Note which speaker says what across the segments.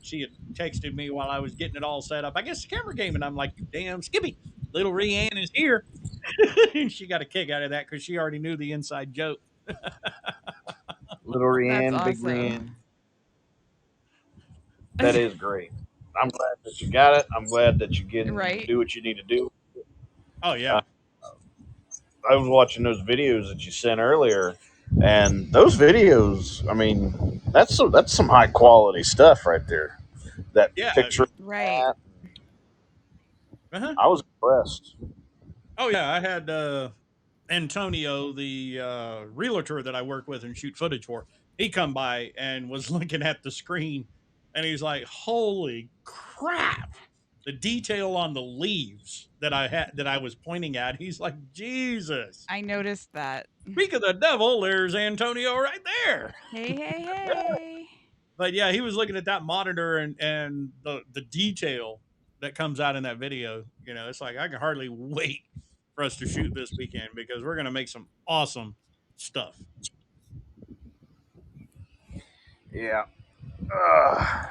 Speaker 1: she had texted me while I was getting it all set up. I guess the camera came, and I'm like, "You damn Skippy, little Rianne is here." And she got a kick out of that because she already knew the inside joke.
Speaker 2: Little
Speaker 3: That's
Speaker 2: Rianne, big
Speaker 3: awesome.
Speaker 2: Rianne. That is great. I'm glad that you got it. I'm glad that you can
Speaker 3: Right?
Speaker 2: do what you need to do.
Speaker 1: Oh
Speaker 2: Uh,
Speaker 1: yeah,
Speaker 2: I was watching those videos that you sent earlier, and those videos. I mean, that's some high quality stuff right there. That
Speaker 1: yeah.
Speaker 2: picture,
Speaker 3: Right.
Speaker 1: Uh-huh.
Speaker 2: I was impressed.
Speaker 1: Oh yeah, I had Antonio, the realtor that I work with and shoot footage for. He come by and was looking at the screen, and he's like, "Holy crap!" The detail on the leaves that I was pointing at. He's like, "Jesus."
Speaker 3: I noticed that.
Speaker 1: Speak of the devil, there's Antonio right there.
Speaker 3: Hey, hey, hey.
Speaker 1: But yeah, he was looking at that monitor and the detail that comes out in that video. You know, it's like I can hardly wait for us to shoot this weekend because we're gonna make some awesome stuff.
Speaker 2: Yeah. Uh,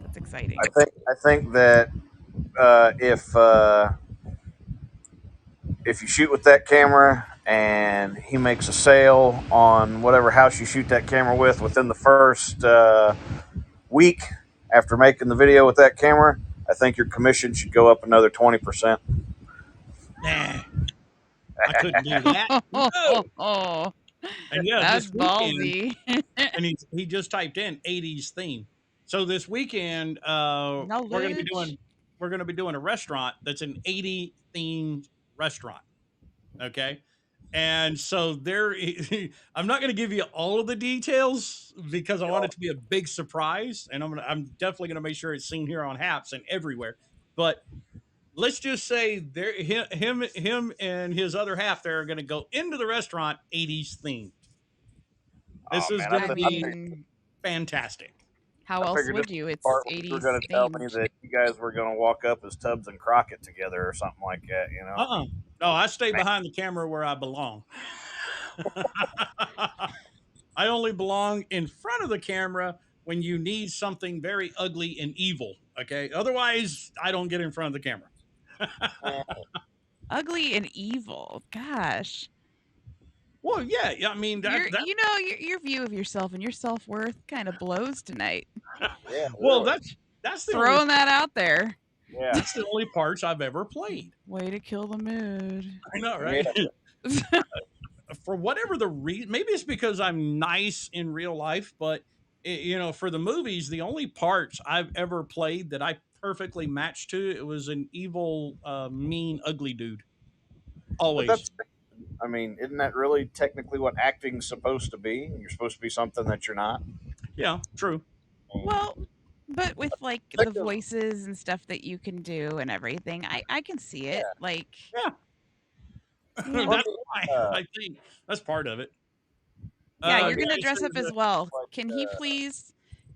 Speaker 3: That's exciting.
Speaker 2: I think that if you shoot with that camera and he makes a sale on whatever house you shoot that camera with within the first week after making the video with that camera, I think your commission should go up another 20%.
Speaker 1: Nah, I couldn't do that. No.
Speaker 3: Oh,
Speaker 1: And yeah,
Speaker 3: that's
Speaker 1: this weekend,
Speaker 3: ballsy.
Speaker 1: and he just typed in '80s theme. So this weekend,
Speaker 3: Knowledge.
Speaker 1: we're gonna be doing a restaurant that's an '80 themed restaurant. Okay. And so there, I'm not going to give you all of the details because I want it to be a big surprise, and I'm definitely going to make sure it's seen here on Haps and everywhere. But let's just say there, him, and his other half there are going to go into the restaurant 80s themed.
Speaker 2: Oh
Speaker 1: This is
Speaker 2: man,
Speaker 1: going to
Speaker 3: I
Speaker 1: be
Speaker 3: mean,
Speaker 1: fantastic.
Speaker 3: how
Speaker 2: I
Speaker 3: else
Speaker 2: figured this
Speaker 3: would you?
Speaker 2: was the
Speaker 3: It's
Speaker 2: part where you were
Speaker 3: 80s
Speaker 2: going to tell me
Speaker 3: themed.
Speaker 2: that you guys were going to walk up as Tubbs and Crockett together or something like that. You know,
Speaker 1: No, I stay behind the camera where I belong. I only belong in front of the camera when you need something very ugly and evil. Okay. Otherwise, I don't get in front of the camera.
Speaker 2: man,
Speaker 3: Ugly and evil. Gosh.
Speaker 1: Well, yeah. I mean,
Speaker 3: Your view of yourself and your self-worth kind of blows tonight.
Speaker 2: yeah,
Speaker 1: well,
Speaker 2: really,
Speaker 1: that's the only,
Speaker 3: Throwing that out there.
Speaker 2: yeah,
Speaker 1: that's the only parts I've ever played.
Speaker 3: Way to kill the mood.
Speaker 1: I know,
Speaker 2: yeah.
Speaker 1: right? For whatever the reason, maybe it's because I'm nice in real life, but for the movies, the only parts I've ever played that I perfectly matched to, it was an evil, mean, ugly dude.
Speaker 2: But
Speaker 1: Always.
Speaker 2: that's, I mean, isn't that really technically what acting's supposed to be? You're supposed to be something that you're not.
Speaker 1: Yeah, true.
Speaker 3: Well, but with like
Speaker 2: Think
Speaker 3: the
Speaker 2: of
Speaker 3: voices and stuff that you can do and everything, I can see it.
Speaker 2: yeah.
Speaker 3: Like,
Speaker 1: Yeah.
Speaker 3: yeah.
Speaker 2: Well,
Speaker 1: That's why I think that's part of it.
Speaker 3: Yeah,
Speaker 2: I
Speaker 3: you're
Speaker 2: mean,
Speaker 3: gonna
Speaker 1: Guys,
Speaker 3: dress up
Speaker 1: there's
Speaker 3: as
Speaker 1: a,
Speaker 3: well.
Speaker 2: like,
Speaker 3: Can he please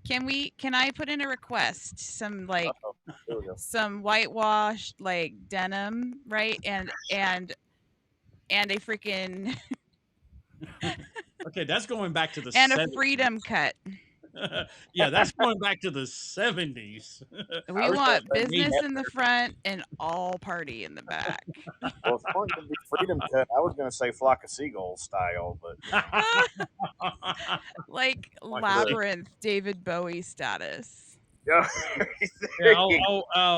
Speaker 3: can I put in a request?
Speaker 2: oh, here we go.
Speaker 3: Some whitewashed like denim, right? And a freaking
Speaker 1: okay, that's going back to the
Speaker 3: and a
Speaker 1: 70s.
Speaker 3: freedom cut.
Speaker 1: Yeah, that's going back to the 70s.
Speaker 2: I
Speaker 3: We
Speaker 2: was going to
Speaker 3: want
Speaker 2: say,
Speaker 1: Me.
Speaker 3: business in the front and all party in the back.
Speaker 2: well, if it's going to be freedom cut, I was going to say flock of seagulls style, but
Speaker 3: Like
Speaker 2: like the
Speaker 3: labyrinth David Bowie status.
Speaker 2: yeah,
Speaker 1: Yeah,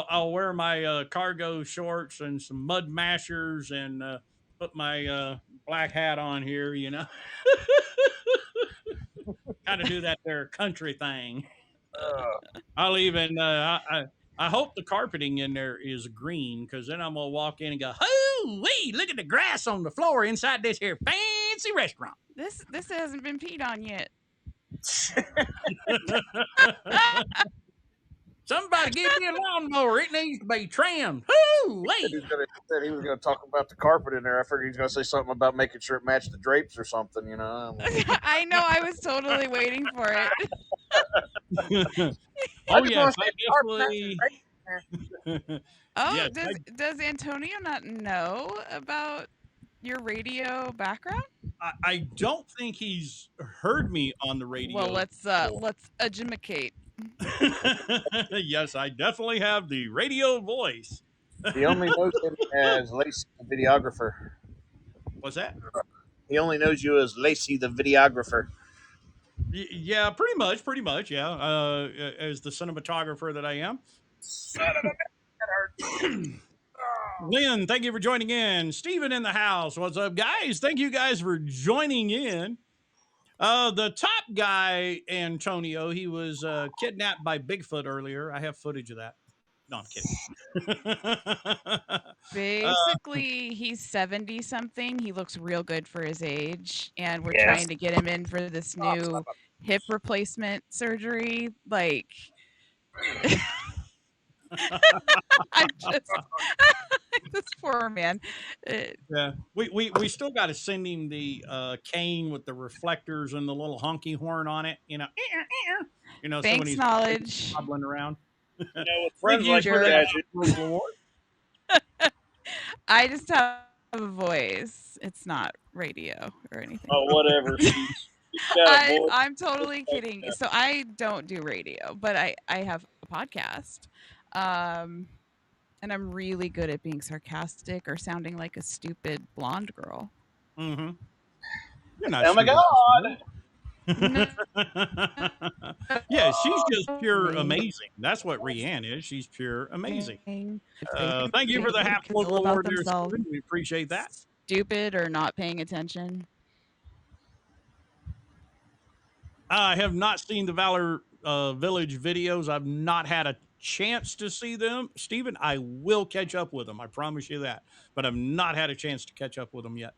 Speaker 1: I'll wear my cargo shorts and some mud mashers and put my black hat on here. Kind of do that there country thing. I'll even I hope the carpeting in there is green because then I'm gonna walk in and go, "Oh, wee! Look at the grass on the floor inside this here fancy restaurant."
Speaker 3: This hasn't been peed on yet.
Speaker 1: Somebody give me a lawnmower. It needs to be trimmed. Woo, wee!
Speaker 2: said he was going to talk about the carpet in there. I figured he was going to say something about making sure it matched the drapes or something. You know,
Speaker 3: I know. I was totally waiting for it.
Speaker 1: Oh yes, I definitely.
Speaker 3: Oh,
Speaker 1: Yes,
Speaker 3: does Antonio not know about your radio background?
Speaker 1: I don't think he's heard me on the radio.
Speaker 3: Well, let's educate.
Speaker 1: Yes, I definitely have the radio voice.
Speaker 2: He only knows him as Lacey the videographer.
Speaker 1: What's that?
Speaker 2: He only knows you as Lacey the videographer.
Speaker 1: Yeah, pretty much, pretty much. Yeah, as the cinematographer that I am.
Speaker 2: Son of a that hurts.
Speaker 1: Lynn, thank you for joining in. Steven in the house. What's up, guys? Thank you guys for joining in. The top guy, Antonio, he was kidnapped by Bigfoot earlier. I have footage of that. No, I'm kidding.
Speaker 3: Basically, he's 70 something. He looks real good for his age. And we're
Speaker 2: Yes.
Speaker 3: trying to get him in for this new hip replacement surgery. Like, I'm just, this poor man.
Speaker 1: Yeah, we still got to send him the cane with the reflectors and the little honky horn on it. So when
Speaker 3: Thanks,
Speaker 1: he's
Speaker 3: knowledge.
Speaker 1: hobbling around.
Speaker 2: With friends
Speaker 1: you
Speaker 2: like
Speaker 1: for
Speaker 2: that,
Speaker 1: reward.
Speaker 3: I just have a voice. It's not radio or anything.
Speaker 2: oh, whatever. She's got a voice.
Speaker 3: I'm totally kidding. So I don't do radio, but I have a podcast. And I'm really good at being sarcastic or sounding like a stupid blonde girl.
Speaker 1: Mm-hmm. You're not.
Speaker 2: Oh my God.
Speaker 3: No,
Speaker 1: Yeah, she's just pure amazing. That's what Rianne is. She's pure amazing. Thank you for the half local award there, Steven. We appreciate that.
Speaker 3: Stupid or not paying attention.
Speaker 1: I have not seen the Valor Village videos. I've not had a chance to see them. Steven, I will catch up with them. I promise you that. But I've not had a chance to catch up with them yet.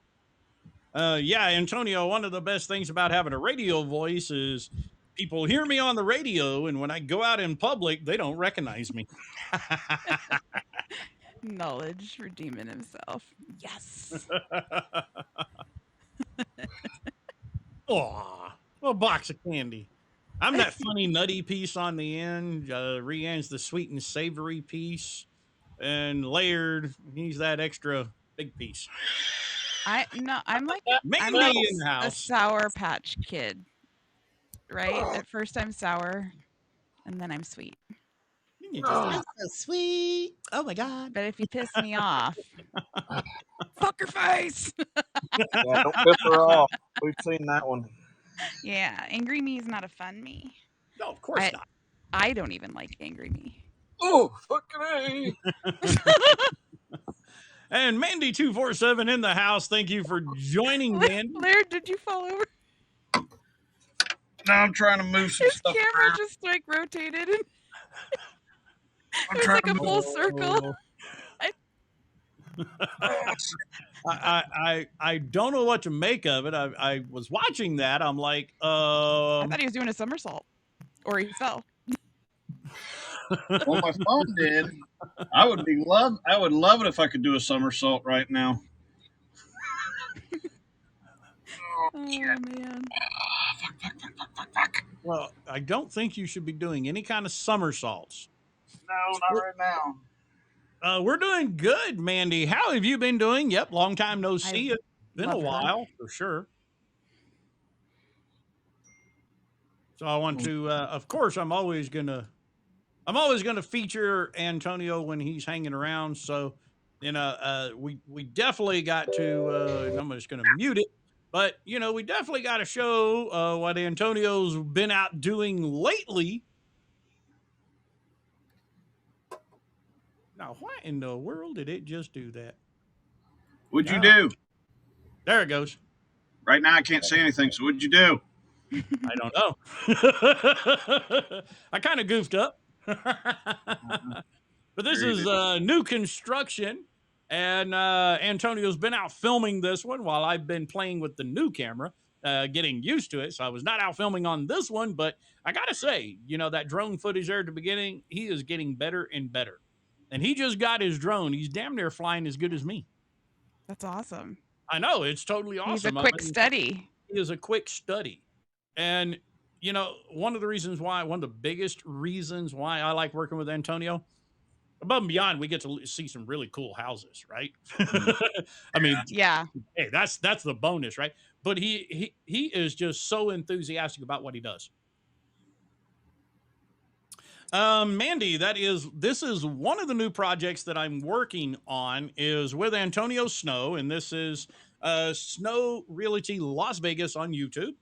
Speaker 1: Yeah, Antonio, one of the best things about having a radio voice is people hear me on the radio, and when I go out in public, they don't recognize me.
Speaker 3: Knowledge redeeming himself. Yes.
Speaker 1: Aw, a box of candy. I'm that funny nutty piece on the end. Rianne's the sweet and savory piece, and Laird, he's that extra big piece.
Speaker 3: I'm like
Speaker 1: Mandy in the
Speaker 3: a
Speaker 1: house.
Speaker 3: Sour Patch Kid. Right? At first I'm sour, and then I'm sweet.
Speaker 1: You're so sweet. Oh my God.
Speaker 3: But if you piss me off, fuck your face.
Speaker 2: Yeah, don't piss her off. We've seen that one.
Speaker 3: Yeah, angry me is not a fun me.
Speaker 1: No, of course not.
Speaker 3: I don't even like angry me.
Speaker 2: Oh, fucking A.
Speaker 1: And Mandy247 in the house. Thank you for joining, Mandy.
Speaker 3: Laird, did you fall over?
Speaker 2: Now I'm trying to move some
Speaker 3: His
Speaker 2: stuff
Speaker 3: camera
Speaker 2: around.
Speaker 3: just like rotated and
Speaker 2: I'm
Speaker 3: it was
Speaker 2: trying
Speaker 3: like
Speaker 2: to
Speaker 3: a
Speaker 2: move.
Speaker 3: full circle.
Speaker 1: I don't know what to make of it. I was watching that. I'm like,
Speaker 3: I thought he was doing a somersault. Or he fell.
Speaker 2: Well, my phone did. I would love it if I could do a somersault right now.
Speaker 3: Oh man.
Speaker 2: Fuck.
Speaker 1: well, I don't think you should be doing any kind of somersaults.
Speaker 2: No, not right now.
Speaker 1: We're doing good, Mandy. How have you been doing? Yep, long time no see. It's been a while for sure. So I want to, of course, I'm always gonna feature Antonio when he's hanging around. So, we definitely got to. I'm just gonna mute it, but we definitely got to show what Antonio's been out doing lately. Now, why in the world did it just do that?
Speaker 2: What'd you do?
Speaker 1: There it goes.
Speaker 2: Right now I can't say anything, so what'd you do?
Speaker 1: I don't know. I kind of goofed up. But this is new construction, and Antonio's been out filming this one while I've been playing with the new camera, getting used to it. So I was not out filming on this one, but I got to say, that drone footage there at the beginning, he is getting better and better. And he just got his drone. He's damn near flying as good as me.
Speaker 3: That's awesome.
Speaker 1: I know. It's totally awesome.
Speaker 3: He's a quick study.
Speaker 1: He is a quick study. And, one of the biggest reasons why I like working with Antonio, above and beyond, we get to see some really cool houses, right? I mean,
Speaker 3: yeah.
Speaker 1: Hey, that's the bonus, right? But he is just so enthusiastic about what he does. Mandy, this is one of the new projects that I'm working on is with Antonio Snow, and this is Snow Realty Las Vegas on YouTube.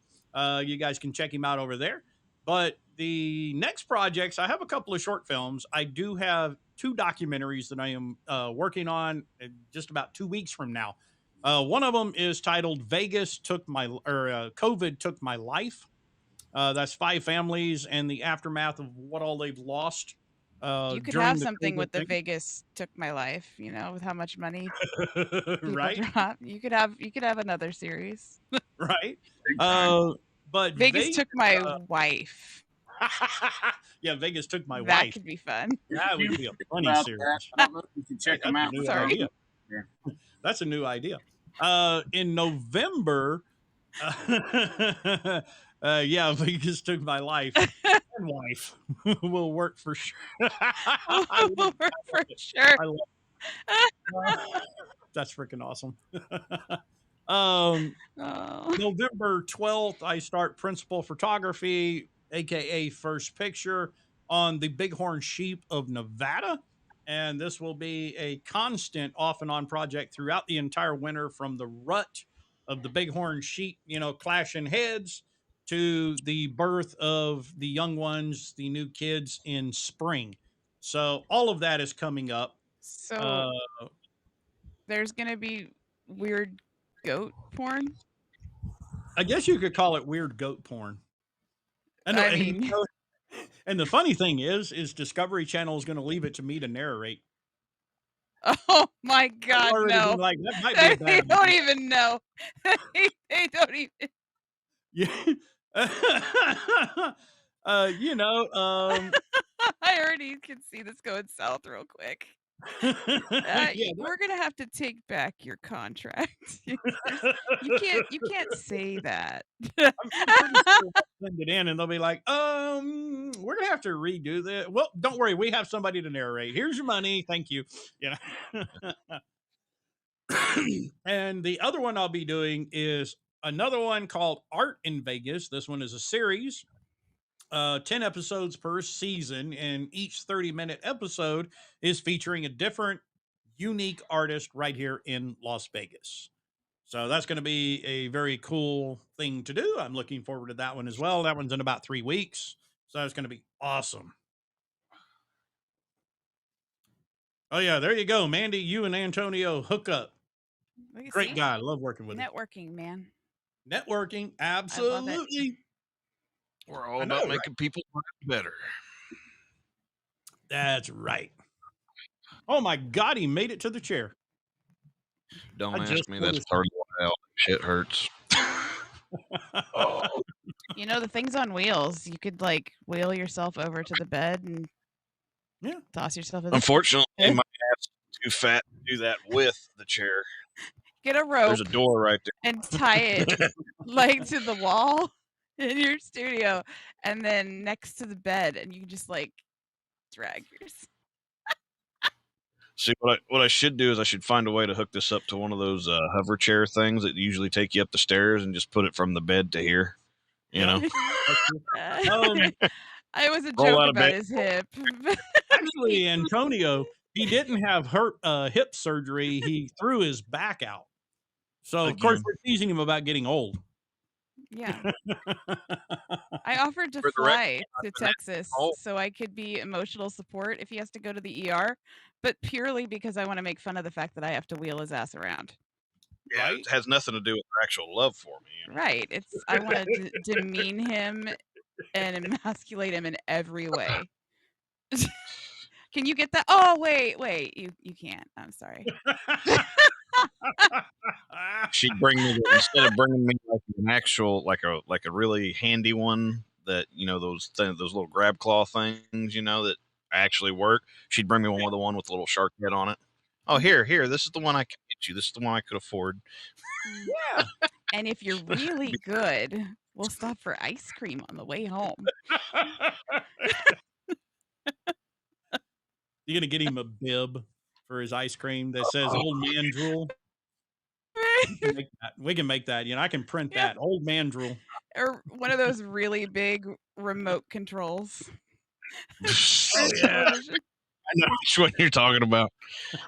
Speaker 1: You guys can check him out over there. But the next projects, I have a couple of short films. I do have two documentaries that I am working on just about 2 weeks from now. One of them is titled "Vegas Took My" or "COVID Took My Life." That's five families and the aftermath of what all they've lost
Speaker 3: You could have
Speaker 1: during the
Speaker 3: something
Speaker 1: COVID
Speaker 3: with the
Speaker 1: thing.
Speaker 3: Vegas took my life, with how much money people
Speaker 1: Right?
Speaker 3: drop. You could have another series.
Speaker 1: Right?
Speaker 2: Big time.
Speaker 1: Uh, but
Speaker 3: Vegas
Speaker 1: Vegas,
Speaker 3: took my wife.
Speaker 1: yeah, Vegas took my
Speaker 3: That
Speaker 1: wife.
Speaker 3: could be fun.
Speaker 1: That would be a funny
Speaker 2: About
Speaker 1: series.
Speaker 2: that, I don't know if you can
Speaker 1: Hey,
Speaker 2: check them
Speaker 1: that's a
Speaker 2: out.
Speaker 1: new
Speaker 3: Sorry.
Speaker 1: idea. That's a new idea. In November, yeah, Vegas took my life and wife will work for sure. I love,
Speaker 3: For sure.
Speaker 1: I love that's freaking awesome. um,
Speaker 3: Oh.
Speaker 1: November 12th, I start principal photography, aka first picture, on the Bighorn sheep of Nevada. And this will be a constant off and on project throughout the entire winter from the rut of the Bighorn sheep, clashing heads to the birth of the young ones, the new kids in spring. So all of that is coming up.
Speaker 3: So
Speaker 1: Uh,
Speaker 3: there's gonna be weird goat porn.
Speaker 1: I guess you could call it weird goat porn. And,
Speaker 3: I
Speaker 1: and,
Speaker 3: mean,
Speaker 1: and the funny thing is Discovery Channel is going to leave it to me to narrate.
Speaker 3: oh my
Speaker 1: I've
Speaker 3: God,
Speaker 1: already been
Speaker 3: no!
Speaker 1: like, that might be a
Speaker 3: They
Speaker 1: bad
Speaker 3: don't
Speaker 1: idea.
Speaker 3: even know. They don't even.
Speaker 1: Yeah. You know,
Speaker 3: I already can see this going south real quick.
Speaker 1: yeah,
Speaker 3: We're gonna have to take back your contract. You can't say that.
Speaker 1: I'm pretty sure I'll send it in and they'll be like, we're gonna have to redo this. Well, don't worry, we have somebody to narrate. Here's your money, thank you. You know. And the other one I'll be doing is another one called Art in Vegas. This one is a series, 10 episodes per season, and each 30-minute episode is featuring a different, unique artist right here in Las Vegas. So that's going to be a very cool thing to do. I'm looking forward to that one as well. That one's in about 3 weeks. So it's going to be awesome. Oh, yeah, there you go. Mandy, you and Antonio hook up. Great
Speaker 3: See?
Speaker 1: guy. I love working with him.
Speaker 3: Networking, man.
Speaker 1: Networking,
Speaker 3: I love it.
Speaker 1: absolutely.
Speaker 4: We're all
Speaker 1: I know,
Speaker 4: about
Speaker 1: right?
Speaker 4: making people's lives better.
Speaker 1: That's right. Oh my God, he made it to the chair.
Speaker 4: Don't
Speaker 1: I
Speaker 4: ask
Speaker 1: just
Speaker 4: me. That's
Speaker 1: noticed.
Speaker 4: part of why all that shit hurts.
Speaker 3: The things on wheels. You could like wheel yourself over to the bed and
Speaker 1: Yeah.
Speaker 3: toss yourself in the
Speaker 4: Unfortunately, my ass is too fat to do that with the chair.
Speaker 3: Get a rope
Speaker 4: There's a door right
Speaker 3: and tie it like to the wall in your studio, and then next to the bed, and you can just like drag yourself.
Speaker 4: See, what I should do is I should find a way to hook this up to one of those hover chair things that usually take you up the stairs and just put it from the bed to here. You know,
Speaker 3: I was a
Speaker 4: Roll
Speaker 3: joke
Speaker 4: out of
Speaker 3: about
Speaker 4: bed.
Speaker 3: his hip.
Speaker 1: Actually, Antonio, he didn't have hip surgery. He threw his back out. So, of course,
Speaker 4: Again.
Speaker 1: we're teasing him about getting old.
Speaker 3: Yeah. I offered to
Speaker 4: For the
Speaker 3: fly to
Speaker 4: that
Speaker 3: Texas
Speaker 4: old.
Speaker 3: so I could be emotional support if he has to go to the ER, but purely because I want to make fun of the fact that I have to wheel his ass around.
Speaker 4: Yeah,
Speaker 1: Right?
Speaker 4: it has nothing to do with their actual love for me. You know?
Speaker 3: Right. I want to demean him and emasculate him in every way. Can you get that? Oh, wait. You can't. I'm sorry.
Speaker 4: She'd bring me instead of bringing me like an actual like a really handy one that those little grab claw things that actually work. She'd bring me one with a little shark head on it. Oh, here, this is the one I can get you. This is the one I could afford.
Speaker 1: Yeah.
Speaker 3: And if you're really good, we'll stop for ice cream on the way home.
Speaker 1: You're going to get him a bib for his ice cream that says old man drool. We can make that. I can print that. Old man drool.
Speaker 3: Or one of those really big remote controls.
Speaker 4: Oh,
Speaker 3: for
Speaker 4: yeah.
Speaker 3: television.
Speaker 4: I know which one you're talking about.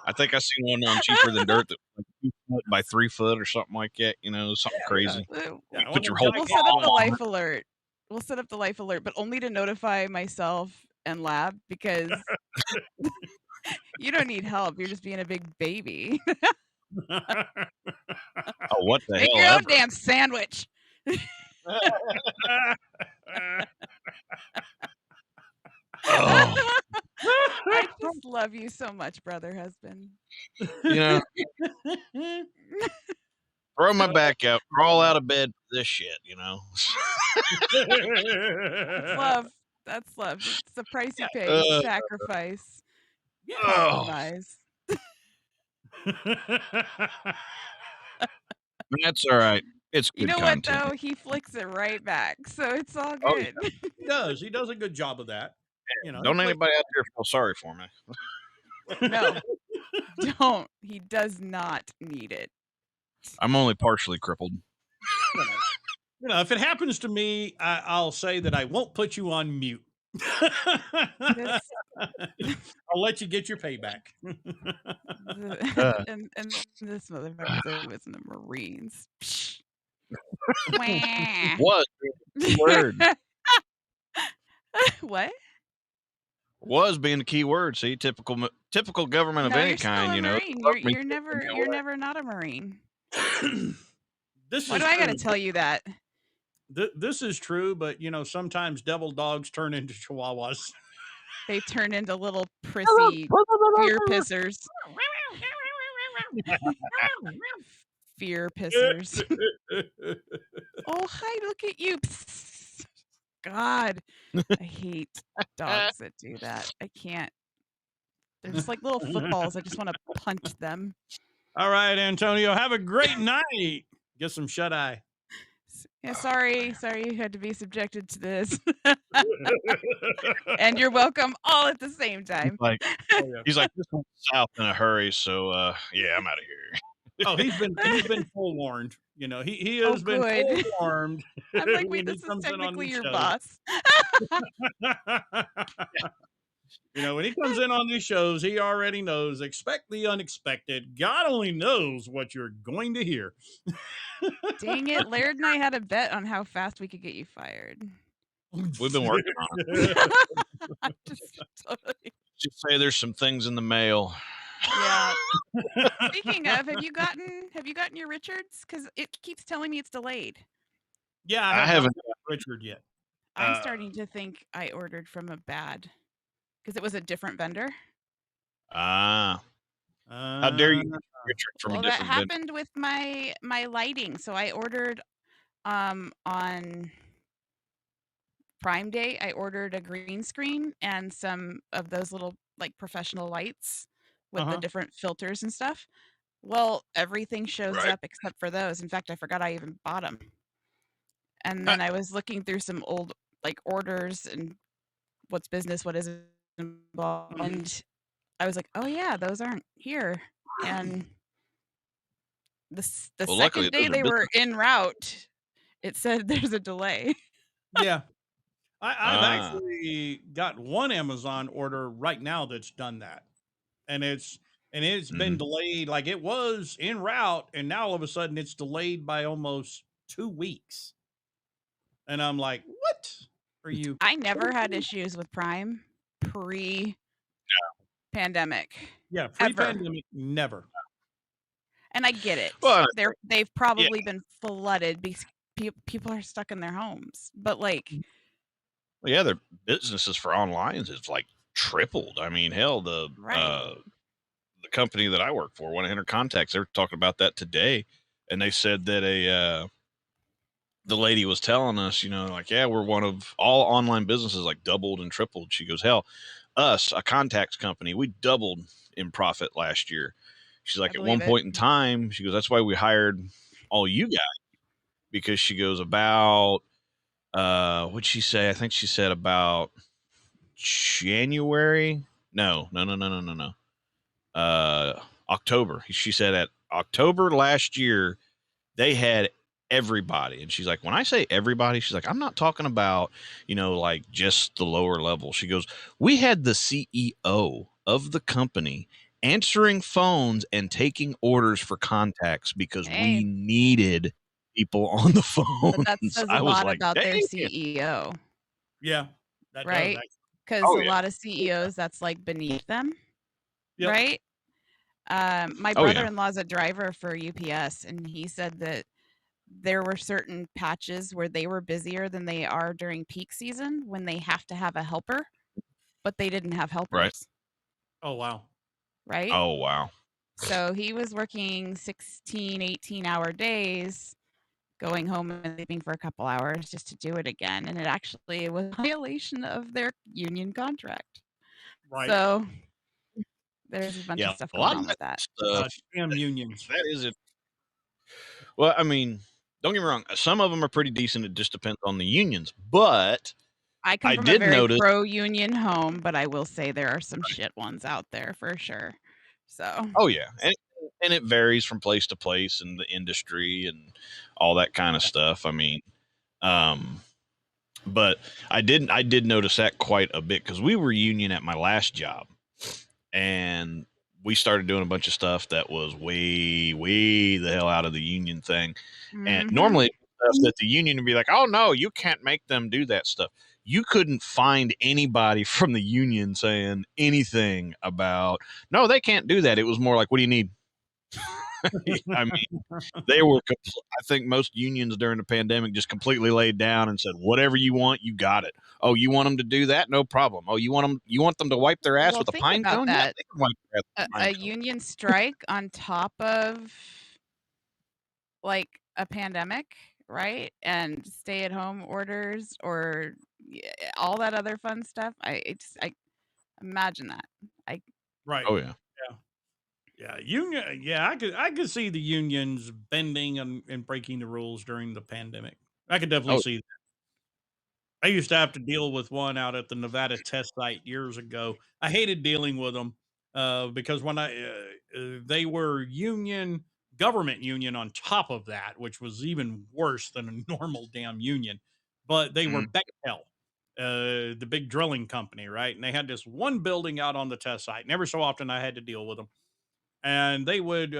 Speaker 4: I think I seen one on Cheaper Than Dirt that was like 2 foot by 3 foot or something like that. You know, something crazy.
Speaker 1: Yeah,
Speaker 4: You
Speaker 1: one
Speaker 4: put
Speaker 1: of
Speaker 4: your
Speaker 1: them
Speaker 4: whole
Speaker 3: We'll
Speaker 1: gigantic
Speaker 3: set up the
Speaker 1: ones.
Speaker 4: paw on
Speaker 3: life alert. We'll set up the life alert, but only to notify myself and Lab because you don't need help. You're just being a big baby.
Speaker 4: it. Oh, what the
Speaker 3: Make
Speaker 4: hell
Speaker 3: your own
Speaker 4: ever.
Speaker 3: damn sandwich.
Speaker 4: Oh,
Speaker 3: I just love you so much, brother husband.
Speaker 4: you know, throw my back out, crawl out of bed for this shit, you know.
Speaker 3: That's love. That's love. It's the price you pay. You
Speaker 4: Uh,
Speaker 3: sacrifice,
Speaker 1: Yeah.
Speaker 4: oh,
Speaker 3: compromise.
Speaker 4: that's all right. It's
Speaker 3: You
Speaker 4: good
Speaker 3: know what
Speaker 4: content.
Speaker 3: though? He flicks it right back, so it's all
Speaker 4: Oh, yeah.
Speaker 3: good.
Speaker 1: He does. He does a good job of that. You know,
Speaker 4: Don't
Speaker 1: he's like,
Speaker 4: anybody out there feel sorry for me.
Speaker 3: No, don't. He does not need it.
Speaker 4: I'm only partially crippled.
Speaker 1: you know, if it happens to me, I'll say that I won't put you on mute.
Speaker 3: This
Speaker 1: I'll let you get your payback.
Speaker 3: and this motherfucker said he was in the Marines. Psh. Wah.
Speaker 4: Was the word.
Speaker 3: What?
Speaker 4: Was being the key word. See, typical government of
Speaker 3: No,
Speaker 4: any
Speaker 3: you're still
Speaker 4: kind.
Speaker 3: a
Speaker 4: You know,
Speaker 3: Marine. You're never not a Marine.
Speaker 1: This
Speaker 3: Why
Speaker 1: is
Speaker 3: do I
Speaker 1: true.
Speaker 3: gotta tell you that?
Speaker 1: This is true, but you know, sometimes devil dogs turn into chihuahuas.
Speaker 3: They turn into little prissy fear pissers. Fear pissers. Oh, hi, look at you. Psst. God, I hate dogs that do that. I can't. They're just like little footballs. I just want to punch them.
Speaker 1: All right, Antonio, have a great night. Get some shut eye.
Speaker 3: Yeah, sorry you had to be subjected to this. And you're welcome all at the same time.
Speaker 4: He's like, this went south in a hurry, so yeah, I'm out of here.
Speaker 1: Oh, he's been forewarned. You know, he
Speaker 3: Oh,
Speaker 1: has been
Speaker 3: good.
Speaker 1: forewarned.
Speaker 3: I'm like, wait,
Speaker 1: when he
Speaker 3: this is
Speaker 1: comes in on
Speaker 3: technically
Speaker 1: these
Speaker 3: your
Speaker 1: shows.
Speaker 3: boss.
Speaker 1: You know, when he comes in on these shows, he already knows. Expect the unexpected. God only knows what you're going to hear.
Speaker 3: Dang it, Laird and I had a bet on how fast we could get you fired.
Speaker 4: We've been working on it.
Speaker 3: I'm just totally.
Speaker 4: Just say there's some things in the mail.
Speaker 3: Yeah. Speaking of, have you gotten your Richards? Because it keeps telling me it's delayed.
Speaker 1: Yeah,
Speaker 4: I haven't.
Speaker 1: got Richard yet.
Speaker 3: I'm starting to think I ordered from a bad because it was a different vendor.
Speaker 4: How dare you, Richard, from
Speaker 3: Well,
Speaker 4: a
Speaker 3: that
Speaker 4: different vendor?
Speaker 3: happened with my lighting. So I ordered on Prime Day. I ordered a green screen and some of those little like professional lights with the different filters and stuff. Well, everything shows
Speaker 4: Right.
Speaker 3: up except for those. In fact, I forgot I even bought them. And then I was looking through some old like orders and what's business, what isn't, and I was like, oh yeah, those aren't here. And the
Speaker 4: Well, luckily,
Speaker 3: second day
Speaker 4: those are
Speaker 3: they were
Speaker 4: business.
Speaker 3: en route, it said there's a delay.
Speaker 1: Yeah. I've actually got one Amazon order right now that's done that. And it's been delayed. Like it was en route, and now all of a sudden it's delayed by almost 2 weeks. And I'm like, what are you?
Speaker 3: I never had issues with Prime pre-pandemic.
Speaker 1: Yeah,
Speaker 3: Ever.
Speaker 1: pre-pandemic, never.
Speaker 3: And I get it.
Speaker 4: Well,
Speaker 3: They've probably been flooded because people are stuck in their homes. But like,
Speaker 4: well, yeah, their businesses for online is like tripled. I mean, hell, the company that I work for, 100 Contacts, they were talking about that today, and they said that the lady was telling us, you know, like, yeah, we're one of all online businesses like doubled and tripled. She goes, hell, us, a contacts company, we doubled in profit last year. She's like, at one point in time, she goes, that's why we hired all you guys, because she goes, about what'd she say? I think she said about January. No. October. She said at October last year, they had everybody. And she's like, when I say everybody, she's like, I'm not talking about, like just the lower level. She goes, we had the CEO of the company answering phones and taking orders for contacts because
Speaker 3: Hey,
Speaker 4: we needed people on the
Speaker 3: but that
Speaker 4: phones.
Speaker 3: says a
Speaker 4: I was
Speaker 3: lot
Speaker 4: like,
Speaker 3: about their
Speaker 4: dang.
Speaker 3: CEO,
Speaker 1: Yeah, that does
Speaker 3: right?
Speaker 1: actually.
Speaker 3: Because
Speaker 4: Oh
Speaker 3: a
Speaker 4: yeah.
Speaker 3: lot of CEOs, that's like beneath them,
Speaker 1: Yep.
Speaker 3: right? My
Speaker 4: Oh yeah.
Speaker 3: brother-in-law's a driver for UPS, and he said that there were certain patches where they were busier than they are during peak season when they have to have a helper, but they didn't have
Speaker 4: Right.
Speaker 3: helpers,
Speaker 1: Oh wow.
Speaker 3: right?
Speaker 4: Oh wow.
Speaker 3: So he was working 16, 18-hour days, going home and sleeping for a couple hours just to do it again. And it was a violation of their union contract.
Speaker 1: Right.
Speaker 3: So there's a bunch of
Speaker 4: Yeah,
Speaker 3: stuff
Speaker 4: a
Speaker 3: going
Speaker 4: lot
Speaker 3: on
Speaker 4: of
Speaker 3: with
Speaker 4: that
Speaker 3: that.
Speaker 4: stuff.
Speaker 1: Damn unions.
Speaker 4: That is it. Well, I mean, don't get me wrong. Some of them are pretty decent. It just depends on the unions. But
Speaker 3: I come
Speaker 4: I
Speaker 3: from a
Speaker 4: did
Speaker 3: very
Speaker 4: notice.
Speaker 3: pro-union home, but I will say there are some shit ones out there for sure. So
Speaker 4: Oh yeah, and it varies from place to place and the industry and all that kind of stuff. I mean, um, but I did notice that quite a bit because we were union at my last job, and we started doing a bunch of stuff that was way the hell out of the union thing. And
Speaker 3: mhm.
Speaker 4: normally stuff that the union would be like, oh no, you can't make them do that stuff. You couldn't find anybody from the union saying anything about no, they can't do that. It was more like, what do you need? I mean, they were. I think most unions during the pandemic just completely laid down and said, "Whatever you want, you got it." Oh, you want them to do that? No problem. Oh, you want them to wipe their ass
Speaker 3: Well,
Speaker 4: with a
Speaker 3: think
Speaker 4: pine
Speaker 3: about
Speaker 4: cone? Yeah,
Speaker 3: that.
Speaker 4: they can wipe their ass with a
Speaker 3: A
Speaker 4: pine cone.
Speaker 3: union strike on top of like a pandemic, right? And stay-at-home orders or all that other fun stuff. I imagine that. I
Speaker 1: Right.
Speaker 4: Oh yeah.
Speaker 1: Yeah. Yeah. Union. Yeah. I could see the unions bending and breaking the rules during the pandemic. I could definitely
Speaker 4: Oh
Speaker 1: see that. I used to have to deal with one out at the Nevada test site years ago. I hated dealing with them because they were government union on top of that, which was even worse than a normal damn union. But they were
Speaker 4: mm,
Speaker 1: Bechtel, the big drilling company, right? And they had this one building out on the test site. And every so often I had to deal with them, and they would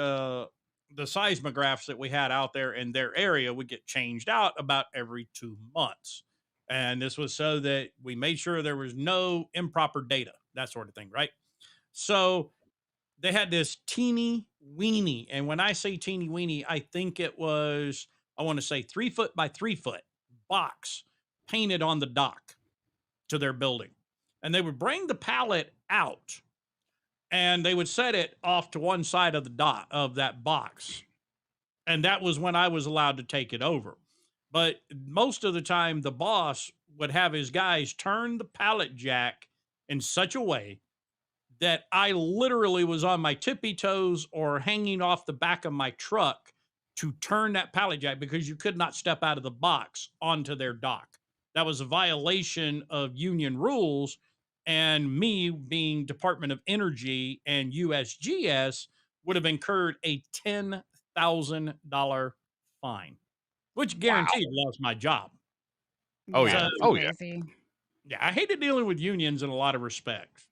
Speaker 1: the seismographs that we had out there in their area would get changed out about every 2 months, and this was so that we made sure there was no improper data, that sort of thing, right? So they had this teeny weeny, and when I say teeny weeny, I think it was, I want to say 3 foot by 3 foot box painted on the dock to their building, and they would bring the pallet out and they would set it off to one side of the dot of that box. And that was when I was allowed to take it over. But most of the time, the boss would have his guys turn the pallet jack in such a way that I literally was on my tippy toes or hanging off the back of my truck to turn that pallet jack because you could not step out of the box onto their dock. That was a violation of union rules. And me being Department of Energy and USGS would have incurred a $10,000 fine, which
Speaker 4: wow.
Speaker 1: guaranteed lost my job.
Speaker 4: Oh
Speaker 3: yeah,
Speaker 1: So,
Speaker 4: yeah.
Speaker 3: that's
Speaker 4: Oh yeah.
Speaker 3: crazy.
Speaker 1: yeah, I hated dealing with unions in a lot of respects.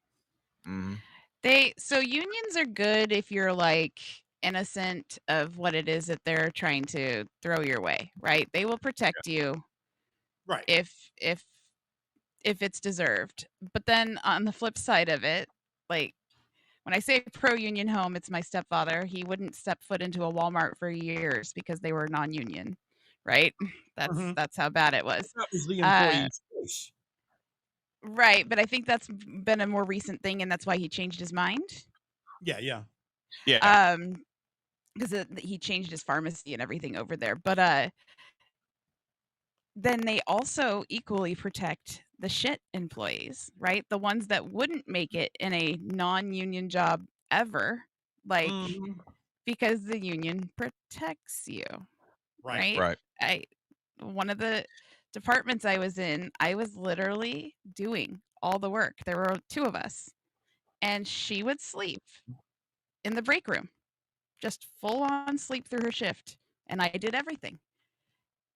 Speaker 4: Mm,
Speaker 3: So unions are good if you're like innocent of what it is that they're trying to throw your way, right? They will protect you
Speaker 1: Right.
Speaker 3: if if it's deserved. But then on the flip side of it, like when I say pro union home, it's my stepfather. He wouldn't step foot into a Walmart for years because they were non-union, right?
Speaker 1: Mhm.
Speaker 3: That's how bad it was.
Speaker 1: That was the
Speaker 3: Uh,
Speaker 1: employee's choice.
Speaker 3: right, but I think that's been a more recent thing, and that's why he changed his mind.
Speaker 1: Yeah, yeah.
Speaker 4: yeah.
Speaker 3: Um, because he changed his pharmacy and everything over there. But then they also equally protect the shit employees, right? The ones that wouldn't make it in a non-union job ever, like
Speaker 1: Mhm.
Speaker 3: because the union protects you,
Speaker 1: Right.
Speaker 3: right?
Speaker 4: Right.
Speaker 3: I One of the departments I was in, I was literally doing all the work. There were two of us, and she would sleep in the break room, just full on sleep through her shift, and I did everything.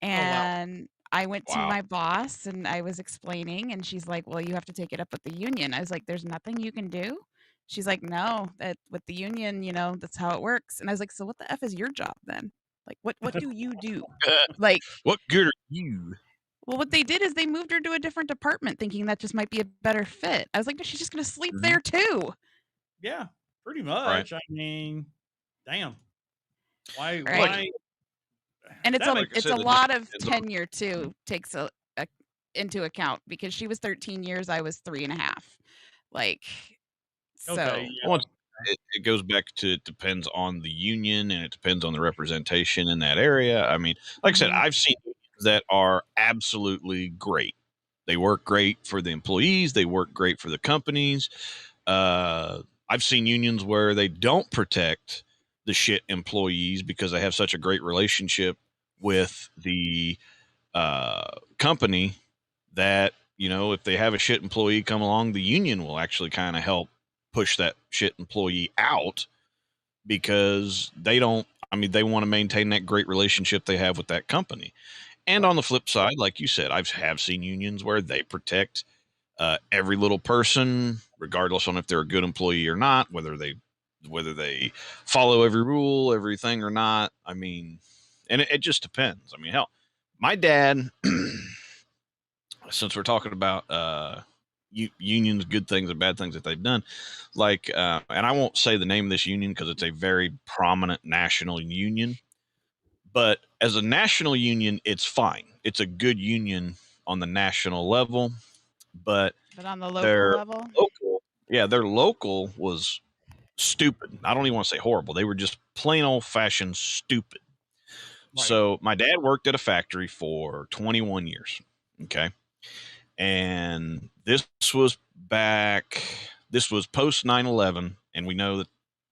Speaker 1: Oh, wow.
Speaker 3: And I went to
Speaker 4: Wow.
Speaker 3: my boss and I was explaining, and she's like, "Well, you have to take it up with the union." I was like, "There's nothing you can do?" She's like, "No, that with the union, that's how it works." And I was like, "So what the F is your job then? Like, what do you do?" Like,
Speaker 4: What good are you?
Speaker 3: well, what they did is they moved her to a different department thinking that just might be a better fit. I was like, "No, she's just gonna sleep
Speaker 4: Mhm.
Speaker 3: there too."
Speaker 1: Yeah, pretty
Speaker 4: Right.
Speaker 1: much. I mean, damn. Why?
Speaker 3: Right.
Speaker 1: Why?
Speaker 3: And it's
Speaker 1: That
Speaker 3: a
Speaker 1: makes
Speaker 4: Like I
Speaker 3: it's a
Speaker 4: said, it just
Speaker 3: lot of
Speaker 4: depends on.
Speaker 3: tenure too, takes a into account because she was 13 years, I was 3.5. Like,
Speaker 1: okay.
Speaker 3: so
Speaker 4: Once it goes back to it depends on the union and it depends on the representation in that area. I mean, like I said,
Speaker 3: mhm.
Speaker 4: I've seen unions that are absolutely great. They work great for the employees. They work great for the companies. I've seen unions where they don't protect the shit employees because they have such a great relationship with the company that if they have a shit employee come along, the union will actually kind of help push that shit employee out because they don't. I mean, they want to maintain that great relationship they have with that company. And
Speaker 1: Right.
Speaker 4: on the flip side, like you said, have seen unions where they protect every little person, regardless on if they're a good employee or not, whether they follow every rule, everything or not. I mean, and it just depends. I mean, hell, my dad, since we're talking about unions, good things and bad things that they've done, like, and I won't say the name of this union because it's a very prominent national union, but as a national union, it's fine. It's a good union on the national level, but
Speaker 3: But on the local
Speaker 4: their
Speaker 3: level,
Speaker 4: local, yeah, their local was stupid. I don't even want to say horrible. They were just plain old fashioned stupid.
Speaker 1: Right.
Speaker 4: So my dad worked at a factory for 21 years. Okay. And this was post 9/11. And we know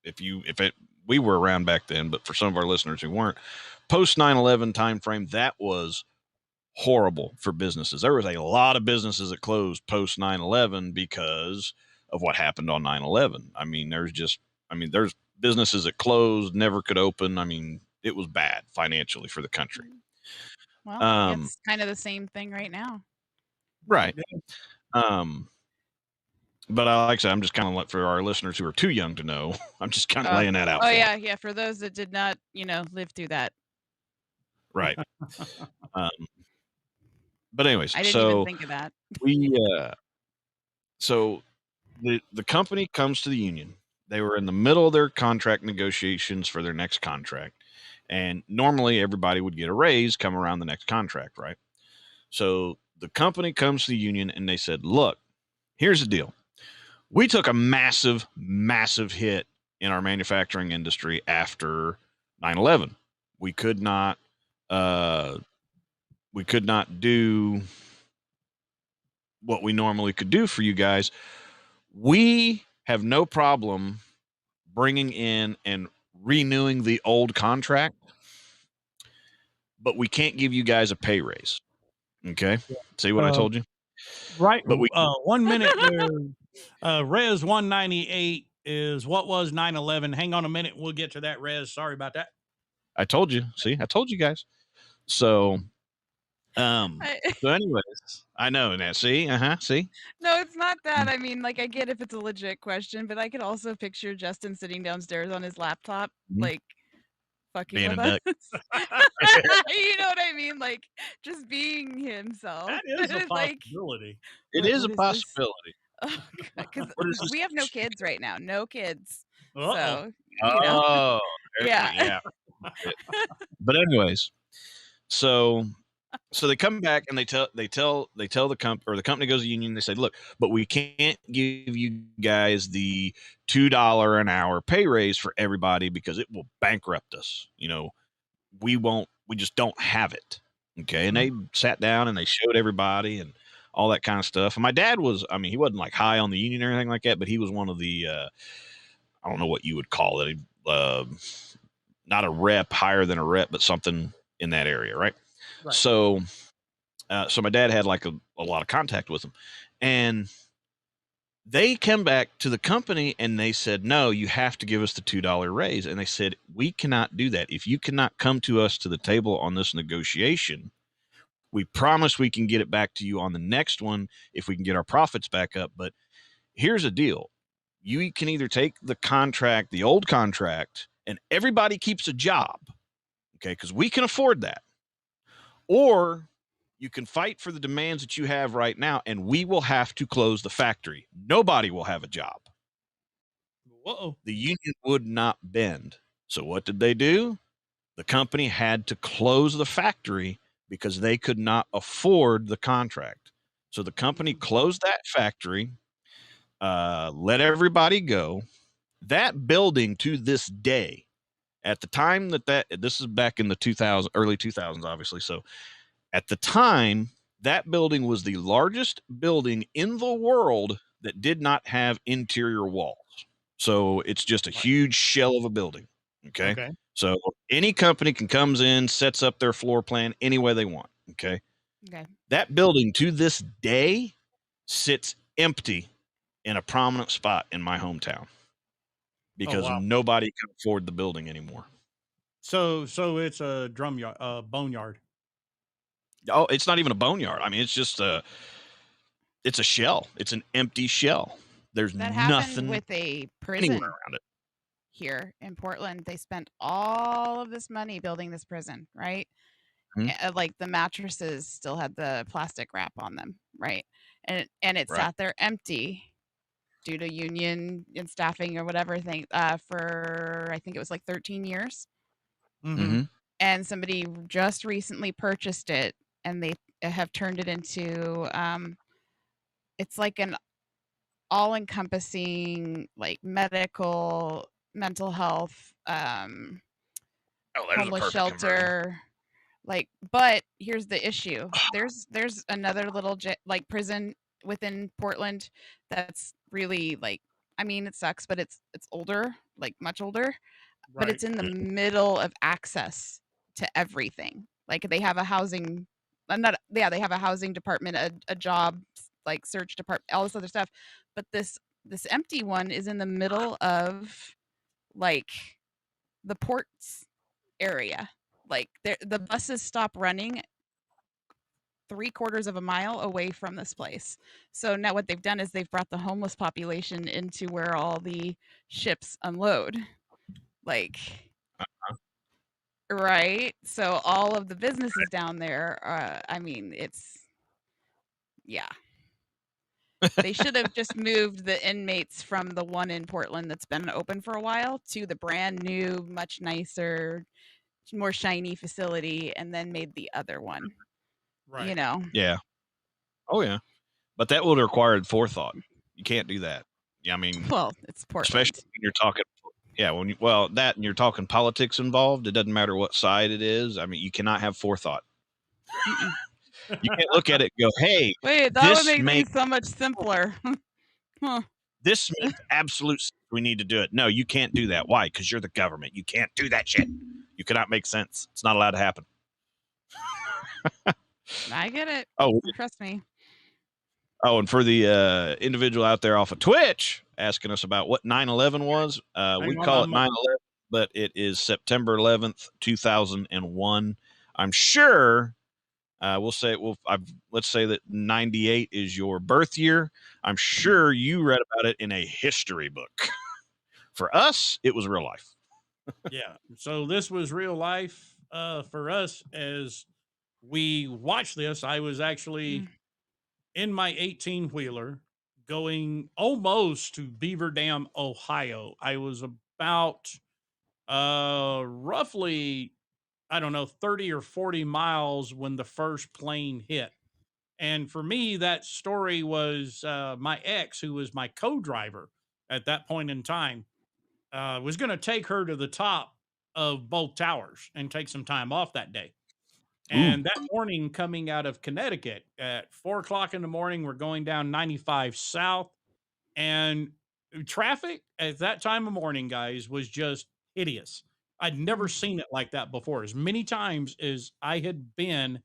Speaker 4: that we were around back then, but for some of our listeners who weren't, post 9/11 timeframe, that was horrible for businesses. There was a lot of businesses that closed post 9/11 because of what happened on 9/11. There's businesses that closed, never could open. I mean, it was bad financially for the country.
Speaker 3: well,
Speaker 4: Um,
Speaker 3: it's kind of the same thing right now.
Speaker 4: right.
Speaker 1: Yeah.
Speaker 4: Um, but like I said, I'm just kind of like for our listeners who are too young to know, I'm just kind of
Speaker 3: Uh,
Speaker 4: laying that out
Speaker 3: oh
Speaker 4: for them.
Speaker 3: yeah, yeah. For those that did not, live through that,
Speaker 4: Right. Um, but anyways,
Speaker 3: I didn't even
Speaker 4: so
Speaker 3: think of that.
Speaker 4: we, so the company comes to the union. They were in the middle of their contract negotiations for their next contract, and normally everybody would get a raise come around the next contract, right? So the company comes to the union and they said, "Look, here's the deal. We took a massive, massive hit in our manufacturing industry after 9/11. We could not, uh, we could not do what we normally could do for you guys. We have no problem bringing in and renewing the old contract, but we can't give you guys a pay raise." Okay. See what I
Speaker 1: Uh,
Speaker 4: told you?
Speaker 1: right.
Speaker 4: But we,
Speaker 1: 1 minute there. Res 198 is what was 9/11. Hang on a minute. We'll get to that, Res. Sorry about that.
Speaker 4: I told you. See, I told you guys. So, um,
Speaker 3: I,
Speaker 4: so anyways, I know now. See, see,
Speaker 3: no, it's not that. I mean, like, I get if it's a legit question, but I could also picture Justin sitting downstairs on his laptop,
Speaker 4: Mhm.
Speaker 3: like fucking
Speaker 4: Being a
Speaker 3: with
Speaker 4: duck.
Speaker 3: us. You know what I mean? Like just being himself.
Speaker 1: That is a
Speaker 3: Like,
Speaker 1: possibility.
Speaker 4: It is
Speaker 3: what
Speaker 4: a
Speaker 3: is this?
Speaker 4: possibility.
Speaker 3: Oh, because
Speaker 4: What is
Speaker 3: we have no
Speaker 4: this?
Speaker 3: kids right now, no kids.
Speaker 1: Uh-oh.
Speaker 3: So,
Speaker 4: Oh,
Speaker 3: yeah.
Speaker 4: yeah. But anyways, so they come back and they tell the company goes to the union. They say, "Look, but we can't give you guys the $2 an hour pay raise for everybody because it will bankrupt us. We won't. We just don't have it." Okay, and they sat down and they showed everybody and all that kind of stuff. And my dad was, I mean, he wasn't like high on the union or anything like that, but he was one of the, I don't know what you would call it, not a rep, higher than a rep, but something in that area, right?
Speaker 1: Right.
Speaker 4: So so my dad had like a lot of contact with him, and They come back to the company and they said, no, you have to give us the $2 raise. And they said, we cannot do that. If you cannot come to us to the table on this negotiation, we promise we can get it back to you on the next one if we can get our profits back up. But here's the deal. You can either take the contract, the old contract, and everybody keeps a job, okay, because we can afford that. Or you can fight for the demands that you have right now, and we will have to close the factory. Nobody will have a job.
Speaker 1: Whoa.
Speaker 4: The union would not bend. So what did they do? The company had to close the factory because they could not afford the contract. So the company closed that factory, let everybody go. That building to this day, at the time that this is back in the early 2000s, obviously. So at the time, that building was the largest building in the world that did not have interior walls. So it's just a huge shell of a building. Okay.
Speaker 1: Okay.
Speaker 4: So any company can comes in, sets up their floor plan any way they want. Okay.
Speaker 3: Okay.
Speaker 4: That building to this day sits empty in a prominent spot in my hometown because
Speaker 1: wow.
Speaker 4: nobody can afford the building anymore.
Speaker 1: So it's a drum yard, boneyard.
Speaker 4: Oh, it's not even a boneyard. I mean, it's just it's a shell. It's an empty shell. There's
Speaker 3: That happened
Speaker 4: nothing
Speaker 3: with a
Speaker 4: anywhere
Speaker 3: prison
Speaker 4: around it.
Speaker 3: here in Portland. They spent all of this money building this prison, right? Like the mattresses still had the plastic wrap on them, right? And it
Speaker 4: Right.
Speaker 3: sat there empty due to union and staffing or whatever thing for I think it was like 13 years.
Speaker 1: Mhm.
Speaker 3: And somebody just recently purchased it, and they have turned it into it's like an all-encompassing like medical, mental health,
Speaker 4: Oh, there's a
Speaker 3: homeless
Speaker 4: perfect conversion.
Speaker 3: shelter. Like, but here's the issue. There's another little like prison within Portland that's really like, I mean, it sucks, but it's older, like much older, but
Speaker 1: Right.
Speaker 3: it's in the middle of access to everything. Like they have a housing, they have a housing department, a job like search department, all this other stuff. But this empty one is in the middle of like the ports area. Like the buses stop running 3/4 of a mile away from this place. So now what they've done is they've brought the homeless population into where all the ships unload. Like, right? So all of the businesses down there, I mean, it's, yeah. They should have just moved the inmates from the one in Portland that's been open for a while to the brand new, much nicer, more shiny facility, and then made the other one.
Speaker 1: Right.
Speaker 3: You know?
Speaker 4: Yeah. Oh yeah. But that would have required forethought. You can't do that. Yeah, I mean,
Speaker 3: Well, it's Portland.
Speaker 4: especially when you're talking. Yeah, that and you're talking politics involved, it doesn't matter what side it is. I mean, you cannot have forethought. You can't look at it and go, "Hey,
Speaker 3: Wait, that would
Speaker 4: this
Speaker 3: make
Speaker 4: makes
Speaker 3: things so much simpler. Huh.
Speaker 4: this makes absolute sense. We need to do it." No, you can't do that. Why? Because you're the government. You can't do that shit. You cannot make sense. It's not allowed to happen.
Speaker 3: I get it.
Speaker 4: Oh,
Speaker 3: Trust me.
Speaker 4: Oh, and for the individual out there off of Twitch asking us about what 9/11 was, we call it 9/11, but it is September 11th, 2001. I'm sure we'll say let's say that 98 is your birth year. I'm sure you read about it in a history book. For us, it was real life.
Speaker 1: Yeah. So this was real life for us as we watched this. I was actually in my 18-wheeler going almost to Beaver Dam, Ohio. I was about roughly, I don't know, 30 or 40 miles when the first plane hit. And for me, that story was my ex, who was my co-driver at that point in time, was going to take her to the top of both towers and take some time off that day. And that morning, coming out of Connecticut at 4 o'clock in the morning, we're going down 95 South, and traffic at that time of morning, guys, was just hideous. I'd never seen it like that before. As many times as I had been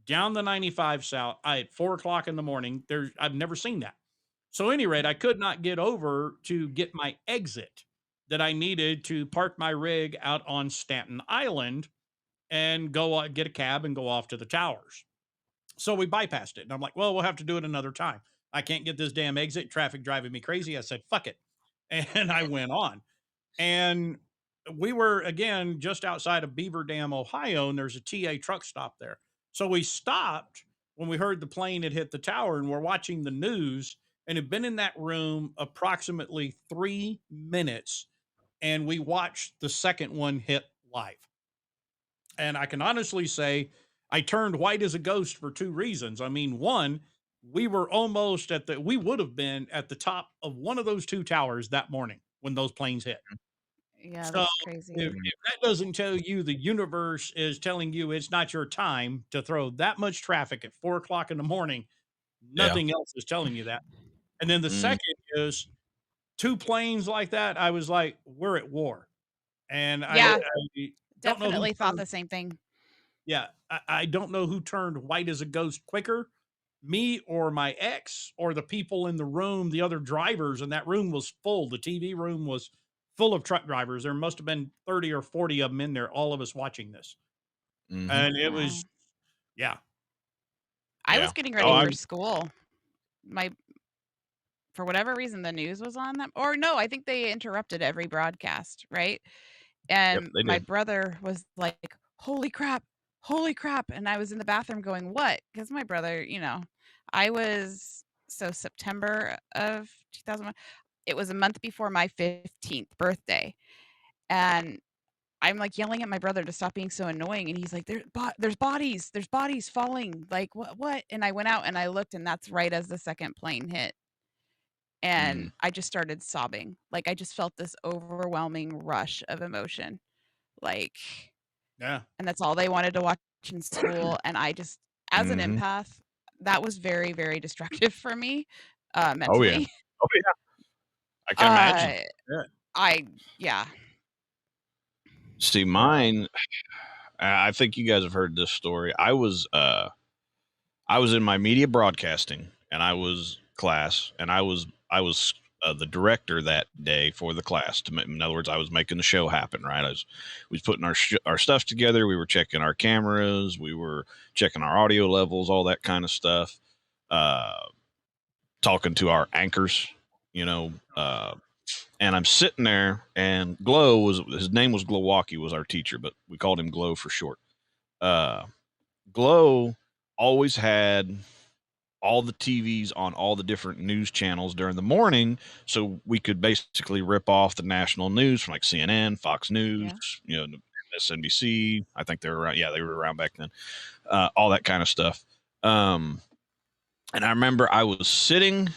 Speaker 1: down the 95 South, at 4 o'clock in the morning, I've never seen that. So, at any rate, I could not get over to get my exit that I needed to park my rig out on Staten Island and go get a cab and go off to the towers. So we bypassed it. And I'm like, well, we'll have to do it another time. I can't get this damn exit. Traffic driving me crazy. I said, fuck it. And I went on. And we were, again, just outside of Beaver Dam, Ohio, and there's a TA truck stop there. So we stopped when we heard the plane had hit the tower, and we're watching the news and had been in that room approximately 3 minutes. And we watched the second one hit live. And I can honestly say I turned white as a ghost for two reasons. I mean, one, we were almost we would have been at the top of one of those two towers that morning when those planes hit.
Speaker 3: Yeah,
Speaker 1: So
Speaker 3: that's crazy.
Speaker 1: if that doesn't tell you the universe is telling you it's not your time to throw that much traffic at 4 o'clock in the morning, nothing else is telling you that. And then the second is two planes like that. I was like, we're at war. And
Speaker 3: Yeah,
Speaker 1: I don't know who
Speaker 3: definitely thought
Speaker 1: turned,
Speaker 3: the same thing.
Speaker 1: yeah, I don't know who turned white as a ghost quicker, me or my ex or the people in the room, the other drivers, and that room was full. The TV room was full of truck drivers. There must have been 30 or 40 of them in there, all of us watching this. And it
Speaker 3: Wow.
Speaker 1: was, yeah,
Speaker 3: I was
Speaker 4: Yeah.
Speaker 3: getting
Speaker 4: Oh,
Speaker 3: ready for
Speaker 4: I'm
Speaker 3: school. For whatever reason, the news was on them. Or no, I think they interrupted every broadcast, right?
Speaker 4: yep,
Speaker 3: And
Speaker 4: they
Speaker 3: my
Speaker 4: did.
Speaker 3: brother was like, holy crap, holy crap. And I was in the bathroom going, what? Because my brother, I was, so September of 2001, it was a month before my 15th birthday. And I'm like yelling at my brother to stop being so annoying. And he's like, there's bodies falling. Like, what? And I went out and I looked, and that's right as the second plane hit. And I just started sobbing. Like, I just felt this overwhelming rush of emotion. Like,
Speaker 1: yeah,
Speaker 3: and that's all they wanted to watch in school. And I just, as an
Speaker 4: Mhm.
Speaker 3: empath, that was very, very destructive for me,
Speaker 4: Oh yeah.
Speaker 3: mentally.
Speaker 4: Oh yeah. I can imagine.
Speaker 1: yeah,
Speaker 3: Yeah.
Speaker 4: See, mine. I think you guys have heard this story. I was in my media broadcasting, and I was class, and I was the director that day for the class. In other words, I was making the show happen. Right, we was putting our stuff together. We were checking our cameras. We were checking our audio levels, all that kind of stuff. Uh, Talking to our anchors, you know. And I'm sitting there, and Glow was his name was Glowalkie was our teacher, but we called him Glow for short. Uh, Glow always had all the TVs on all the different news channels during the morning, so we could basically rip off the national news from like CNN, Fox News,
Speaker 3: Yeah.
Speaker 4: SNBC. I think they were around. Yeah, they were around back then. All that kind of stuff. And I remember I was sitting.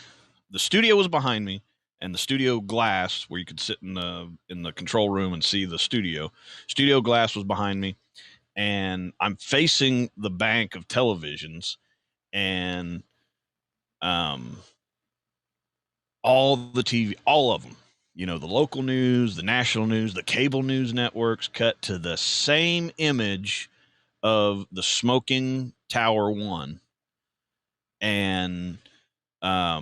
Speaker 4: The studio was behind me, and the studio glass where you could sit in the control room and see the studio glass was behind me, and I'm facing the bank of televisions, and all the TV, all of them, the local news, the national news, the cable news networks, cut to the same image of the smoking Tower One. And I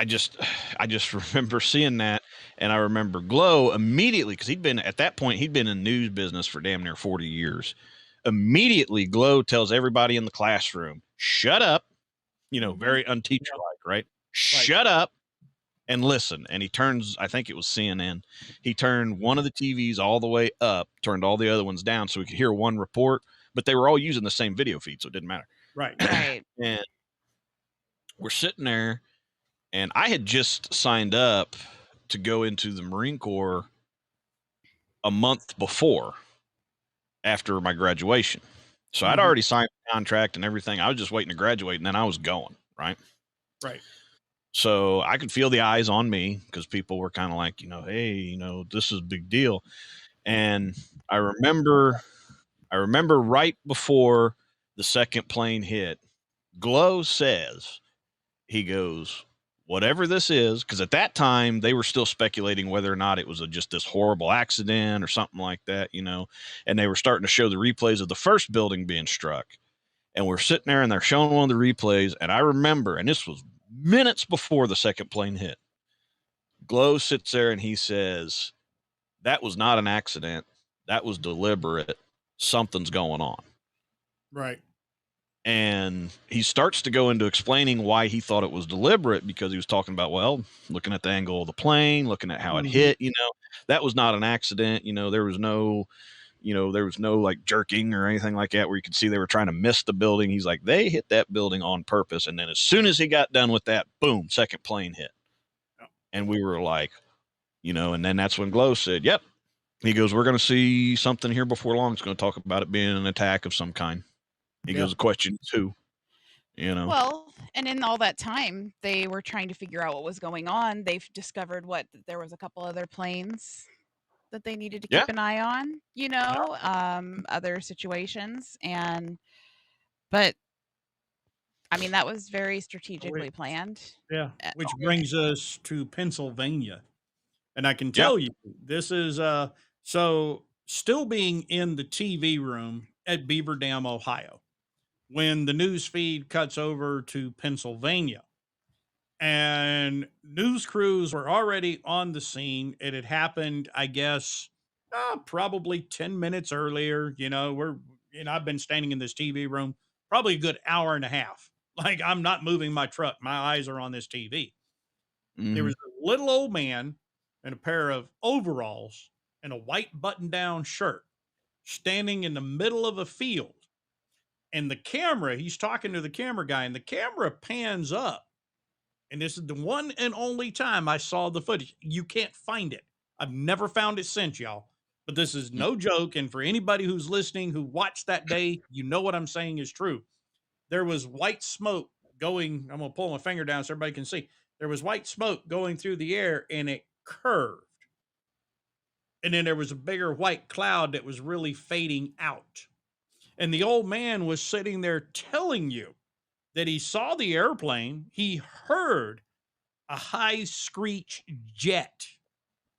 Speaker 4: just remember seeing that, and I remember Glow immediately, because at that point he'd been in news business for damn near 40 years. Immediately, Glow tells everybody in the classroom, "Shut up," very unteacher like, right? "Shut up and listen." And he turns, I think it was CNN. He turned one of the TVs all the way up, turned all the other ones down so we could hear one report, but they were all using the same video feed, so it didn't matter.
Speaker 1: right.
Speaker 3: Right.
Speaker 4: And we're sitting there, and I had just signed up to go into the Marine Corps a month before, after my graduation. So I'd
Speaker 1: Mhm.
Speaker 4: already signed the contract and everything. I was just waiting to graduate, and then I was going, right?
Speaker 1: Right.
Speaker 4: So I could feel the eyes on me, because people were kind of like, hey, this is a big deal. And I remember right before the second plane hit, Glow says, he goes, "Whatever this is," because at that time they were still speculating whether or not it was just this horrible accident or something like that, and they were starting to show the replays of the first building being struck. And we're sitting there and they're showing one of the replays. And I remember, and this was minutes before the second plane hit, Glow sits there and he says, "That was not an accident. That was deliberate. Something's going on."
Speaker 1: Right.
Speaker 4: And he starts to go into explaining why he thought it was deliberate, because he was talking about, well, looking at the angle of the plane, looking at how it hit, that was not an accident. There was no, like jerking or anything like that where you could see they were trying to miss the building. He's like, they hit that building on purpose. And then as soon as he got done with that, boom, second plane hit. And we were like, and then that's when Glow said, yep. He goes, we're going to see something here before long. It's going to talk about it being an attack of some kind. He goes, the question is who?
Speaker 3: Well, and in all that time, they were trying to figure out what was going on. They've discovered that there was a couple other planes that they needed to keep an eye on, other situations. But I mean, that was very strategically planned.
Speaker 1: Yeah. Which brings us to Pennsylvania. And I can tell you, this is so still being in the TV room at Beaver Dam, Ohio, when the news feed cuts over to Pennsylvania. And news crews were already on the scene. It had happened, I guess, probably 10 minutes earlier. I've been standing in this TV room probably a good hour and a half. Like, I'm not moving my truck. My eyes are on this TV. There was a little old man in a pair of overalls and a white button down shirt standing in the middle of a field. And the camera, he's talking to the camera guy, and the camera pans up. And this is the one and only time I saw the footage. You can't find it. I've never found it since, y'all. But this is no joke. And for anybody who's listening who watched that day, you know what I'm saying is true. There was white smoke going. I'm going to pull my finger down so everybody can see. There was white smoke going through the air and it curved. And then there was a bigger white cloud that was really fading out. And the old man was sitting there telling you that he saw the airplane. He heard a high screech jet.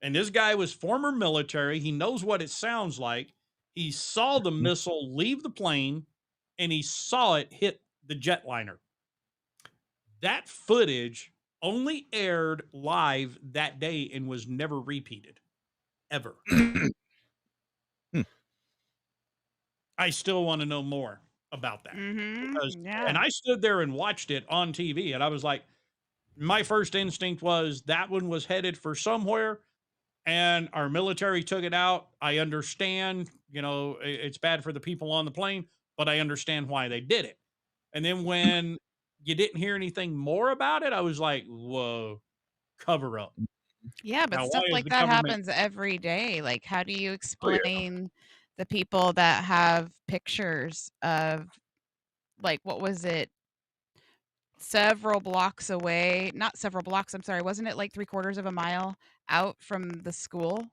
Speaker 1: And this guy was former military. He knows what it sounds like. He saw the missile leave the plane and he saw it hit the jetliner. That footage only aired live that day and was never repeated, ever. I still want to know more about that. And I stood there and watched it on TV, and I was like, my first instinct was that one was headed for somewhere, and our military took it out. I understand, it's bad for the people on the plane, but I understand why they did it. And then when you didn't hear anything more about it, I was like, whoa, cover up.
Speaker 3: Yeah, but
Speaker 1: Now,
Speaker 3: stuff
Speaker 1: why is
Speaker 3: like
Speaker 1: the
Speaker 3: that
Speaker 1: government?
Speaker 3: happens every day. Like, how do you explain the people that have pictures of, like, what was it? Several blocks away, not several blocks, I'm sorry, wasn't it like 3/4 of a mile out from the school?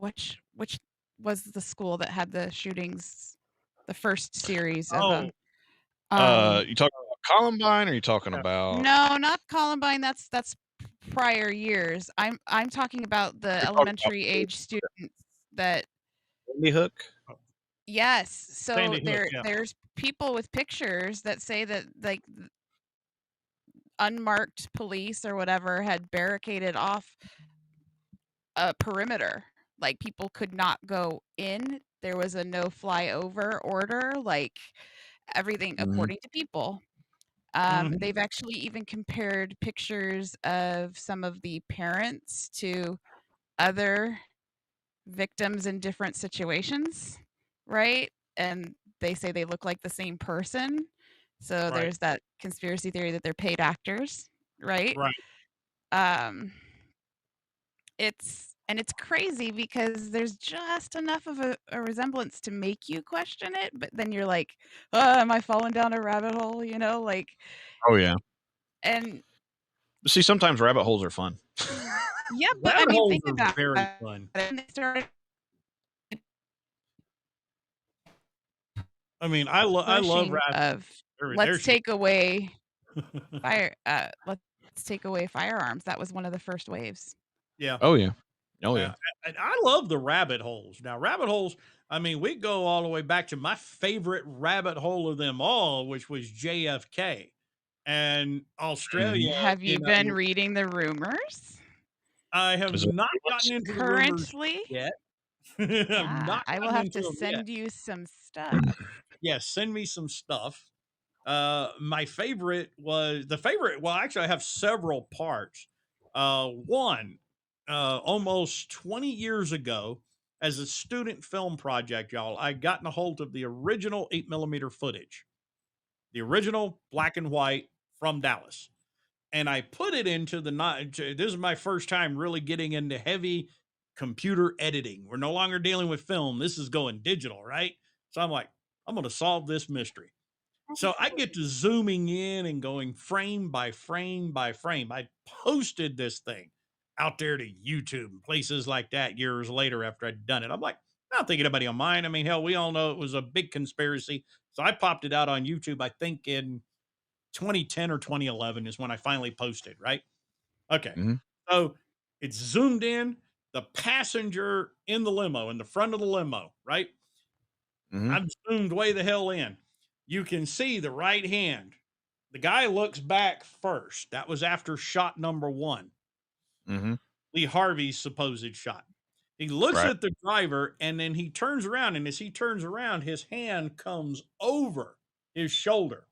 Speaker 3: Which was the school that had the shootings, the first series of them?
Speaker 4: You talking about Columbine, or you talking about?
Speaker 3: No, not Columbine. That's prior years. I'm talking about the elementary age students that.
Speaker 4: Sandy Hook.
Speaker 3: Yes. So
Speaker 1: Sandy Hook, yeah.
Speaker 3: there's people with pictures that say that, like, unmarked police or whatever had barricaded off a perimeter. Like, people could not go in. There was a no fly over order, like, everything according to people. They've actually even compared pictures of some of the parents to other victims in different situations, right? And they say they look like the same person. So there's that conspiracy theory that they're paid actors, right?
Speaker 1: Right.
Speaker 3: It's crazy because there's just enough of a resemblance to make you question it, but then you're like, oh, am I falling down a rabbit hole? Like.
Speaker 4: Oh yeah.
Speaker 3: And
Speaker 4: see, sometimes rabbit holes are fun.
Speaker 3: Yeah, but I mean, think about it.
Speaker 1: Very fun.
Speaker 3: And they started.
Speaker 1: I mean, I love rabbits.
Speaker 3: Let's take away fire. Let's take away firearms. That was one of the first waves.
Speaker 1: Yeah.
Speaker 4: Oh yeah. Oh
Speaker 1: Uh,
Speaker 4: yeah.
Speaker 1: and I love the rabbit holes. Now, rabbit holes, I mean, we go all the way back to my favorite rabbit hole of them all, which was JFK and Australia.
Speaker 3: Have
Speaker 1: You
Speaker 3: you been
Speaker 1: know,
Speaker 3: reading the rumors
Speaker 1: I have
Speaker 4: Is it
Speaker 1: not gotten
Speaker 4: books?
Speaker 1: into the rumors
Speaker 3: currently?
Speaker 1: yet. I've not
Speaker 3: I will
Speaker 1: gotten
Speaker 3: have
Speaker 1: into
Speaker 3: to
Speaker 1: them yet.
Speaker 3: send you some stuff.
Speaker 1: Yes, send me some stuff. My favorite was the favorite. Well, actually, I have several parts. One, almost 20 years ago, as a student film project, y'all, I gotten a hold of the original 8 millimeter footage, the original black and white from Dallas, and I put it into the night. This is my first time really getting into heavy computer editing. We're no longer dealing with film. This is going digital, right? So I'm like, I'm going to solve this mystery. So I get to zooming in and going frame by frame by frame. I posted this thing out there to YouTube and places like that years later after I'd done it. I'm like, I don't think anybody will mind. I mean, hell, we all know it was a big conspiracy. So I popped it out on YouTube, I think in 2010 or 2011 is when I finally posted, right? Okay.
Speaker 4: Mhm.
Speaker 1: So it's zoomed in, the passenger in the limo, in the front of the limo, right?
Speaker 4: Mhm.
Speaker 1: I'm zoomed way the hell in. You can see the right hand. The guy looks back first. That was after shot number one,
Speaker 4: Mhm.
Speaker 1: Lee Harvey's supposed shot. He looks
Speaker 4: Right.
Speaker 1: at the driver and then he turns around. And as he turns around, his hand comes over his shoulder.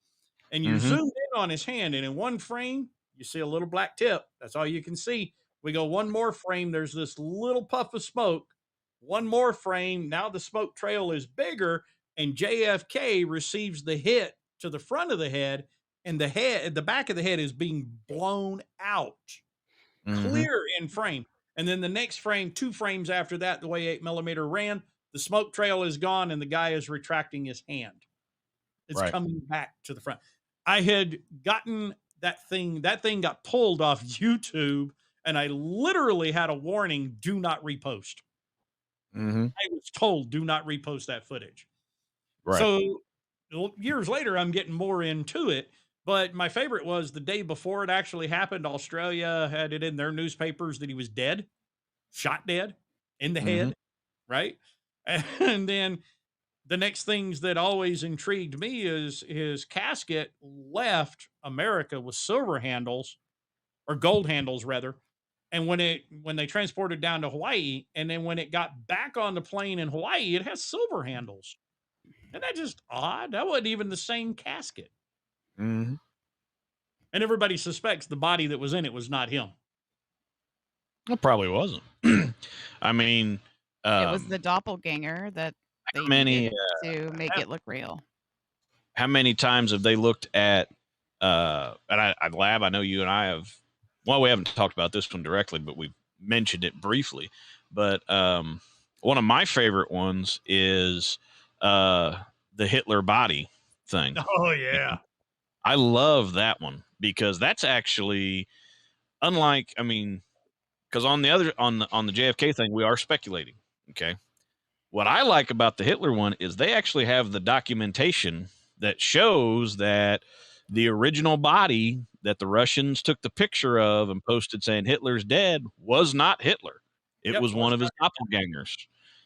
Speaker 1: And you
Speaker 4: Mhm.
Speaker 1: zoom in on his hand. And in one frame, you see a little black tip. That's all you can see. We go one more frame. There's this little puff of smoke. One more frame. Now the smoke trail is bigger. And JFK receives the hit to the front of the head. And the back of the head is being blown out
Speaker 4: Mhm.
Speaker 1: clear in frame. And then the next frame, 2 frames after that, the way 8 millimeter ran, the smoke trail is gone and the guy is retracting his hand. It's
Speaker 4: Right.
Speaker 1: coming back to the front. I had gotten that thing got pulled off YouTube, and I literally had a warning, do not repost.
Speaker 4: Mhm.
Speaker 1: I was told, do not repost that footage.
Speaker 4: Right.
Speaker 1: So years later, I'm getting more into it. But my favorite was the day before it actually happened. Australia had it in their newspapers that he was dead, shot dead in the
Speaker 4: Mhm.
Speaker 1: head, right? And then the next things that always intrigued me is his casket left America with silver handles or gold handles rather. And when they transported down to Hawaii, and then when it got back on the plane in Hawaii, it has silver handles. And that just odd. That wasn't even the same casket.
Speaker 4: Mhm.
Speaker 1: And everybody suspects the body that was in it was not him.
Speaker 4: It probably wasn't. I mean,
Speaker 3: It was
Speaker 4: um,
Speaker 3: the doppelganger that
Speaker 4: how
Speaker 3: they
Speaker 4: many
Speaker 3: needed to make it look real.
Speaker 4: how many times have they looked at and I lab, I know you and I have, well, we haven't talked about this one directly, but we've mentioned it briefly. But one of my favorite ones is the Hitler body thing.
Speaker 1: Oh yeah.
Speaker 4: I love that one because that's actually unlike, I mean, because on the other on the JFK thing, we are speculating. Okay. What I like about the Hitler one is they actually have the documentation that shows that the original body that the Russians took the picture of and posted saying Hitler's dead was not Hitler. It
Speaker 1: Yep.
Speaker 4: was one of his doppelgangers.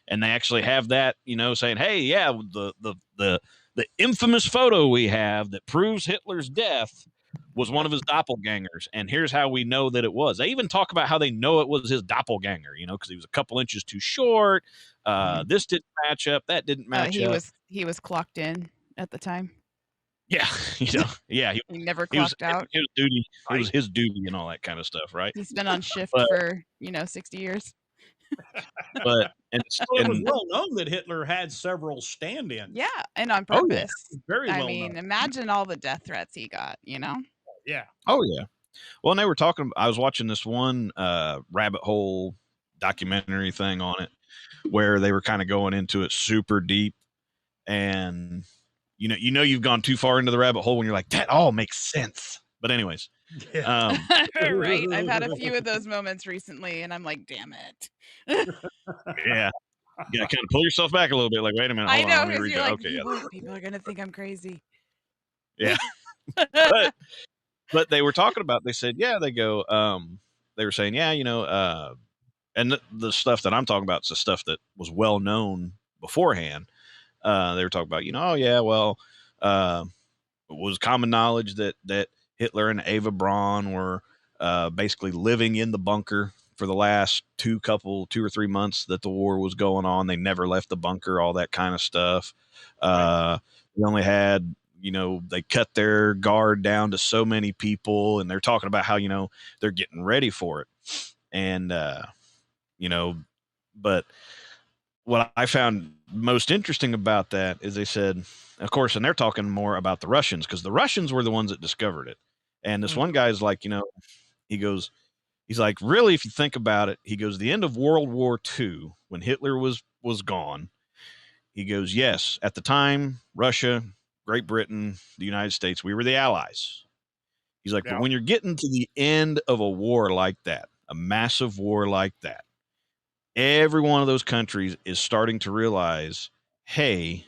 Speaker 4: And they actually have that, saying, "Hey, yeah, the infamous photo we have that proves Hitler's death was one
Speaker 1: Yep.
Speaker 4: of his doppelgangers, and here's how we know that it was." They even talk about how they know it was his doppelganger, because he was a couple inches too short. This didn't match up. That didn't match up.
Speaker 3: He was clocked in at the time.
Speaker 4: Yeah, yeah. He,
Speaker 3: He never
Speaker 4: he was
Speaker 3: clocked out.
Speaker 4: it was duty. It was
Speaker 1: Right.
Speaker 4: his duty and all that kind of stuff, right?
Speaker 3: He's been on shift
Speaker 4: But
Speaker 3: for 60 years.
Speaker 4: but
Speaker 1: Well, it was
Speaker 4: and
Speaker 1: well known that Hitler had several stand-ins.
Speaker 3: Yeah, and on
Speaker 4: oh yeah,
Speaker 3: purpose.
Speaker 1: Very
Speaker 3: I
Speaker 1: well known.
Speaker 3: mean, imagine all the death threats he got.
Speaker 1: Yeah.
Speaker 4: oh yeah. Well, and they were talking. I was watching this one rabbit hole documentary thing on it where they were kind of going into it super deep, and you've gone too far into the rabbit hole when you're like, that all makes sense. But anyways,
Speaker 1: Yeah.
Speaker 3: Right. I've had a few of those moments recently, and I'm like, damn it.
Speaker 4: yeah, you gotta kind of pull yourself back a little bit. Like, wait a minute,
Speaker 3: I
Speaker 4: hold on,
Speaker 3: know
Speaker 4: let me
Speaker 3: because
Speaker 4: read
Speaker 3: you're
Speaker 4: that.
Speaker 3: like,
Speaker 4: Okay, yeah,
Speaker 3: people are gonna think I'm crazy.
Speaker 4: yeah. But they were talking about. They said, yeah, they go. They were saying, yeah, and the stuff that I'm talking about is the stuff that was well known beforehand. They were talking about, oh yeah, well, it was common knowledge that Hitler and Eva Braun were basically living in the bunker for the last 2 or 3 months that the war was going on. They never left the bunker, all that kind of stuff. We only had, they cut their guard down to so many people, and they're talking about how, they're getting ready for it. And, but what I found most interesting about that is they said, of course, and they're talking more about the Russians because the Russians were the ones that discovered it. And this one guy's like, he's like, really, if you think about it, he goes, the end of World War II, when Hitler was gone, he goes, yes, at the time, Russia, Great Britain, the United States, we were the allies. He's like, but when you're getting to the end of a war like that, a massive war like that, every one of those countries is starting to realize, hey,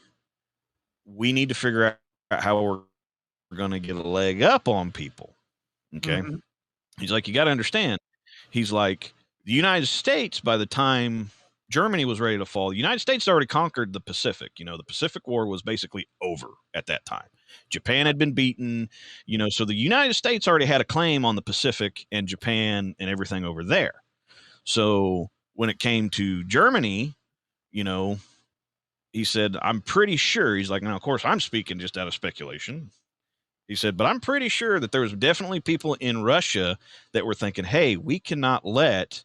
Speaker 4: we need to figure out how we're going to get a leg up on people. Okay. He's like, you got to understand. He's like, the United States, by the time Germany was ready to fall, the United States already conquered the Pacific. The Pacific War was basically over at that time. Japan had been beaten, so the United States already had a claim on the Pacific and Japan and everything over there. So when it came to Germany, he said, I'm pretty sure, he's like, now, of course, I'm speaking just out of speculation. He said, but I'm pretty sure that there was definitely people in Russia that were thinking, hey, we cannot let,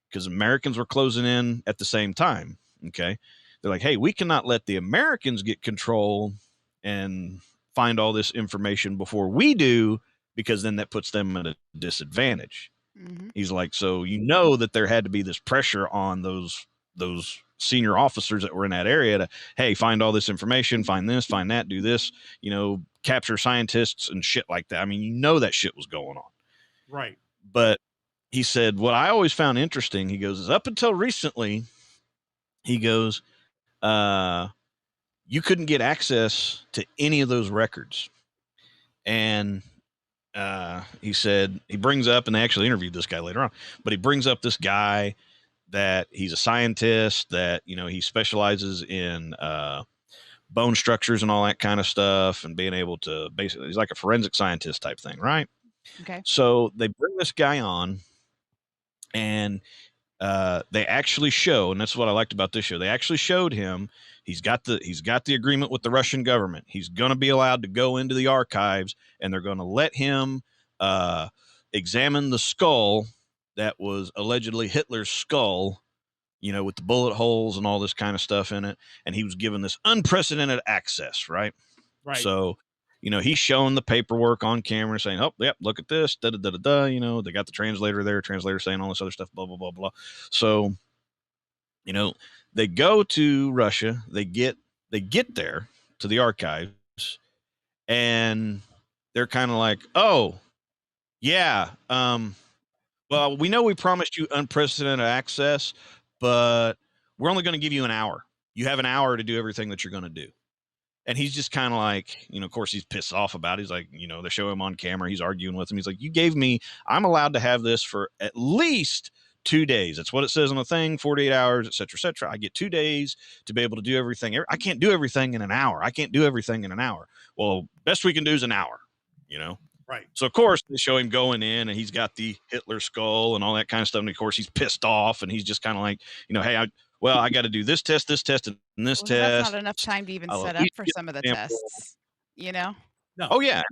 Speaker 4: because Americans were closing in at the same time. Okay. They're like, hey, we cannot let the Americans get control and find all this information before we do, because then that puts them at a disadvantage. Mm-hmm. He's like, so that there had to be this pressure on those senior officers that were in that area to, hey, find all this information, find this, find that, do this, capture scientists and shit like that. I mean, that shit was going on.
Speaker 1: Right.
Speaker 4: But he said, what I always found interesting, he goes, is up until recently, he goes, you couldn't get access to any of those records. And he said, he brings up, and they actually interviewed this guy later on, but he brings up this guy that he's a scientist, that, he specializes in bone structures and all that kind of stuff, and being able to basically, he's like a forensic scientist type thing, right?
Speaker 3: Okay.
Speaker 4: So they bring this guy on, and they actually show, and that's what I liked about this show, they actually showed him, he's got the agreement with the Russian government. He's going to be allowed to go into the archives, and they're going to let him examine the skull that was allegedly Hitler's skull, with the bullet holes and all this kind of stuff in it. And he was given this unprecedented access, right?
Speaker 1: Right.
Speaker 4: So, he's showing the paperwork on camera saying, oh, yep, look at this, da da da da da. They got the translator there, translator saying all this other stuff, blah, blah, blah, blah. So, they go to Russia, they get there to the archives, and they're kind of like, oh, yeah, well, we know we promised you unprecedented access, but we're only going to give you an hour. You have an hour to do everything that you're going to do. And he's just kind of like, of course, he's pissed off about it. He's like, they show him on camera. He's arguing with him. He's like, I'm allowed to have this for at least 2 days. That's what it says on the thing, 48 hours, et cetera, et cetera. I get 2 days to be able to do everything. I can't do everything in an hour. Well, best we can do is an hour,
Speaker 1: Right.
Speaker 4: So, of course, they show him going in, and he's got the Hitler skull and all that kind of stuff. And, of course, he's pissed off, and he's just kind of like, hey, I got to do this test, and this test.
Speaker 3: That's not enough time to even set up for some of the tests,
Speaker 1: No.
Speaker 4: Oh, yeah.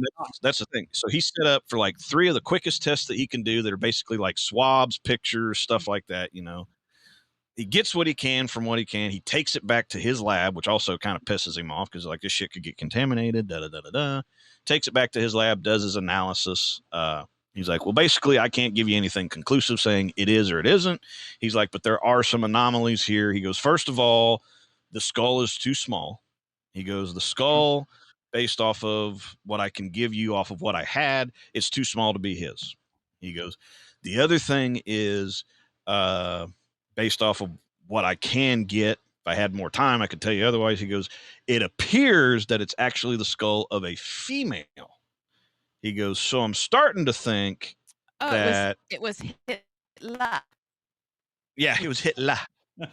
Speaker 4: That's the thing. So he set up for like 3 of the quickest tests that he can do that are basically like swabs, pictures, stuff like that, He gets what he can from what he can. He takes it back to his lab, which also kind of pisses him off because like this shit could get contaminated, da-da-da-da-da. Takes it back to his lab, does his analysis. He's like, well, basically, I can't give you anything conclusive saying it is or it isn't. He's like, but there are some anomalies here. He goes, first of all, the skull is too small. He goes, the skull, based off of what I can give you off of what I had, it's too small to be his. He goes, the other thing is based off of what I can get. If I had more time, I could tell you otherwise. He goes, it appears that it's actually the skull of a female. He goes, so I'm starting to think that
Speaker 3: it was Hitler.
Speaker 4: Yeah, he was Hitler. But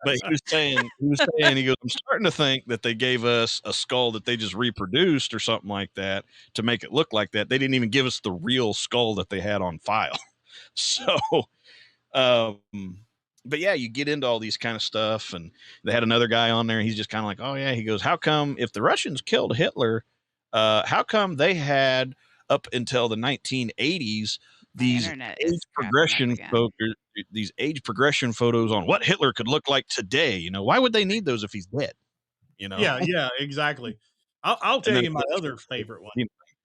Speaker 4: he was saying, he goes, I'm starting to think that they gave us a skull that they just reproduced or something like that to make it look like that. They didn't even give us the real skull that they had on file. So, but yeah, you get into all these kind of stuff, and they had another guy on there. He's just kind of like, oh yeah, he goes, how come if the Russians killed Hitler, how come they had up until the 1980s
Speaker 3: My
Speaker 4: these
Speaker 3: internet
Speaker 4: age
Speaker 3: is crapping up
Speaker 4: progression
Speaker 3: again.
Speaker 4: these age progression photos on what Hitler could look like today? You know, why would they need those if he's dead? You know,
Speaker 1: Yeah, exactly. I'll tell
Speaker 4: and then
Speaker 1: you my other favorite one.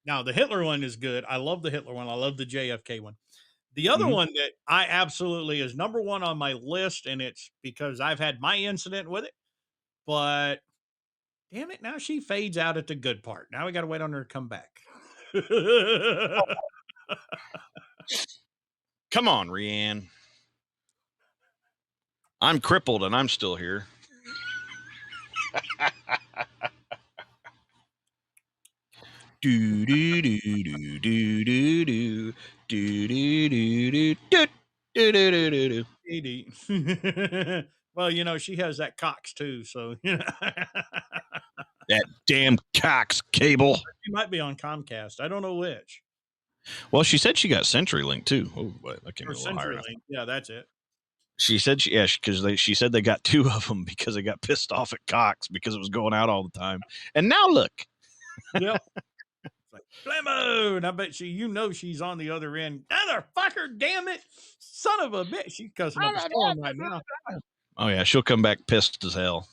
Speaker 1: Now, the Hitler one is good. I love the Hitler one. I love the JFK one. The other
Speaker 4: Mhm.
Speaker 1: one that I absolutely is number one on my list, and it's because I've had my incident with it, but damn it, now she fades out at the good part. Now we got to wait on her to come back.
Speaker 4: Come on, Rianne. I'm crippled and I'm still here. Do do do do do do do do do do do do do do.
Speaker 1: Edie. Well, you know, she has that Cox too, so you know.
Speaker 4: That damn Cox cable.
Speaker 1: She might be on Comcast. I don't know which.
Speaker 4: Well, she said she got CenturyLink too. Oh, but that came
Speaker 1: Or
Speaker 4: a little higher enough.
Speaker 1: CenturyLink. Yeah, that's it.
Speaker 4: She said she said they got two of them because they got pissed off at Cox because it was going out all the time. And now look.
Speaker 1: Yep. It's like Flammo, and I bet you know she's on the other end. Motherfucker, damn it, son of a bitch! She's cussing up a storm right now
Speaker 4: Oh yeah, she'll come back pissed as hell.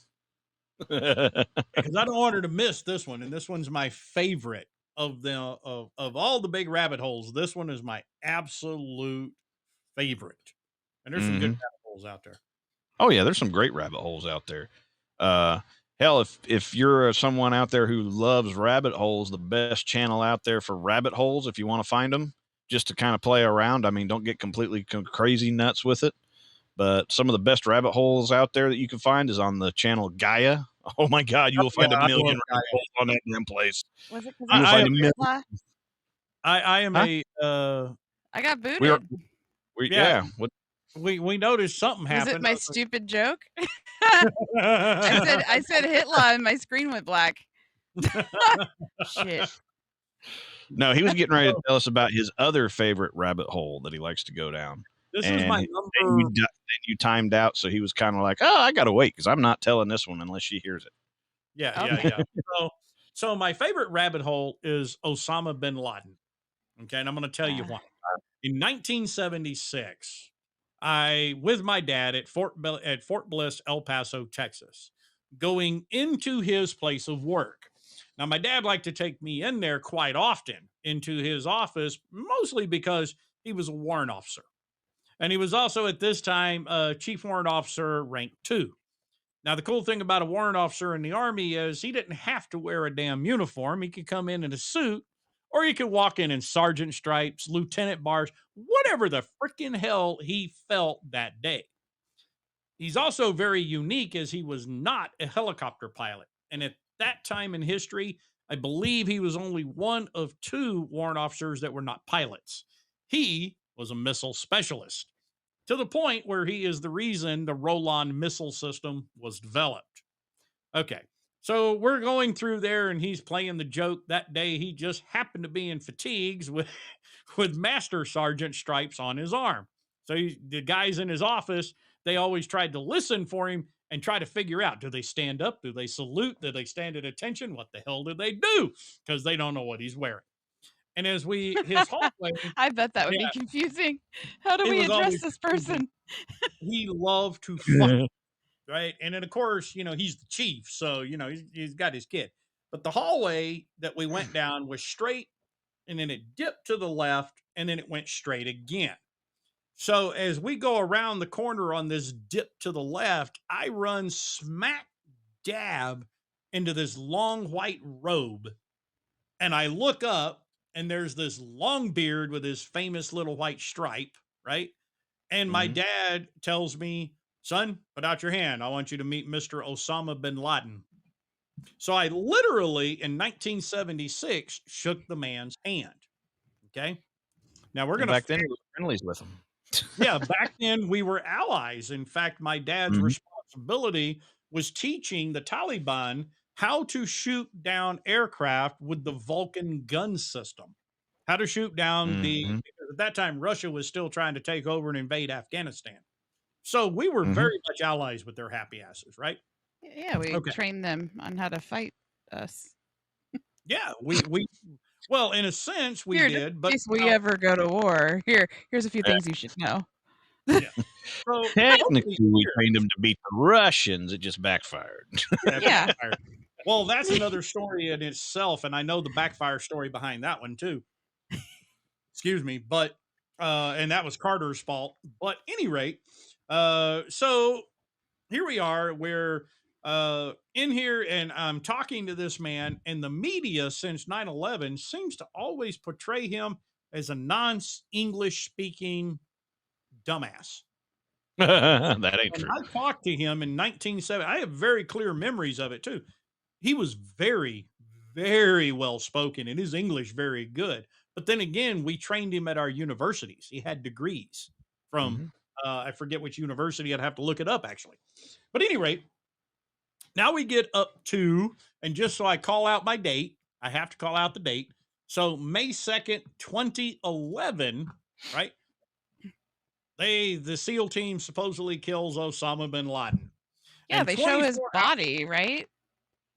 Speaker 1: because I don't want her to miss this one, and this one's my favorite of the of all the big rabbit holes. This one is my absolute favorite, and there's some good rabbit holes out there.
Speaker 4: Oh yeah, there's some great rabbit holes out there. Hell, if you're someone out there who loves rabbit holes, the best channel out there for rabbit holes, if you want to find them, just to kind of play around. I mean, don't get completely crazy nuts with it. But some of the best rabbit holes out there that you can find is on the channel Gaia. Oh my God, you will find a million rabbit holes on that damn place.
Speaker 3: Was it because
Speaker 4: You will
Speaker 1: I
Speaker 4: find
Speaker 1: am,
Speaker 4: a million.
Speaker 1: I am
Speaker 4: Huh?
Speaker 3: I got
Speaker 4: We are,
Speaker 3: booted.
Speaker 4: yeah. What?
Speaker 1: we noticed something
Speaker 3: Was
Speaker 1: happened.
Speaker 3: it my stupid joke? I said Hitler and my screen went black. Shit.
Speaker 4: No, he was getting ready to tell us about his other favorite rabbit hole that he likes to go down.
Speaker 1: This
Speaker 4: and
Speaker 1: is my number.
Speaker 4: then you timed out, so he was kind of like, "Oh, I gotta wait because I'm not telling this one unless she hears it."
Speaker 1: Yeah,
Speaker 3: Okay.
Speaker 1: yeah. So my favorite rabbit hole is Osama bin Laden. Okay, and I'm going to tell you why. In 1976, I with my dad at Fort Bliss, El Paso, Texas, going into his place of work. Now, my dad liked to take me in there quite often into his office, mostly because he was a warrant officer. And he was also at this time chief warrant officer rank 2. Now, the cool thing about a warrant officer in the Army is he didn't have to wear a damn uniform. He could come in a suit, or he could walk in sergeant stripes, lieutenant bars, whatever the freaking hell he felt that day. He's also very unique as he was not a helicopter pilot. And at that time in history, I believe he was only one of 2 warrant officers that were not pilots. He was a missile specialist to the point where he is the reason the Roland missile system was developed. Okay, so we're going through there, and he's playing the joke. That day, he just happened to be in fatigues with with master sergeant stripes on his arm. So the guys in his office, they always tried to listen for him and try to figure out: do they stand up? Do they salute? Do they stand at attention? What the hell do they do? Because they don't know what he's wearing. And as his hallway,
Speaker 3: I bet that would be confusing. How do
Speaker 1: It
Speaker 3: we
Speaker 1: was
Speaker 3: address
Speaker 1: always
Speaker 3: this person?
Speaker 1: he loved to fuck, right? And then, of course, you know, he's the chief, so, you know, he's got his kid. But the hallway that we went down was straight, and then it dipped to the left, and then it went straight again. So as we go around the corner on this dip to the left, I run smack dab into this long white robe, and I look up, and there's this long beard with his famous little white stripe, right? And my dad tells me, son, put out your hand. I want you to meet Mr. Osama bin Laden. So I literally, in 1976, shook the man's hand. Okay. Now we're going
Speaker 4: Back
Speaker 1: to,
Speaker 4: then, he was friendlies with him.
Speaker 1: Yeah, back then we were allies. In fact, my dad's
Speaker 4: Mhm.
Speaker 1: responsibility was teaching the Taliban how to shoot down aircraft with the Vulcan gun system. How to shoot down
Speaker 4: Mhm.
Speaker 1: because at that time Russia was still trying to take over and invade Afghanistan. So we were
Speaker 4: Mhm.
Speaker 1: very much allies with their happy asses, right?
Speaker 3: Yeah, we
Speaker 1: Okay.
Speaker 3: trained them on how to fight us.
Speaker 1: Yeah, we well, in a sense we
Speaker 3: Here, just
Speaker 1: did,
Speaker 3: in
Speaker 1: but
Speaker 3: case we ever go to war. Here's a few things you should know.
Speaker 1: yeah. So
Speaker 4: Technically,
Speaker 1: locally
Speaker 4: we
Speaker 1: here,
Speaker 4: trained them to beat the Russians. It just backfired.
Speaker 1: yeah, it
Speaker 3: Yeah.
Speaker 1: backfired. Well, that's another story in itself, and I know the backfire story behind that one too. Excuse me, but and that was Carter's fault. But any rate, so here we are. We're in here, and I'm talking to this man, and the media since 9/11 seems to always portray him as a non-English speaking dumbass.
Speaker 4: That ain't
Speaker 1: When
Speaker 4: true.
Speaker 1: I talked to him in 1970, I have very clear memories of it too. He was very, very well spoken and his English very good. But then again, we trained him at our universities. He had degrees from,
Speaker 4: Mhm.
Speaker 1: I forget which university, I'd have to look it up actually. But at any rate, now we get up to, and just so I call out my date, I have to call out the date. So May 2nd, 2011, right? The SEAL team supposedly kills Osama bin Laden.
Speaker 3: Yeah,
Speaker 1: And
Speaker 3: they show his
Speaker 1: 24
Speaker 3: body, right?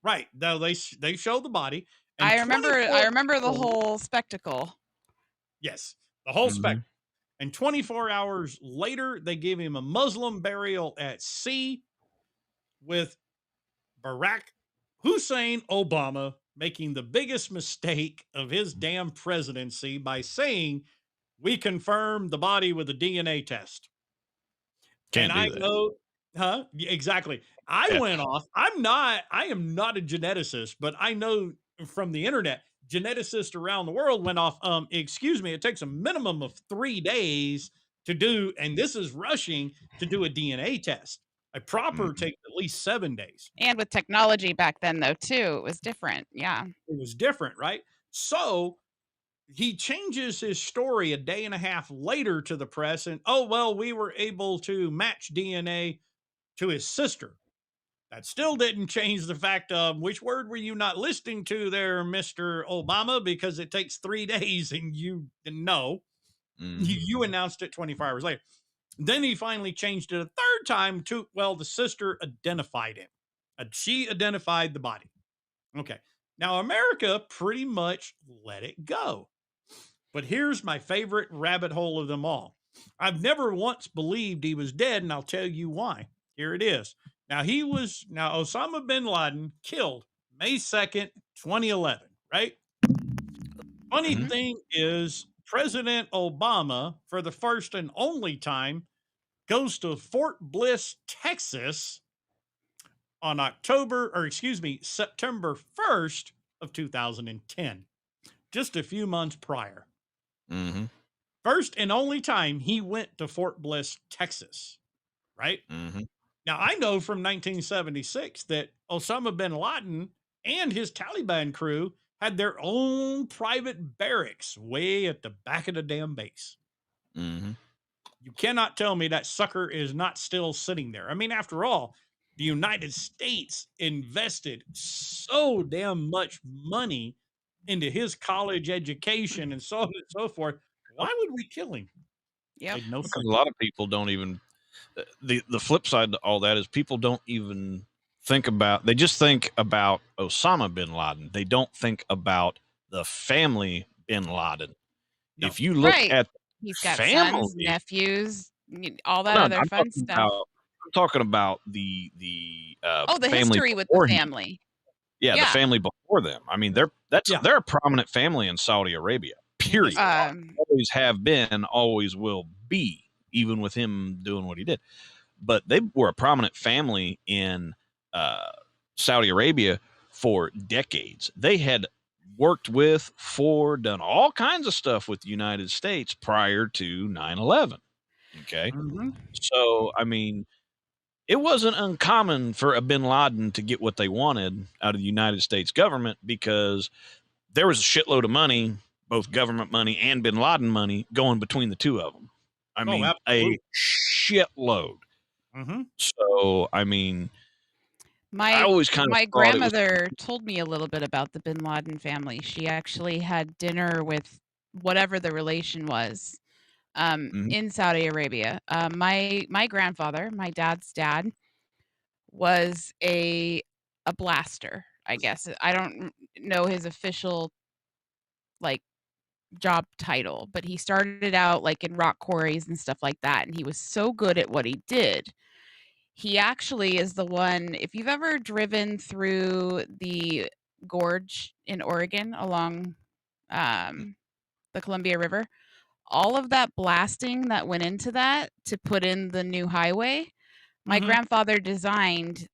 Speaker 1: right. Now they show the body
Speaker 3: I
Speaker 1: and
Speaker 3: remember
Speaker 1: 24
Speaker 3: I remember the
Speaker 1: hours,
Speaker 3: whole spectacle.
Speaker 1: yes, the whole spectrum.
Speaker 4: Mhm.
Speaker 1: And 24 hours later, they gave him a Muslim burial at sea with Barack Hussein Obama making the biggest mistake of his damn presidency by saying, "We confirmed the body with a DNA test." And
Speaker 4: Can't
Speaker 1: I
Speaker 4: do that.
Speaker 1: know exactly. I
Speaker 4: Yeah.
Speaker 1: went off. I am not a geneticist, but I know from the internet, geneticists around the world went off, excuse me, it takes a minimum of 3 days to do, and this is rushing to do a DNA test. A proper
Speaker 4: Mhm.
Speaker 1: takes at least 7 days.
Speaker 3: And with technology back then though too, it was different. Yeah.
Speaker 1: It was different, right? So he changes his story a day and a half later to the press, and oh well, we were able to match DNA to his sister. That still didn't change the fact of which word were you not listening to there, Mr. Obama, because it takes 3 days and you didn't know. You,
Speaker 4: Mhm.
Speaker 1: you announced it 24 hours later. Then he finally changed it a third time to, well, the sister identified him. She identified the body. Okay. Now, America pretty much let it go. But here's my favorite rabbit hole of them all. I've never once believed he was dead, and I'll tell you why. Here it is. Now Osama bin Laden killed May 2nd, 2011, right? Funny
Speaker 4: Mhm.
Speaker 3: Mhm.
Speaker 1: thing is, President Obama, for the first and only time, goes to Fort Bliss, Texas on September 1st of 2010, just a few months prior.
Speaker 4: Mhm.
Speaker 1: First and only time he went to Fort Bliss, Texas, right?
Speaker 4: Mhm.
Speaker 1: Now, I know from 1976 that Osama bin Laden and his Taliban crew had their own private barracks way at the back of the damn base.
Speaker 4: Mhm.
Speaker 1: You cannot tell me that sucker is not still sitting there. I mean, after all, the United States invested so damn much money into his college education and so on and so forth. Why would we kill him?
Speaker 3: Yep.
Speaker 1: Made no
Speaker 4: Because a
Speaker 1: freaking
Speaker 4: lot of people don't even the flip side to all that is people don't even think about they just think about Osama bin Laden. They don't think about the family bin Laden.
Speaker 1: no.
Speaker 4: If you look
Speaker 3: Right.
Speaker 4: at the
Speaker 3: He's got sons,
Speaker 4: family,
Speaker 3: nephews, all that
Speaker 4: no,
Speaker 3: other fun stuff.
Speaker 4: I'm talking about the
Speaker 3: Oh, the
Speaker 4: family
Speaker 3: history with the
Speaker 4: before him.
Speaker 3: family.
Speaker 4: Yeah, the
Speaker 3: Yeah.
Speaker 4: family before them. I mean,
Speaker 1: Yeah.
Speaker 4: they're a prominent family in Saudi Arabia. Period. Always have been, always will be, even with him doing what he did. But they were a prominent family in uh, Saudi Arabia for decades. They had worked with, done all kinds of stuff with the United States prior to 9/11. Okay.
Speaker 1: Mm-hmm.
Speaker 4: So, I mean, it wasn't uncommon for a bin Laden to get what they wanted out of the United States government because there was a shitload of money, both government money and bin Laden money, going between the two of them. I
Speaker 1: Oh,
Speaker 4: mean, a
Speaker 1: absolutely.
Speaker 4: shitload.
Speaker 1: Mm-hmm.
Speaker 4: So, I mean, I
Speaker 3: My
Speaker 4: always kind of
Speaker 3: my
Speaker 4: thought it was.
Speaker 3: grandmother told me a little bit about the Bin Laden family. She actually had dinner with whatever the relation was
Speaker 4: Mhm.
Speaker 3: in Saudi Arabia. My grandfather, my dad's dad, was a blaster. I guess I don't know his official like job title, but he started out like in rock quarries and stuff like that, and he was so good at what he did. He actually is the one, if you've ever driven through the gorge in Oregon along the Columbia River, all of that blasting that went into that to put in the new highway, my
Speaker 1: Mm-hmm.
Speaker 3: grandfather designed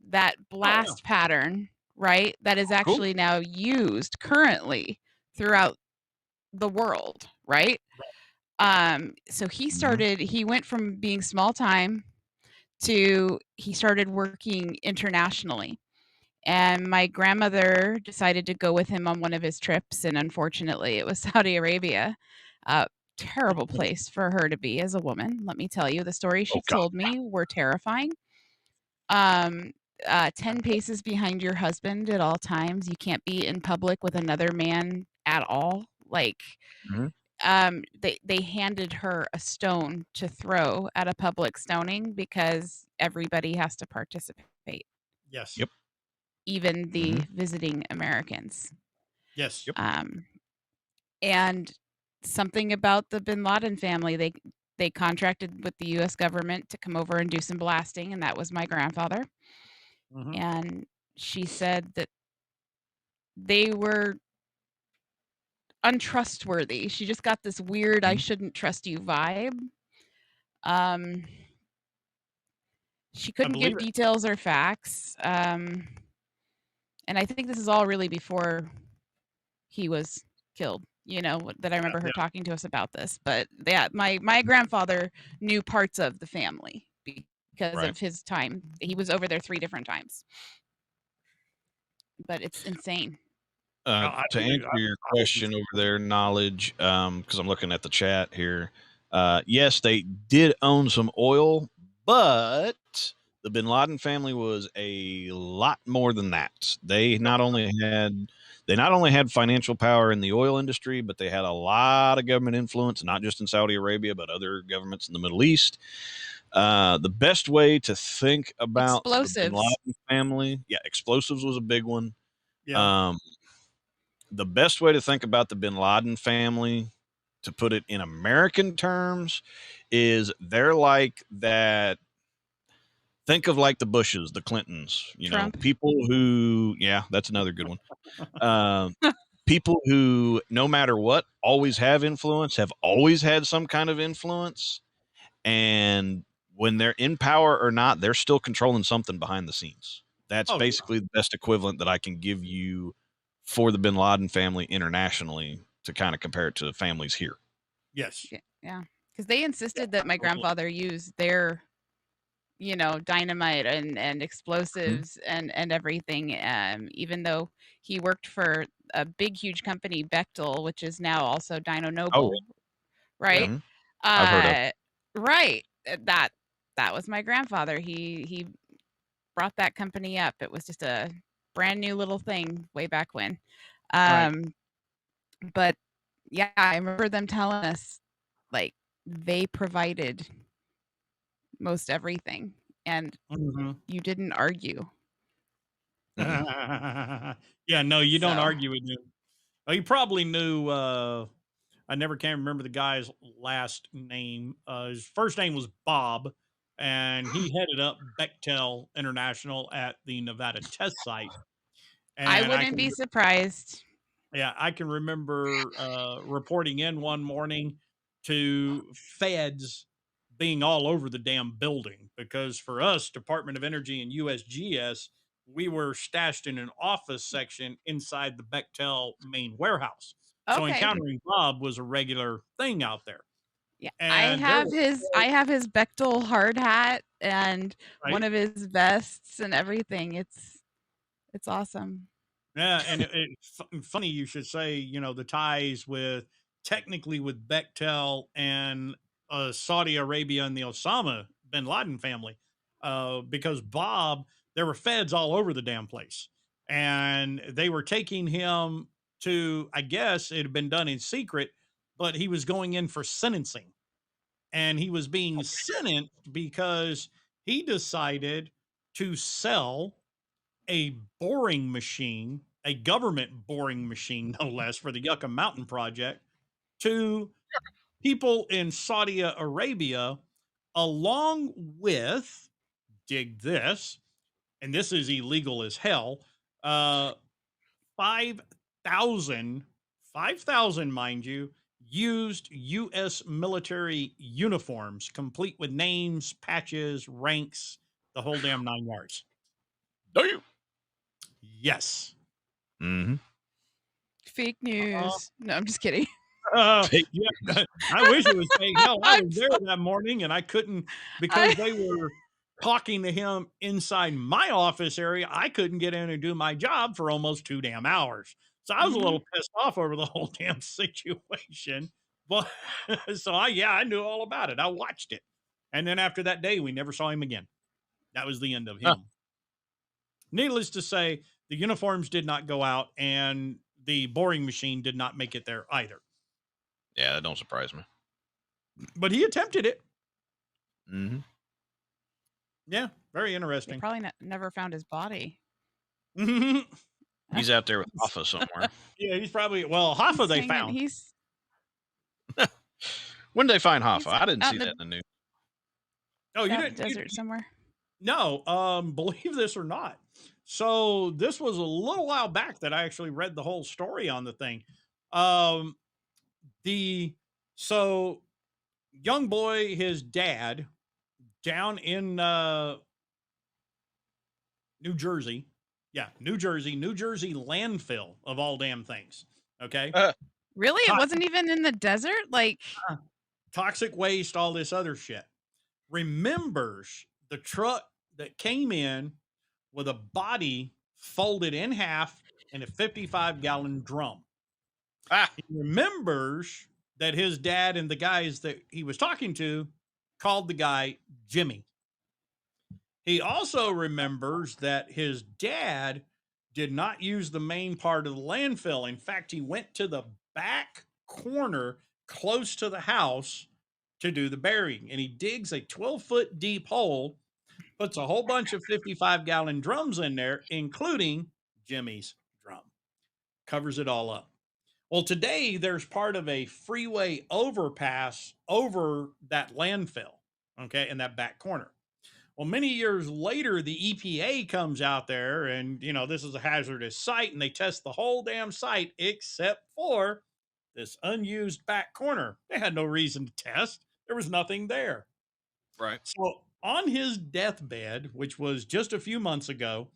Speaker 3: that
Speaker 1: Oh yeah.
Speaker 3: blast pattern, right? That is
Speaker 1: Cool.
Speaker 3: actually now used currently throughout the world, right? So
Speaker 4: Mhm.
Speaker 3: he went from being small time to he started working internationally. And my grandmother decided to go with him on one of his trips, and unfortunately, it was Saudi Arabia. Uh, Terrible place for her to be as a woman. Let me tell you, the stories
Speaker 4: Oh
Speaker 3: she
Speaker 4: god.
Speaker 3: told me were terrifying. 10 paces behind your husband at all times. You can't be in public with another man at all. Like,
Speaker 4: Mhm.
Speaker 3: they handed her a stone to throw at a public stoning because everybody has to participate,
Speaker 1: Yes.
Speaker 4: Yep.
Speaker 3: even the
Speaker 4: Mhm.
Speaker 3: visiting Americans.
Speaker 1: Yes.
Speaker 4: Yep.
Speaker 3: Um, and something about the Bin Laden family, they contracted with the U.S. government to come over and do some blasting, and that was my grandfather.
Speaker 1: Mm-hmm.
Speaker 3: And she said that they were untrustworthy. She just got this weird "I
Speaker 4: Mhm.
Speaker 3: shouldn't trust you" vibe. Um, she
Speaker 1: I
Speaker 3: couldn't
Speaker 1: believe
Speaker 3: give
Speaker 1: it.
Speaker 3: details or facts. And I think this is all really before he was killed. That I remember
Speaker 1: Yeah.
Speaker 3: her talking to us about this. But yeah, my grandfather knew parts of the family because
Speaker 4: Right.
Speaker 3: of his time. He was over there 3 different times. But it's insane.
Speaker 1: I
Speaker 4: To
Speaker 1: believe it.
Speaker 4: answer your
Speaker 1: I hope he's.
Speaker 4: question over there, knowledge, because I'm looking at the chat here. Yes, they did own some oil, but the Bin Laden family was a lot more than that. They not only had financial power in the oil industry, but they had a lot of government influence, not just in Saudi Arabia, but other governments in the Middle East. The best way to think about the Bin
Speaker 3: Explosives.
Speaker 4: Laden family, yeah, explosives was a big one.
Speaker 1: Yeah.
Speaker 4: Um, the best way to think about the Bin Laden family, to put it in American terms, is they're like that. Think of like the Bushes, the Clintons,
Speaker 3: Trump.
Speaker 4: people who, yeah, that's another good one. Um, People who, no matter what, always have influence, have always had some kind of influence. And when they're in power or not, they're still controlling something behind the scenes. That's
Speaker 1: Oh yeah.
Speaker 4: basically the best equivalent that I can give you for the Bin Laden family internationally to kind of compare it to families here.
Speaker 1: Yes.
Speaker 3: Yeah. Because they
Speaker 1: Yeah.
Speaker 3: insisted that my
Speaker 1: Absolutely.
Speaker 3: grandfather use their dynamite and
Speaker 4: Mhm.
Speaker 3: explosives and everything. Even though he worked for a big, huge company, Bechtel, which is now also Dino
Speaker 4: Oh,
Speaker 3: Noble,
Speaker 1: Yeah.
Speaker 3: right?
Speaker 4: mhm. I've heard of.
Speaker 3: Uh, right. That was my grandfather. He brought that company up. It was just a brand new little thing way back when.
Speaker 1: Right.
Speaker 3: Um, but yeah, I remember them telling us like they provided most everything, and
Speaker 1: Mm-hmm.
Speaker 3: you didn't argue.
Speaker 4: Mm-mm.
Speaker 1: Yeah. No, you don't
Speaker 3: So
Speaker 1: argue with him. Oh, you probably knew. I never can remember the guy's last name. His first name was Bob, and he headed up Bechtel International at the Nevada test site.
Speaker 3: I
Speaker 1: And I
Speaker 3: wouldn't
Speaker 1: can
Speaker 3: be surprised.
Speaker 1: Yeah, I can remember reporting in one morning to feds being all over the damn building because for us, Department of Energy and USGS, we were stashed in an office section inside the Bechtel main warehouse. So
Speaker 3: Okay.
Speaker 1: encountering Bob was a regular thing out there.
Speaker 3: Yeah,
Speaker 1: And there was,
Speaker 3: I have his Bechtel hard hat and one
Speaker 1: right?
Speaker 3: of his vests and everything. It's awesome.
Speaker 1: Yeah, and funny you should say, the ties with technically with Bechtel and Saudi Arabia and the Osama bin Laden family, because Bob, there were feds all over the damn place, and they were taking him to. I guess it had been done in secret, but he was going in for sentencing, and he was being sentenced because he decided to sell a boring machine, a government boring machine, no less, for the Yucca Mountain Project to people in Saudi Arabia, along with, dig this, and this is illegal as hell, 5,000, 5,000, mind you, used U.S. military uniforms, complete with names, patches, ranks, the whole damn 9 yards.
Speaker 4: Do you?
Speaker 1: Yes.
Speaker 4: Mm-hmm.
Speaker 3: Fake news. No, I'm just kidding.
Speaker 1: Yeah, I wish it was fake. Hell, I
Speaker 3: I'm
Speaker 1: was there that morning and I couldn't because
Speaker 3: I,
Speaker 1: they were talking to him inside my office area. I couldn't get in and do my job for almost 2 damn hours. So I was a
Speaker 3: Mhm.
Speaker 1: little pissed off over the whole damn situation. But so I knew all about it. I watched it. And then after that day, we never saw him again. That was the end of
Speaker 4: Huh.
Speaker 1: him. Needless to say, the uniforms did not go out and the boring machine did not make it there either.
Speaker 4: Yeah, that don't surprise me.
Speaker 1: But he attempted it.
Speaker 4: Mm-hmm.
Speaker 1: Yeah, very
Speaker 3: they
Speaker 1: interesting.
Speaker 3: probably never found his body.
Speaker 1: Yeah,
Speaker 4: He's out there with Hoffa somewhere.
Speaker 1: he's probably Hoffa
Speaker 3: He's
Speaker 1: they
Speaker 3: hanging.
Speaker 1: found.
Speaker 4: When did they find Hoffa?
Speaker 3: He's
Speaker 4: I didn't
Speaker 3: out
Speaker 4: see
Speaker 3: in the,
Speaker 4: that in the news.
Speaker 1: Oh, you
Speaker 3: out in
Speaker 1: didn't?
Speaker 3: the desert somewhere.
Speaker 1: No, believe this or not. So this was a little while back that I actually read the whole story on the thing. Um, the so young boy, his dad, down in New Jersey. Yeah, New Jersey landfill of all damn things. Okay.
Speaker 3: Really? It
Speaker 1: To-
Speaker 3: wasn't even in the desert? Like,
Speaker 1: Toxic waste, all this other shit. Remembers the truck that came in with a body folded in half in a 55-gallon drum.
Speaker 4: Ah,
Speaker 1: He remembers that his dad and the guys that he was talking to called the guy Jimmy. He also remembers that his dad did not use the main part of the landfill. In fact, he went to the back corner close to the house to do the burying. And he digs a 12-foot deep hole, puts a whole bunch of 55-gallon drums in there, including Jimmy's drum. Covers it all up. Well, today there's part of a freeway overpass over that landfill, okay, in that back corner. Well, many years later, the EPA comes out there and, this is a hazardous site and they test the whole damn site except for this unused back corner. They had no reason to test, there was nothing there.
Speaker 4: right.
Speaker 1: So, on his deathbed, which was just a few months ago,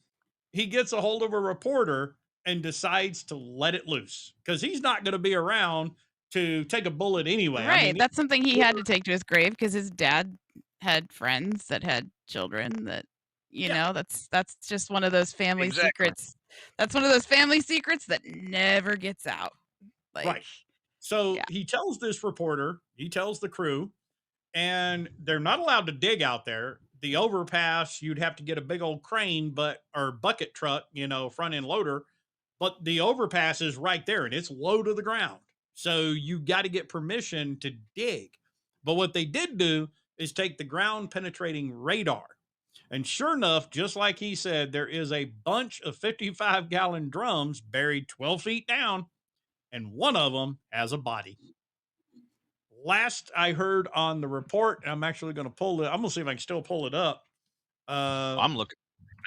Speaker 1: he gets a hold of a reporter and decides to let it loose because he's not going to be around to take a bullet anyway. I
Speaker 3: right.
Speaker 1: mean,
Speaker 3: That's something he had to take to his grave because his dad had friends that had children that,
Speaker 1: yeah,
Speaker 3: that's just one of those family
Speaker 4: Exactly.
Speaker 3: secrets. That's one of those family secrets that never gets out. Like,
Speaker 1: right. So
Speaker 3: yeah.
Speaker 1: he tells this reporter, he tells the crew, and they're not allowed to dig out there. The overpass, you'd have to get a big old crane, or bucket truck, front end loader. But the overpass is right there and it's low to the ground. So you got to get permission to dig. But what they did do is take the ground penetrating radar. And sure enough, just like he said, there is a bunch of 55-gallon drums buried 12 feet down, and one of them has a body. Last I heard on the report, I'm actually going to pull it. I'm going to see if I can still pull it up.
Speaker 4: I'm looking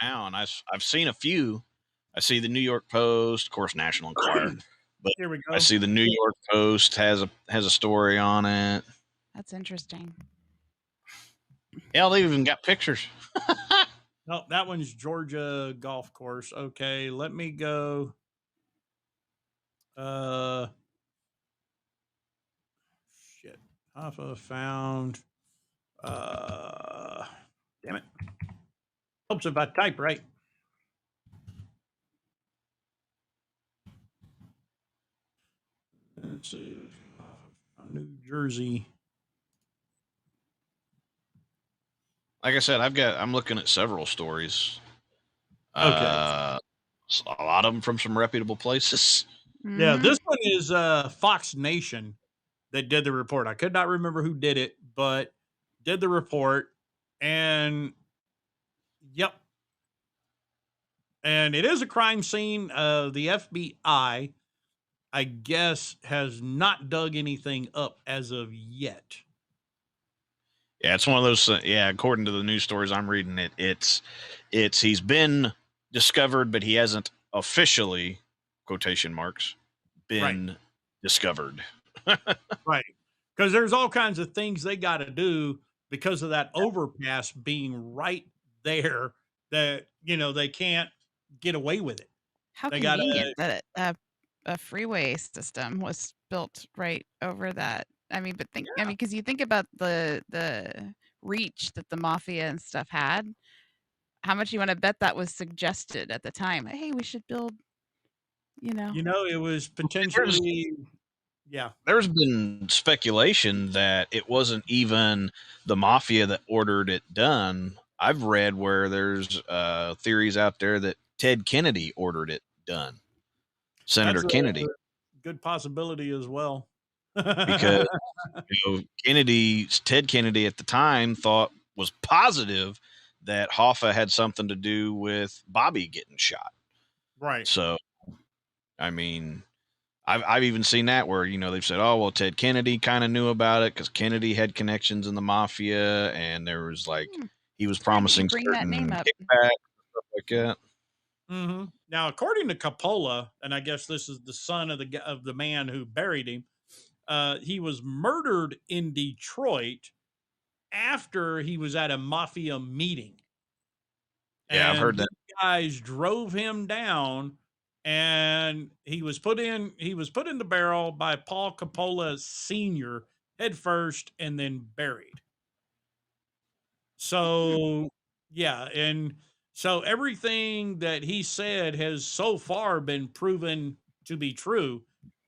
Speaker 4: now, and I've seen a few. I see the New York Post, of course, National Enquirer, but
Speaker 1: Here we go.
Speaker 4: I see the New York Post has a story on it.
Speaker 3: That's interesting.
Speaker 4: Yeah, they even got pictures.
Speaker 1: No, that one's Georgia Golf Course. Okay, let me go. Shit. Hoffa found. Damn it. Helps if I type right. Let's see. New Jersey.
Speaker 4: like I said, I'm looking at several stories.
Speaker 1: Okay.
Speaker 4: A lot of them from some reputable places.
Speaker 1: Yeah,
Speaker 3: Mhm.
Speaker 1: this one is Fox Nation that did the report. I could not remember who did it, but did the report. And yep. And it is a crime scene. The FBI, I guess, has not dug anything up as of yet.
Speaker 4: Yeah, it's one of those. Yeah, according to the news stories I'm reading, it's he's been discovered, but he hasn't officially quotation marks been discovered.
Speaker 1: Right. Because there's all kinds of things they got to do because of that overpass being right there that, they can't get away with it.
Speaker 3: How
Speaker 1: They got
Speaker 3: convenient
Speaker 1: to,
Speaker 3: that a freeway system was built right over that. I mean, because you think about the reach that the mafia and stuff had. How much you want to bet that was suggested at the time? Hey, we should build.
Speaker 1: it was
Speaker 4: There's
Speaker 1: potentially, yeah.
Speaker 4: there's been speculation that it wasn't even the mafia that ordered it done. I've read where there's theories out there that Ted Kennedy ordered it done, Senator
Speaker 1: That's a
Speaker 4: Kennedy,
Speaker 1: good possibility as well.
Speaker 4: because Ted Kennedy at the time was positive that Hoffa had something to do with Bobby getting shot.
Speaker 1: Right.
Speaker 4: So, I mean, I've even seen that where they've said, oh well, Ted Kennedy kind of knew about it because Kennedy had connections in the mafia, and there was he was
Speaker 3: Weird that you
Speaker 4: promising
Speaker 3: bring that name
Speaker 4: certain
Speaker 3: up.
Speaker 4: kickbacks and stuff like that.
Speaker 1: Mm-hmm. Now, according to Coppola, and I guess this is the son of the man who buried him, he was murdered in Detroit after he was at a mafia meeting,
Speaker 4: Yeah, I've
Speaker 1: and
Speaker 4: heard that.
Speaker 1: these guys drove him down, and he was put in the barrel by Paul Coppola Sr. head first, and then buried. So, yeah, and so everything that he said has so far been proven to be true.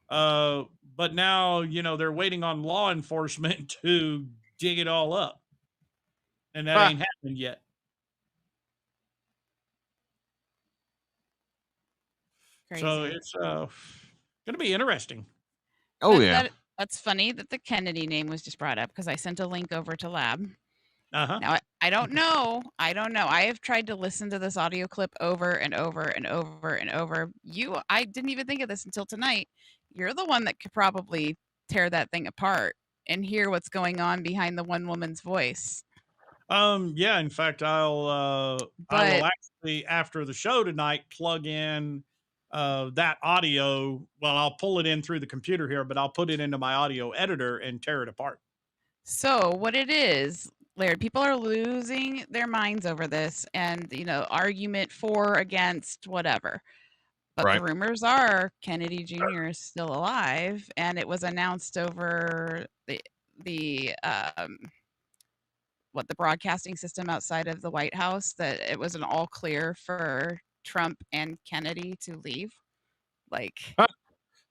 Speaker 1: But now, they're waiting on law enforcement to dig it all up, and that
Speaker 4: Ah,
Speaker 1: ain't happened yet. So
Speaker 3: Crazy.
Speaker 1: it's going to be interesting.
Speaker 4: oh yeah.
Speaker 3: That's funny that the Kennedy name was just brought up because I sent a link over to Lab.
Speaker 1: Uh-huh.
Speaker 3: Now I don't know. I have tried to listen to this audio clip over and over and over and over. I didn't even think of this until tonight. You're the one that could probably tear that thing apart and hear what's going on behind the one woman's voice.
Speaker 1: Yeah, in fact, I will
Speaker 3: But
Speaker 1: actually, after the show tonight, plug in that audio. Well, I'll pull it in through the computer here, but I'll put it into my audio editor and tear it apart.
Speaker 3: so what it is, Laird, people are losing their minds over this and, argument for, against, whatever. But the
Speaker 4: Right.
Speaker 3: rumors are Kennedy Jr. is still alive, and it was announced over the the broadcasting system outside of the White House that it was an all clear for Trump and Kennedy to leave. Like,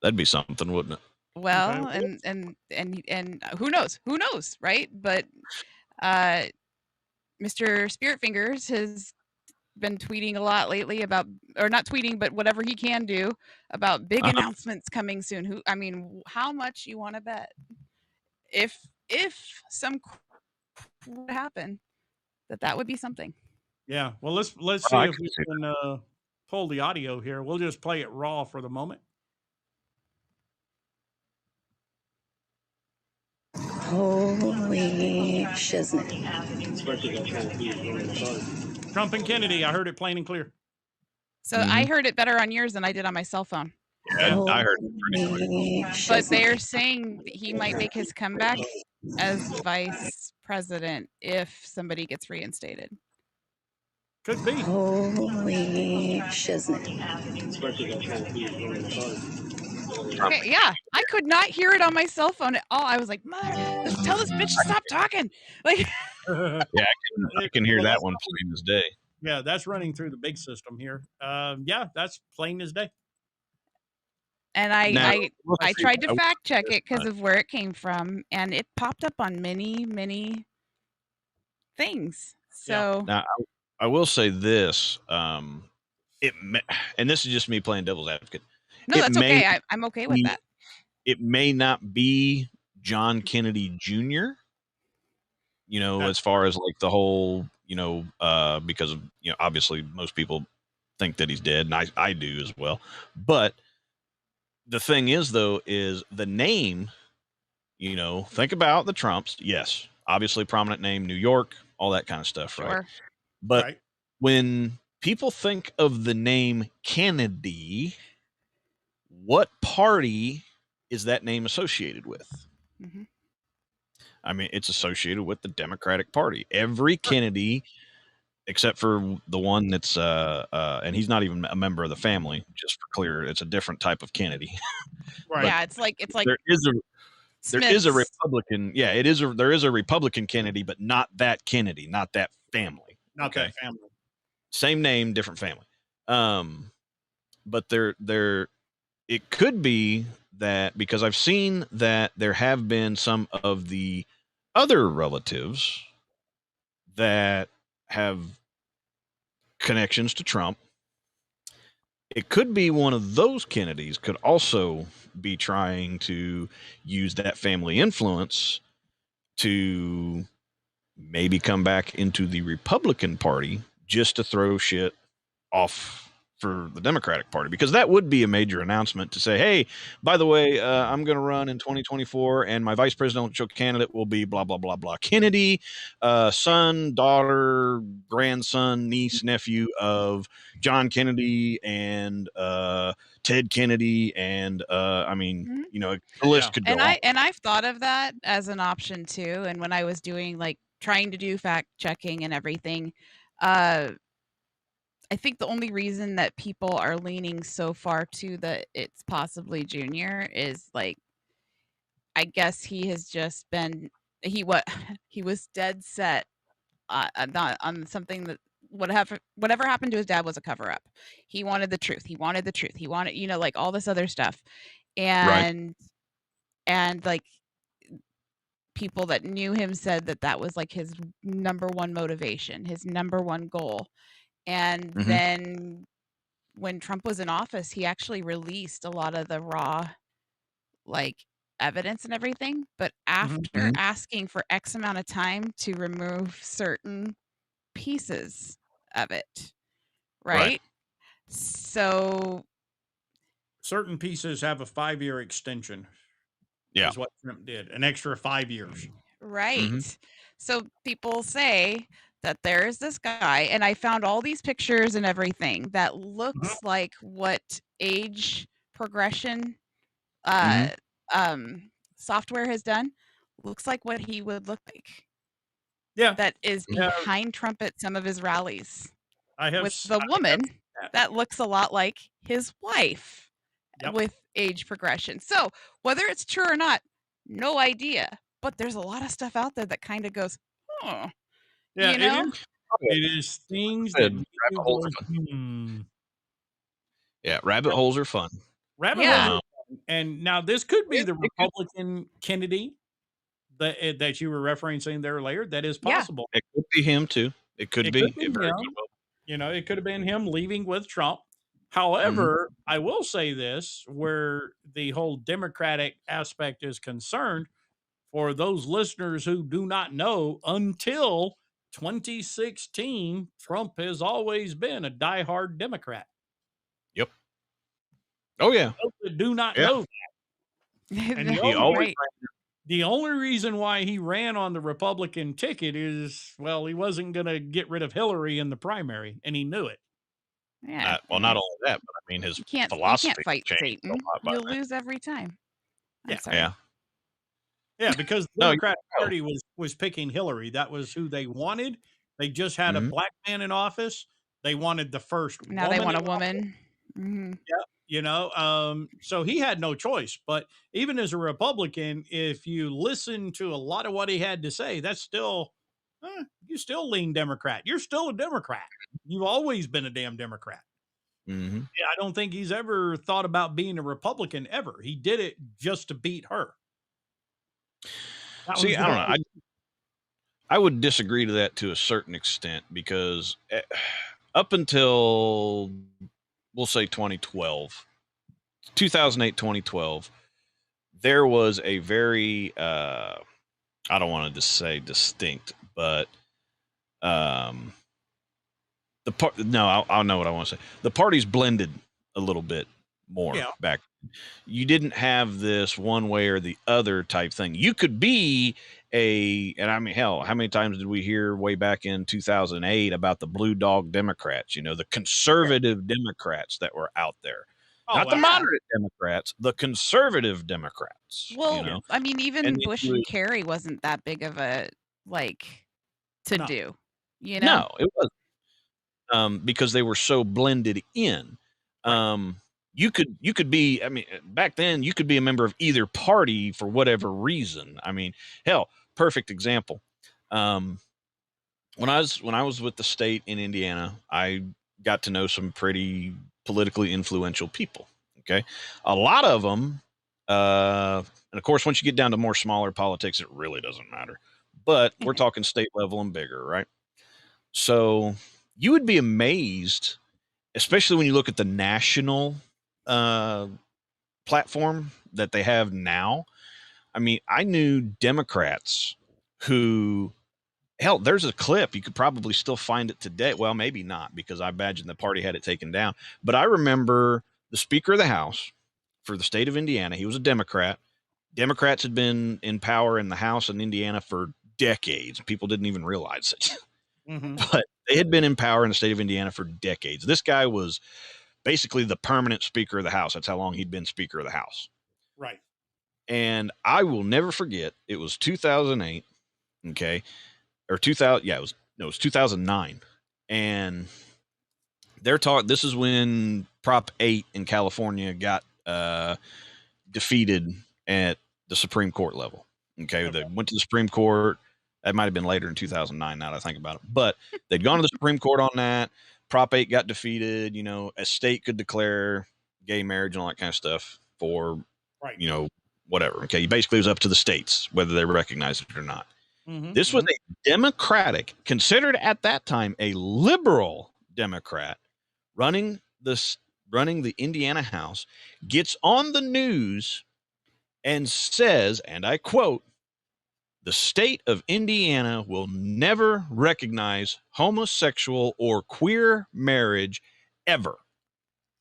Speaker 4: That'd be something, wouldn't it?
Speaker 3: well,
Speaker 1: Okay.
Speaker 3: and who knows, right? But Mr. Spirit Fingers has been tweeting a lot lately about, or not tweeting, but whatever he can do about big announcements coming soon. How much you want to bet if some would happen that would be something.
Speaker 1: Yeah. Well, let's see
Speaker 4: I
Speaker 1: if
Speaker 4: can
Speaker 1: we
Speaker 4: see
Speaker 1: can pull the audio here. We'll just play it raw for the moment.
Speaker 5: Holy shiznit.
Speaker 1: Trump and Kennedy. I heard it plain and clear.
Speaker 3: So I heard it better on yours than I did on my cell phone.
Speaker 4: Yeah, I heard it pretty clear.
Speaker 3: But they're saying that he might make his comeback as vice president if somebody gets reinstated.
Speaker 1: Could be.
Speaker 5: Holy shiznit.
Speaker 3: Okay, yeah, I could not hear it on my cell phone at all. I was like, "Mother, tell this bitch to stop talking!" Like,
Speaker 4: Yeah, I can hear that one plain as day.
Speaker 1: Yeah, that's running through the big system here. Yeah, that's plain as day.
Speaker 3: and I tried to fact check it because of where it came from, and it popped up on many things. So
Speaker 4: Now, I will say this. It may, and this is just me playing devil's advocate.
Speaker 3: no,
Speaker 4: It
Speaker 3: that's
Speaker 4: may
Speaker 3: okay.
Speaker 4: not
Speaker 3: I'm okay with
Speaker 4: be,
Speaker 3: that.
Speaker 4: it may not be John Kennedy Jr.
Speaker 1: That's
Speaker 4: As far as like the whole, because of, obviously most people think that he's dead, and I do as well. But the thing is, though, is the name. Think about the Trumps. Yes, obviously prominent name, New York, all that kind of stuff, right?
Speaker 3: Sure.
Speaker 4: But
Speaker 1: right.
Speaker 4: when people think of the name Kennedy, what party is that name associated with?
Speaker 3: Hmm.
Speaker 4: I mean, it's associated with the Democratic Party. Every Kennedy, except for the one that's, and he's not even a member of the family. Just for clear, it's a different type of Kennedy.
Speaker 1: Right.
Speaker 4: But
Speaker 3: Yeah, it's like
Speaker 4: there is a
Speaker 3: Smiths.
Speaker 4: Republican. Yeah, there is a Republican Kennedy, but not that Kennedy, not that family.
Speaker 1: Not
Speaker 4: Okay,
Speaker 1: that family.
Speaker 4: same name, different family. But it could be that, because I've seen that there have been some of the other relatives that have connections to Trump. It could be one of those Kennedys could also be trying to use that family influence to maybe come back into the Republican Party just to throw shit off for the Democratic Party, because that would be a major announcement to say, hey, by the way, I'm going to run in 2024 and my vice presidential candidate will be blah, blah, blah, blah. Kennedy, son, daughter, grandson, niece, nephew of John Kennedy and Ted Kennedy. And
Speaker 3: Mhm.
Speaker 4: the list could go on.
Speaker 3: And I've thought of that as an option too. And when I was doing like trying to do fact checking and everything, I think the only reason that people are leaning so far to the it's possibly Junior is like, I guess he has just been he was dead set not on something that whatever happened to his dad was a cover up. He wanted the truth. He wanted the truth. He wanted, like all this other stuff.
Speaker 4: Right.
Speaker 3: And like people that knew him said that that was like his number one motivation, his number one goal. And
Speaker 4: Mhm.
Speaker 3: then when Trump was in office, he actually released a lot of the raw like evidence and everything, but after
Speaker 4: Mhm.
Speaker 3: asking for X amount of time to remove certain pieces of it,
Speaker 4: Right.
Speaker 3: right? So,
Speaker 1: Certain pieces have a 5-year extension.
Speaker 4: Yeah.
Speaker 1: Is what Trump did. An extra 5 years.
Speaker 3: right. So people say that there's this guy, and I found all these pictures and everything that looks like what age progression uh software has done. Looks like what he would look like.
Speaker 1: Yeah.
Speaker 3: That is
Speaker 1: Yeah.
Speaker 3: behind Trump at some of his rallies
Speaker 1: I have
Speaker 3: with
Speaker 1: s-
Speaker 3: the
Speaker 1: I have
Speaker 3: woman
Speaker 1: that.
Speaker 3: that looks a lot like his wife
Speaker 1: Yep.
Speaker 3: with age progression. So whether it's true or not, no idea. But there's a lot of stuff out there that kind of goes, oh,
Speaker 1: Yeah,
Speaker 3: you know?
Speaker 1: it is things
Speaker 4: Good.
Speaker 1: that make
Speaker 4: Rabbit
Speaker 1: you
Speaker 4: holes
Speaker 1: go,
Speaker 4: are fun.
Speaker 1: hmm.
Speaker 4: Yeah, rabbit holes are fun.
Speaker 1: Rabbit
Speaker 3: Yeah.
Speaker 1: holes are fun. And now this could be the
Speaker 4: It could-
Speaker 1: Republican Kennedy that you were referencing there later. That is
Speaker 3: Yeah.
Speaker 1: possible.
Speaker 4: It could be him too. It could
Speaker 1: It
Speaker 4: be.
Speaker 1: could be
Speaker 4: It very
Speaker 1: him.
Speaker 4: good will.
Speaker 1: It could have been him leaving with Trump. However, I will say this where the whole Democratic aspect is concerned, for those listeners who do not know, until 2016, Trump has always been a diehard Democrat.
Speaker 4: Yep. Oh yeah.
Speaker 1: Those that do not
Speaker 4: Yeah.
Speaker 1: know that. And
Speaker 4: He always
Speaker 3: Right.
Speaker 1: the only reason why he ran on the Republican ticket is, well, he wasn't going to get rid of Hillary in the primary, and he knew it.
Speaker 3: Yeah.
Speaker 4: well, not only that, but I mean his
Speaker 3: You can't
Speaker 4: philosophy
Speaker 3: fight
Speaker 4: changed
Speaker 3: Satan.
Speaker 4: a lot by
Speaker 3: You'll
Speaker 4: then.
Speaker 3: lose every time. I'm
Speaker 1: Yeah.
Speaker 3: sorry.
Speaker 4: Yeah.
Speaker 1: Yeah, because the
Speaker 4: No,
Speaker 1: Democratic
Speaker 4: you're
Speaker 1: Party was picking Hillary. That was who they wanted. They just had a
Speaker 4: Mhm.
Speaker 1: black man in office. They wanted the first
Speaker 3: Now they
Speaker 1: woman
Speaker 3: want a
Speaker 1: in office.
Speaker 3: woman. Mhm.
Speaker 1: So he had no choice. But even as a Republican, if you listen to a lot of what he had to say, that's still you still lean Democrat. You're still a Democrat. You've always been a damn Democrat.
Speaker 4: Mhm.
Speaker 1: Yeah, I don't think he's ever thought about being a Republican ever. He did it just to beat her. That
Speaker 4: See,
Speaker 1: was the
Speaker 4: I don't know.
Speaker 1: whole-
Speaker 4: I would disagree to that to a certain extent because up until we'll say 2012, 2008, 2012, there was a very I don't want to just say distinct, but the part no, I'll know what I want to say. The parties blended a little bit more back. You didn't have this one way or the other type thing. You could be and I mean, hell, how many times did we hear way back in 2008 about the blue dog Democrats, the conservative Democrats that were out there? Not the moderate Democrats, the conservative Democrats.
Speaker 3: Well, I mean, even Bush and
Speaker 4: would,
Speaker 3: Kerry wasn't that big of a to do.
Speaker 4: No, it wasn't. Because they were so blended in. You could be, I mean, back then you could be a member of either party for whatever reason. I mean, hell, perfect example. When I was with the state in Indiana, I got to know some pretty politically influential people. Okay. A lot of them, and of course, once you get down to more smaller politics, it really doesn't matter, but we're talking state level and bigger, right? So you would be amazed, especially when you look at the national platform that they have now. I mean, I knew Democrats who, hell, there's a clip. You could probably still find it today. Well, maybe not, because I imagine the party had it taken down. But I remember the Speaker of the House for the state of Indiana. He was a Democrat. Democrats had been in power in the House in Indiana for decades. People didn't even realize it. But they had been in power in the state of Indiana for decades. This guy was basically the permanent Speaker of the House. That's how long he'd been Speaker of the House.
Speaker 1: Right.
Speaker 4: And I will never forget, it was 2008, okay, or 2000, yeah, it was 2009. And this is when Prop 8 in California got defeated at the Supreme Court level. Okay, they went to the Supreme Court. That might have been later in 2009, now that I think about it. But they'd gone to the Supreme Court on that. Prop 8 got defeated. A state could declare gay marriage and all that kind of stuff for, whatever. Okay, basically it was up to the states whether they recognized it or not. This was a Democratic, considered at that time a liberal Democrat, running the Indiana House, gets on the news and says, and I quote, "The state of Indiana will never recognize homosexual or queer marriage ever."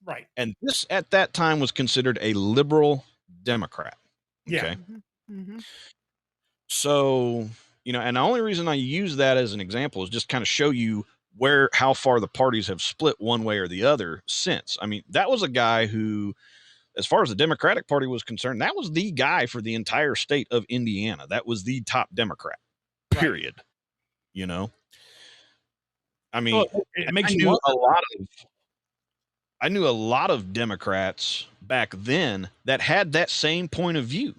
Speaker 1: Right.
Speaker 4: And this at that time was considered a liberal Democrat.
Speaker 1: Okay.
Speaker 3: Yeah.
Speaker 4: So, and the only reason I use that as an example is just kind of show you how far the parties have split one way or the other since. I mean, that was a guy who, as far as the Democratic Party was concerned, that was the guy for the entire state of Indiana. That was the top Democrat, period. Right. I mean,
Speaker 1: it makes
Speaker 4: I knew a lot of Democrats back then that had that same point of view,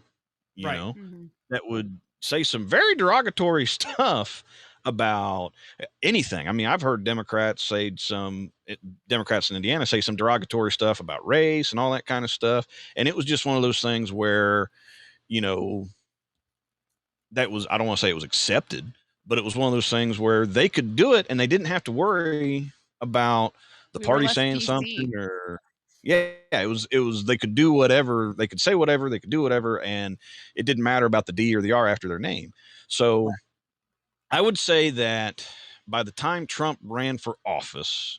Speaker 4: that would say some very derogatory stuff about anything. I mean, I've heard Democrats in Indiana say some derogatory stuff about race and all that kind of stuff. And it was just one of those things where, that was, I don't want to say it was accepted, but it was one of those things where they could do it and they didn't have to worry about the party saying PC. Something it was, they could do whatever, they could say whatever, they could do whatever. And it didn't matter about the D or the R after their name. So I would say that by the time Trump ran for office,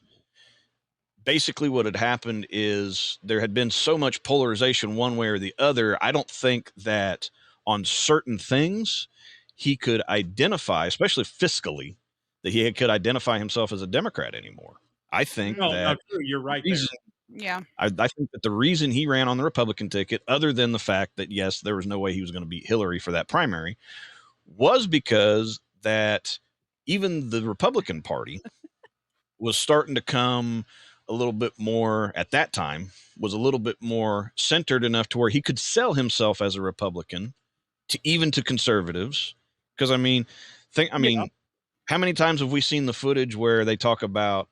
Speaker 4: basically what had happened is there had been so much polarization one way or the other. I don't think that on certain things he could identify, especially fiscally, that he could identify himself as a Democrat anymore. I think
Speaker 1: you're right.
Speaker 3: Yeah.
Speaker 4: I think that the reason he ran on the Republican ticket, other than the fact that, yes, there was no way he was going to beat Hillary for that primary, was because that even the Republican Party was starting to come a little bit more, at that time, was a little bit more centered enough to where he could sell himself as a Republican to conservatives. Because how many times have we seen the footage where they talk about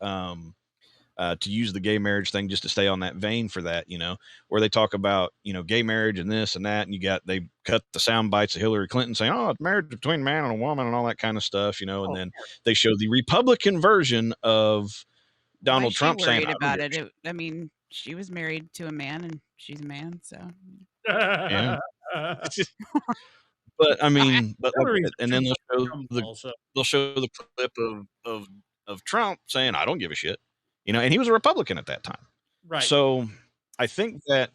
Speaker 4: to use the gay marriage thing just to stay on that vein for that, where they talk about, gay marriage and this and that. And they cut the sound bites of Hillary Clinton saying, oh, it's marriage between a man and a woman and all that kind of stuff, and
Speaker 1: Oh,
Speaker 4: then they show the Republican version of
Speaker 3: Why
Speaker 4: Donald
Speaker 3: is she
Speaker 4: Trump saying,
Speaker 3: worried
Speaker 4: I don't
Speaker 3: about
Speaker 4: give a
Speaker 3: it?
Speaker 4: shit.
Speaker 3: I mean, she was married to a man and she's a man, so
Speaker 4: Yeah. But I mean,
Speaker 1: Hillary's
Speaker 4: and
Speaker 1: a
Speaker 4: then
Speaker 1: two-faced scumball, so
Speaker 4: they'll show the clip of Trump saying, I don't give a shit, and he was a Republican at that time.
Speaker 1: right.
Speaker 4: So I think that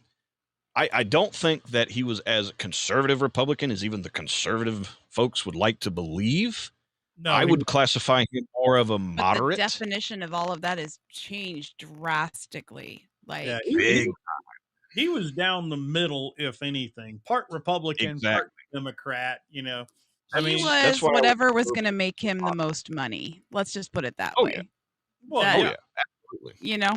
Speaker 4: I don't think that he was as conservative Republican as even the conservative folks would like to believe.
Speaker 1: No,
Speaker 4: I
Speaker 1: he
Speaker 4: would
Speaker 1: was
Speaker 4: classify him more of a
Speaker 3: but the
Speaker 4: moderate.
Speaker 3: definition of all of that has changed drastically.
Speaker 1: yeah,
Speaker 3: Like
Speaker 4: Big.
Speaker 1: he was down the middle, if anything, part Republican, part
Speaker 4: Exactly.
Speaker 1: Democrat. I
Speaker 3: he
Speaker 1: mean,
Speaker 4: That's
Speaker 3: was
Speaker 4: why I
Speaker 3: whatever was
Speaker 4: would-
Speaker 3: going to make him the most money. Let's just put it that
Speaker 4: Oh, yeah.
Speaker 3: way.
Speaker 1: well,
Speaker 3: That-
Speaker 4: Oh
Speaker 1: yeah.
Speaker 4: yeah, absolutely.
Speaker 3: You know,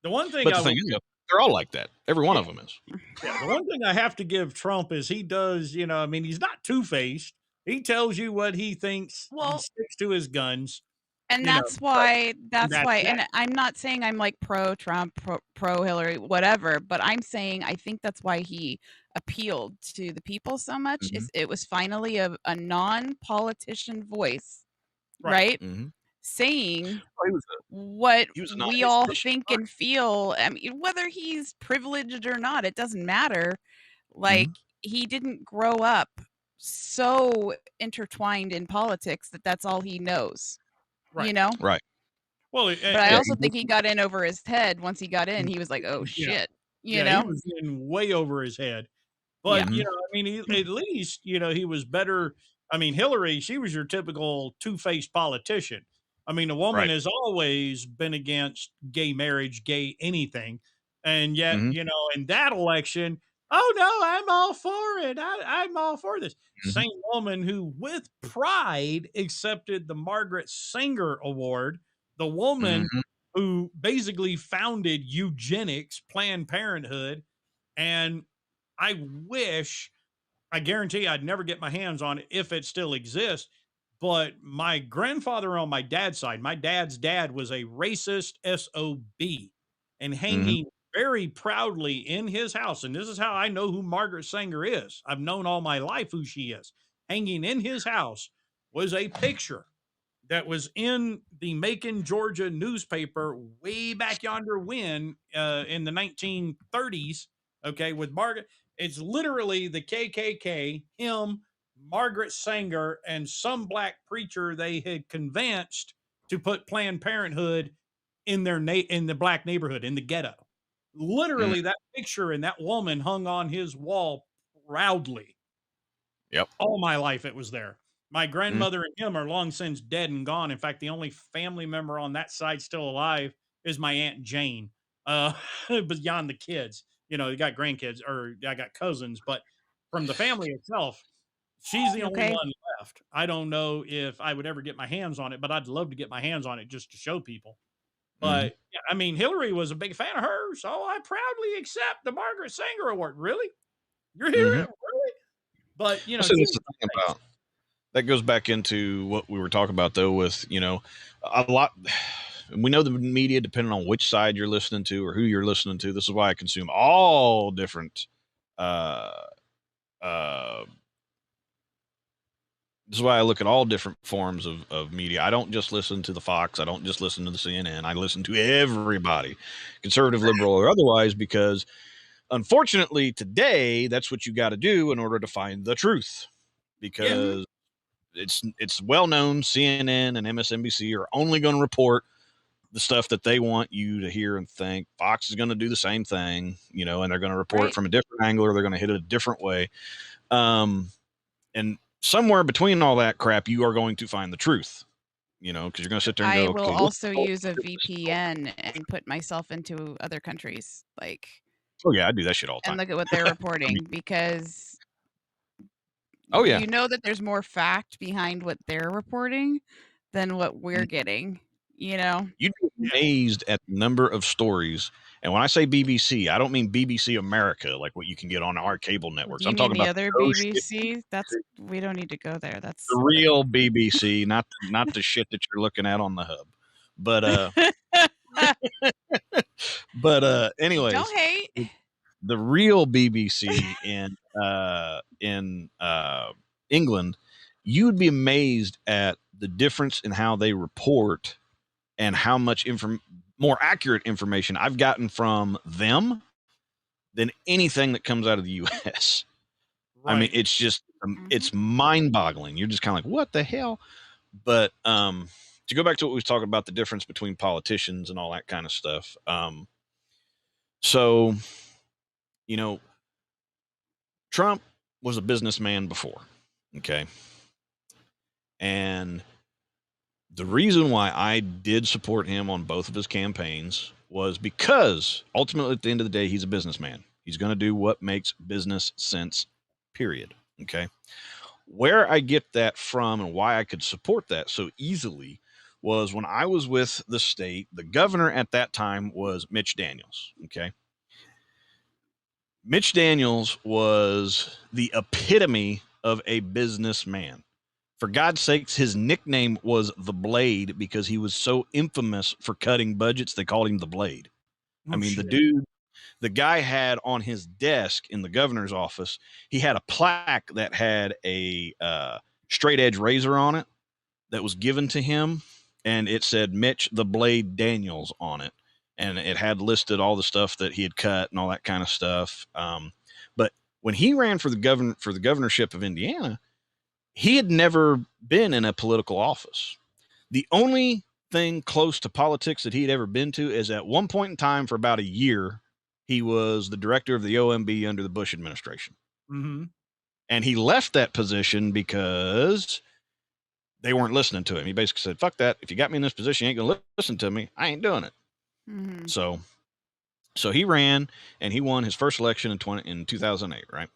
Speaker 1: The one thing
Speaker 4: But
Speaker 1: I
Speaker 4: the thing
Speaker 1: will,
Speaker 4: is, they're all like that. Every one of them is.
Speaker 1: yeah, the one thing I have to give Trump is he does, I mean, he's not two-faced. He tells you what he thinks. He
Speaker 3: well,
Speaker 1: sticks to his guns.
Speaker 3: and
Speaker 1: you know,
Speaker 3: that's why
Speaker 1: that's that.
Speaker 3: and I'm not saying I'm like pro Trump, pro Hillary, whatever, but I'm saying I think that's why he appealed to the people so much.
Speaker 4: Mhm.
Speaker 3: Is it was finally a non-politician voice,
Speaker 1: Right.
Speaker 3: right?
Speaker 4: Mm-hmm.
Speaker 3: Saying
Speaker 4: Oh, he was
Speaker 3: what
Speaker 4: he was a
Speaker 3: we
Speaker 4: non-hate
Speaker 3: all
Speaker 4: petition.
Speaker 3: think and feel. I mean, whether he's privileged or not, it doesn't matter. Like he didn't grow up so intertwined in politics that's all he knows.
Speaker 1: Right.
Speaker 3: You know?
Speaker 4: Right.
Speaker 1: Well,
Speaker 3: But I also think he got in over his head. Once he got in, he was like, "Oh
Speaker 1: Yeah.
Speaker 3: shit!" You
Speaker 1: yeah,
Speaker 3: know?
Speaker 1: he was in way over his head. But
Speaker 3: Yeah.
Speaker 1: I mean, at least he was better. I mean, Hillary, she was your typical two-faced politician. I mean, a woman
Speaker 4: Right.
Speaker 1: has always been against gay marriage, gay anything, and yet
Speaker 4: Mhm.
Speaker 1: in that election, oh no, I'm all for it. I'm all for this.
Speaker 4: Mhm.
Speaker 1: Same woman who, with pride, accepted the Margaret Sanger Award. The woman
Speaker 4: Mhm.
Speaker 1: who basically founded eugenics, Planned Parenthood, and I guarantee I'd never get my hands on it if it still exists. But my grandfather on my dad's side, my dad's dad was a racist SOB and hanging very proudly in his house. And this is how I know who Margaret Sanger is. I've known all my life who she is. Hanging in his house was a picture that was in the Macon, Georgia newspaper way back yonder when in the 1930s. Okay, with Margaret, it's literally the KKK, him, Margaret Sanger, and some black preacher they had convinced to put Planned Parenthood in in the black neighborhood in the ghetto. Literally, that picture and that woman hung on his wall proudly.
Speaker 4: Yep.
Speaker 1: All my life it was there. My grandmother and him are long since dead and gone. In fact, the only family member on that side still alive is my Aunt Jane. Beyond the kids, you got grandkids or I got cousins, but from the family itself, she's the only
Speaker 3: Okay.
Speaker 1: one left. I don't know if I would ever get my hands on it, but I'd love to get my hands on it just to show people. But yeah, I mean, Hillary was a big fan of hers, so I proudly accept the Margaret Sanger Award. Really? You're here? Really? But
Speaker 4: So that's the thing about that goes back into what we were talking about though with a lot. We know the media, depending on which side you're listening to or who you're listening to. This is why I consume all different this is why I look at all different forms of media. I don't just listen to the Fox. I don't just listen to the CNN. I listen to everybody, conservative, liberal, or otherwise, because unfortunately today that's what you got to do in order to find the truth. Because it's well known CNN and MSNBC are only going to report the stuff that they want you to hear and think. Fox is going to do the same thing, and they're going to report it from a different angle, or they're going to hit it a different way. And somewhere between all that crap, you are going to find the truth, because you're going to sit there and
Speaker 3: I
Speaker 4: go,
Speaker 3: will
Speaker 4: okay,
Speaker 3: also use a VPN and put myself into other countries, like.
Speaker 4: Oh yeah, I do that shit all the time.
Speaker 3: And look at what they're reporting because.
Speaker 4: Oh yeah.
Speaker 3: You know that there's more fact behind what they're reporting than what we're getting. You'd
Speaker 4: be amazed at the number of stories. And when I say BBC, I don't mean BBC America, like what you can get on our cable networks. I'm talking
Speaker 3: the
Speaker 4: about
Speaker 3: other BBC. We don't need to go there. That's
Speaker 4: the real BBC, not the shit that you're looking at on the hub. But But anyways,
Speaker 3: Don't hate.
Speaker 4: the real BBC in England, you'd be amazed at the difference in how they report and how much more accurate information I've gotten from them than anything that comes out of the US.
Speaker 1: Right.
Speaker 4: I mean, it's just it's mind-boggling. You're just kind of like, what the hell? But to go back to what we was talking about, the difference between politicians and all that kind of stuff. So, you know, Trump was a businessman before, okay? And the reason why I did support him on both of his campaigns was because ultimately at the end of the day, he's a businessman. He's going to do what makes business sense, period. Okay. Where I get that from and why I could support that so easily was when I was with the state, the governor at that time was Mitch Daniels. Okay. Mitch Daniels was the epitome of a businessman. For God's sakes, his nickname was the Blade because he was so infamous for cutting budgets. They called him the Blade. I mean, the guy had on his desk in the governor's office, he had a plaque that had a straight edge razor on it that was given to him. And it said Mitch the Blade Daniels on it. And it had listed all the stuff that he had cut and all that kind of stuff. But when he ran for the governorship of Indiana, he had never been in a political office. The only thing close to politics that he'd ever been to is at one point in time for about a year, he was the director of the OMB under the Bush administration.
Speaker 1: Mm-hmm.
Speaker 4: And he left that position because they weren't listening to him. He basically said, fuck that. If you got me in this position, you ain't going to listen to me. I ain't doing it.
Speaker 3: Mm-hmm.
Speaker 4: So he ran and he won his first election in 2008, right?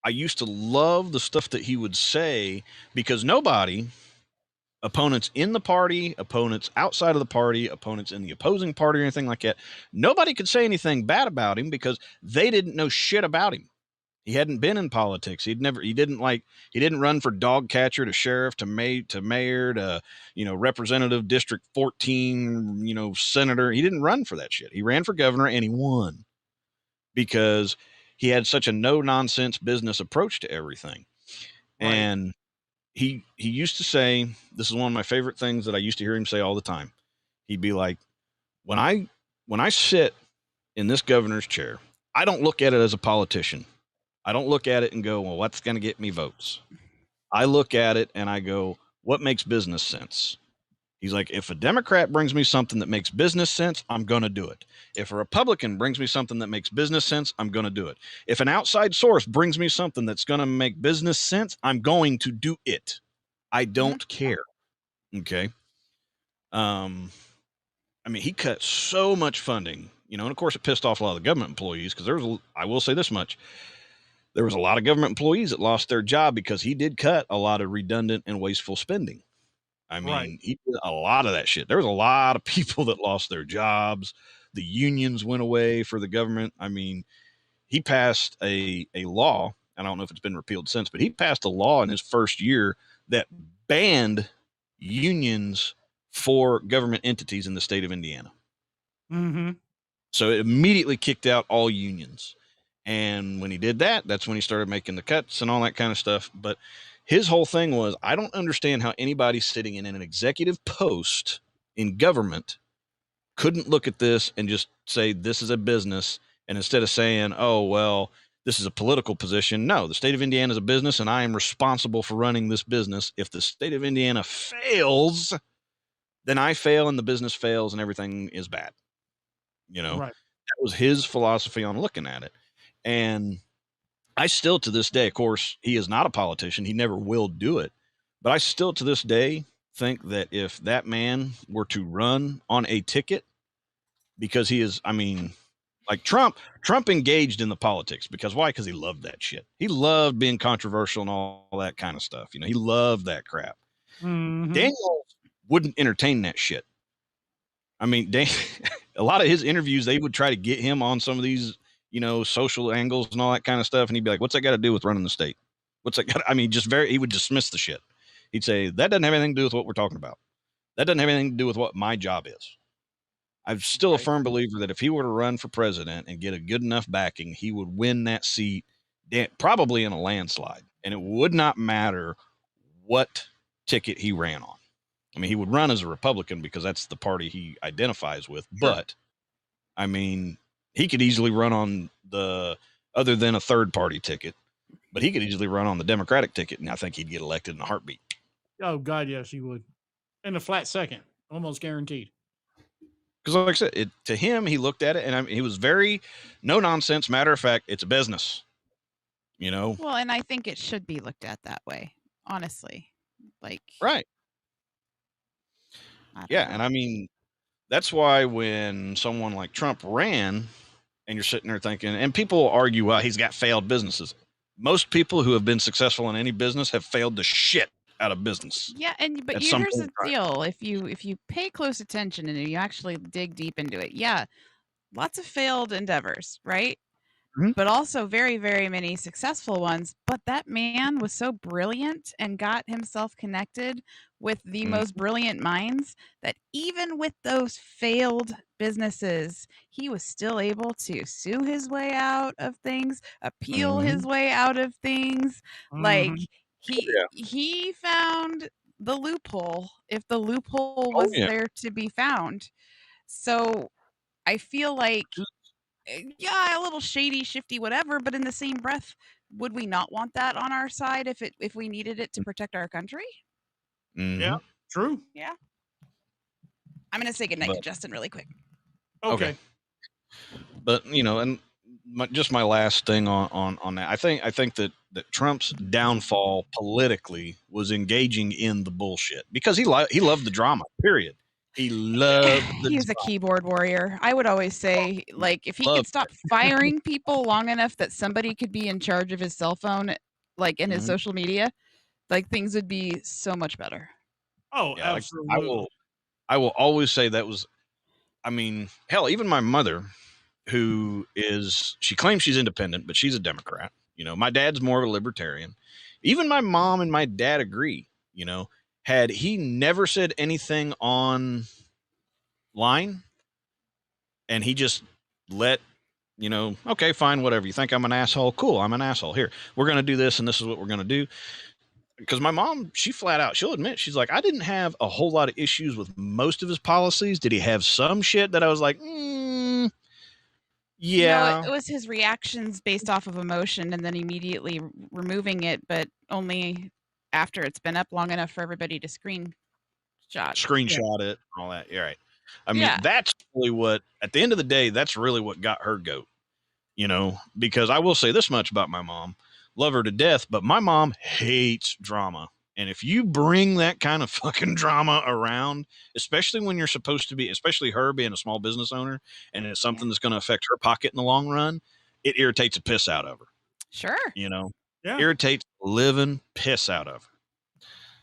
Speaker 4: I used to love the stuff that he would say because nobody, opponents in the party, opponents outside of the party, opponents in the opposing party, or anything like that, nobody could say anything bad about him because they didn't know shit about him. He hadn't been in politics. He didn't run for dog catcher to sheriff to mayor to, representative district 14, senator. He didn't run for that shit. He ran for governor and he won because he had such a no nonsense business approach to everything. Right. And he used to say, this is one of my favorite things that I used to hear him say all the time. He'd be like, when I sit in this governor's chair, I don't look at it as a politician. I don't look at it and go, well, what's going to get me votes? I look at it and I go, what makes business sense? He's like, if a Democrat brings me something that makes business sense, I'm going to do it. If a Republican brings me something that makes business sense, I'm going to do it. If an outside source brings me something that's going to make business sense, I'm going to do it. I don't care. Okay. I mean, he cut so much funding, and of course it pissed off a lot of the government employees because I will say this much. There was a lot of government employees that lost their job because he did cut a lot of redundant and wasteful spending. I mean, He did a lot of that shit. There was a lot of people that lost their jobs. The unions went away for the government. I mean, he passed a law. I don't know if it's been repealed since, but he passed a law in his first year that banned unions for government entities in the state of Indiana.
Speaker 1: Mm-hmm.
Speaker 4: So it immediately kicked out all unions. And when he did that, that's when he started making the cuts and all that kind of stuff. But his whole thing was, I don't understand how anybody sitting in an executive post in government couldn't look at this and just say, this is a business. And instead of saying, oh, well, this is a political position. No, the state of Indiana is a business and I am responsible for running this business. If the state of Indiana fails, then I fail and the business fails and everything is bad. That was his philosophy on looking at it. And I still, to this day, of course, he is not a politician. He never will do it. But I still, to this day, think that if that man were to run on a ticket, because he is, I mean, like Trump engaged in the politics because why? Because he loved that shit. He loved being controversial and all that kind of stuff. He loved that crap.
Speaker 1: Mm-hmm.
Speaker 4: Daniel wouldn't entertain that shit. I mean, a lot of his interviews, they would try to get him on some of these, social angles and all that kind of stuff. And he'd be like, what's that got to do with running the state? What's that got? I mean, he would dismiss the shit. He'd say, that doesn't have anything to do with what we're talking about. That doesn't have anything to do with what my job is. I'm still a firm believer that if he were to run for president and get a good enough backing, he would win that seat probably in a landslide. And it would not matter what ticket he ran on. I mean, he would run as a Republican because that's the party he identifies with. Sure. But, I mean, he could easily run on the other than a third party ticket, but he could easily run on the Democratic ticket, and I think he'd get elected in a heartbeat.
Speaker 1: Oh, God, yes, he would. In a flat second, almost guaranteed.
Speaker 4: Because, like I said, to him, he looked at it, and he was very no nonsense. Matter of fact, it's a business, you know.
Speaker 3: Well, and I think it should be looked at that way, honestly. Like,
Speaker 4: right. Yeah, and I mean, that's why when someone like Trump ran, and you're sitting there thinking, and people argue, well, he's got failed businesses. Most people who have been successful in any business have failed the shit out of business.
Speaker 3: Yeah, but here's the deal: if you pay close attention and you actually dig deep into it, yeah, lots of failed endeavors, right? Mm-hmm. But also very, very many successful ones. But that man was so brilliant and got himself connected with the most brilliant minds that even with those failed businesses, he was still able to sue his way out of things, appeal his way out of things. Like he found the loophole if the loophole was there to be found. So I feel like, yeah, a little shady, shifty, whatever, but in the same breath, would we not want that on our side if we needed it to protect our country?
Speaker 1: Yeah, true.
Speaker 3: Yeah. I'm going to say goodnight to Justin really quick.
Speaker 1: Okay.
Speaker 4: But, you know, and just my last thing on that. I think that Trump's downfall politically was engaging in the bullshit because he loved the drama, period. He loved
Speaker 3: He's a keyboard warrior. I would always say, like, if he could stop firing people long enough that somebody could be in charge of his cell phone, like in his social media, like things would be so much better.
Speaker 1: Oh, yeah, absolutely.
Speaker 4: I will always say that was, I mean, hell, even my mother, she claims she's independent, but she's a Democrat. You know, my dad's more of a libertarian. Even my mom and my dad agree, you know, had he never said anything online and he just let, you know, okay, fine, whatever. You think I'm an asshole? Cool, I'm an asshole. Here, we're going to do this and this is what we're going to do. Because my mom, she flat out, she'll admit, she's like, I didn't have a whole lot of issues with most of his policies. Did he have some shit that I was like, yeah.
Speaker 3: No, it was his reactions based off of emotion and then immediately removing it, but only after it's been up long enough for everybody to screenshot
Speaker 4: it, all that. Yeah, right. I mean, that's really what, at the end of the day, that's really what got her goat, you know, because I will say this much about my mom, love her to death, but my mom hates drama. And if you bring that kind of fucking drama around, especially when you're supposed to be, especially her being a small business owner, and it's something that's going to affect her pocket in the long run, it irritates the piss out of her.
Speaker 3: Sure.
Speaker 4: You know, irritates the living piss out of her.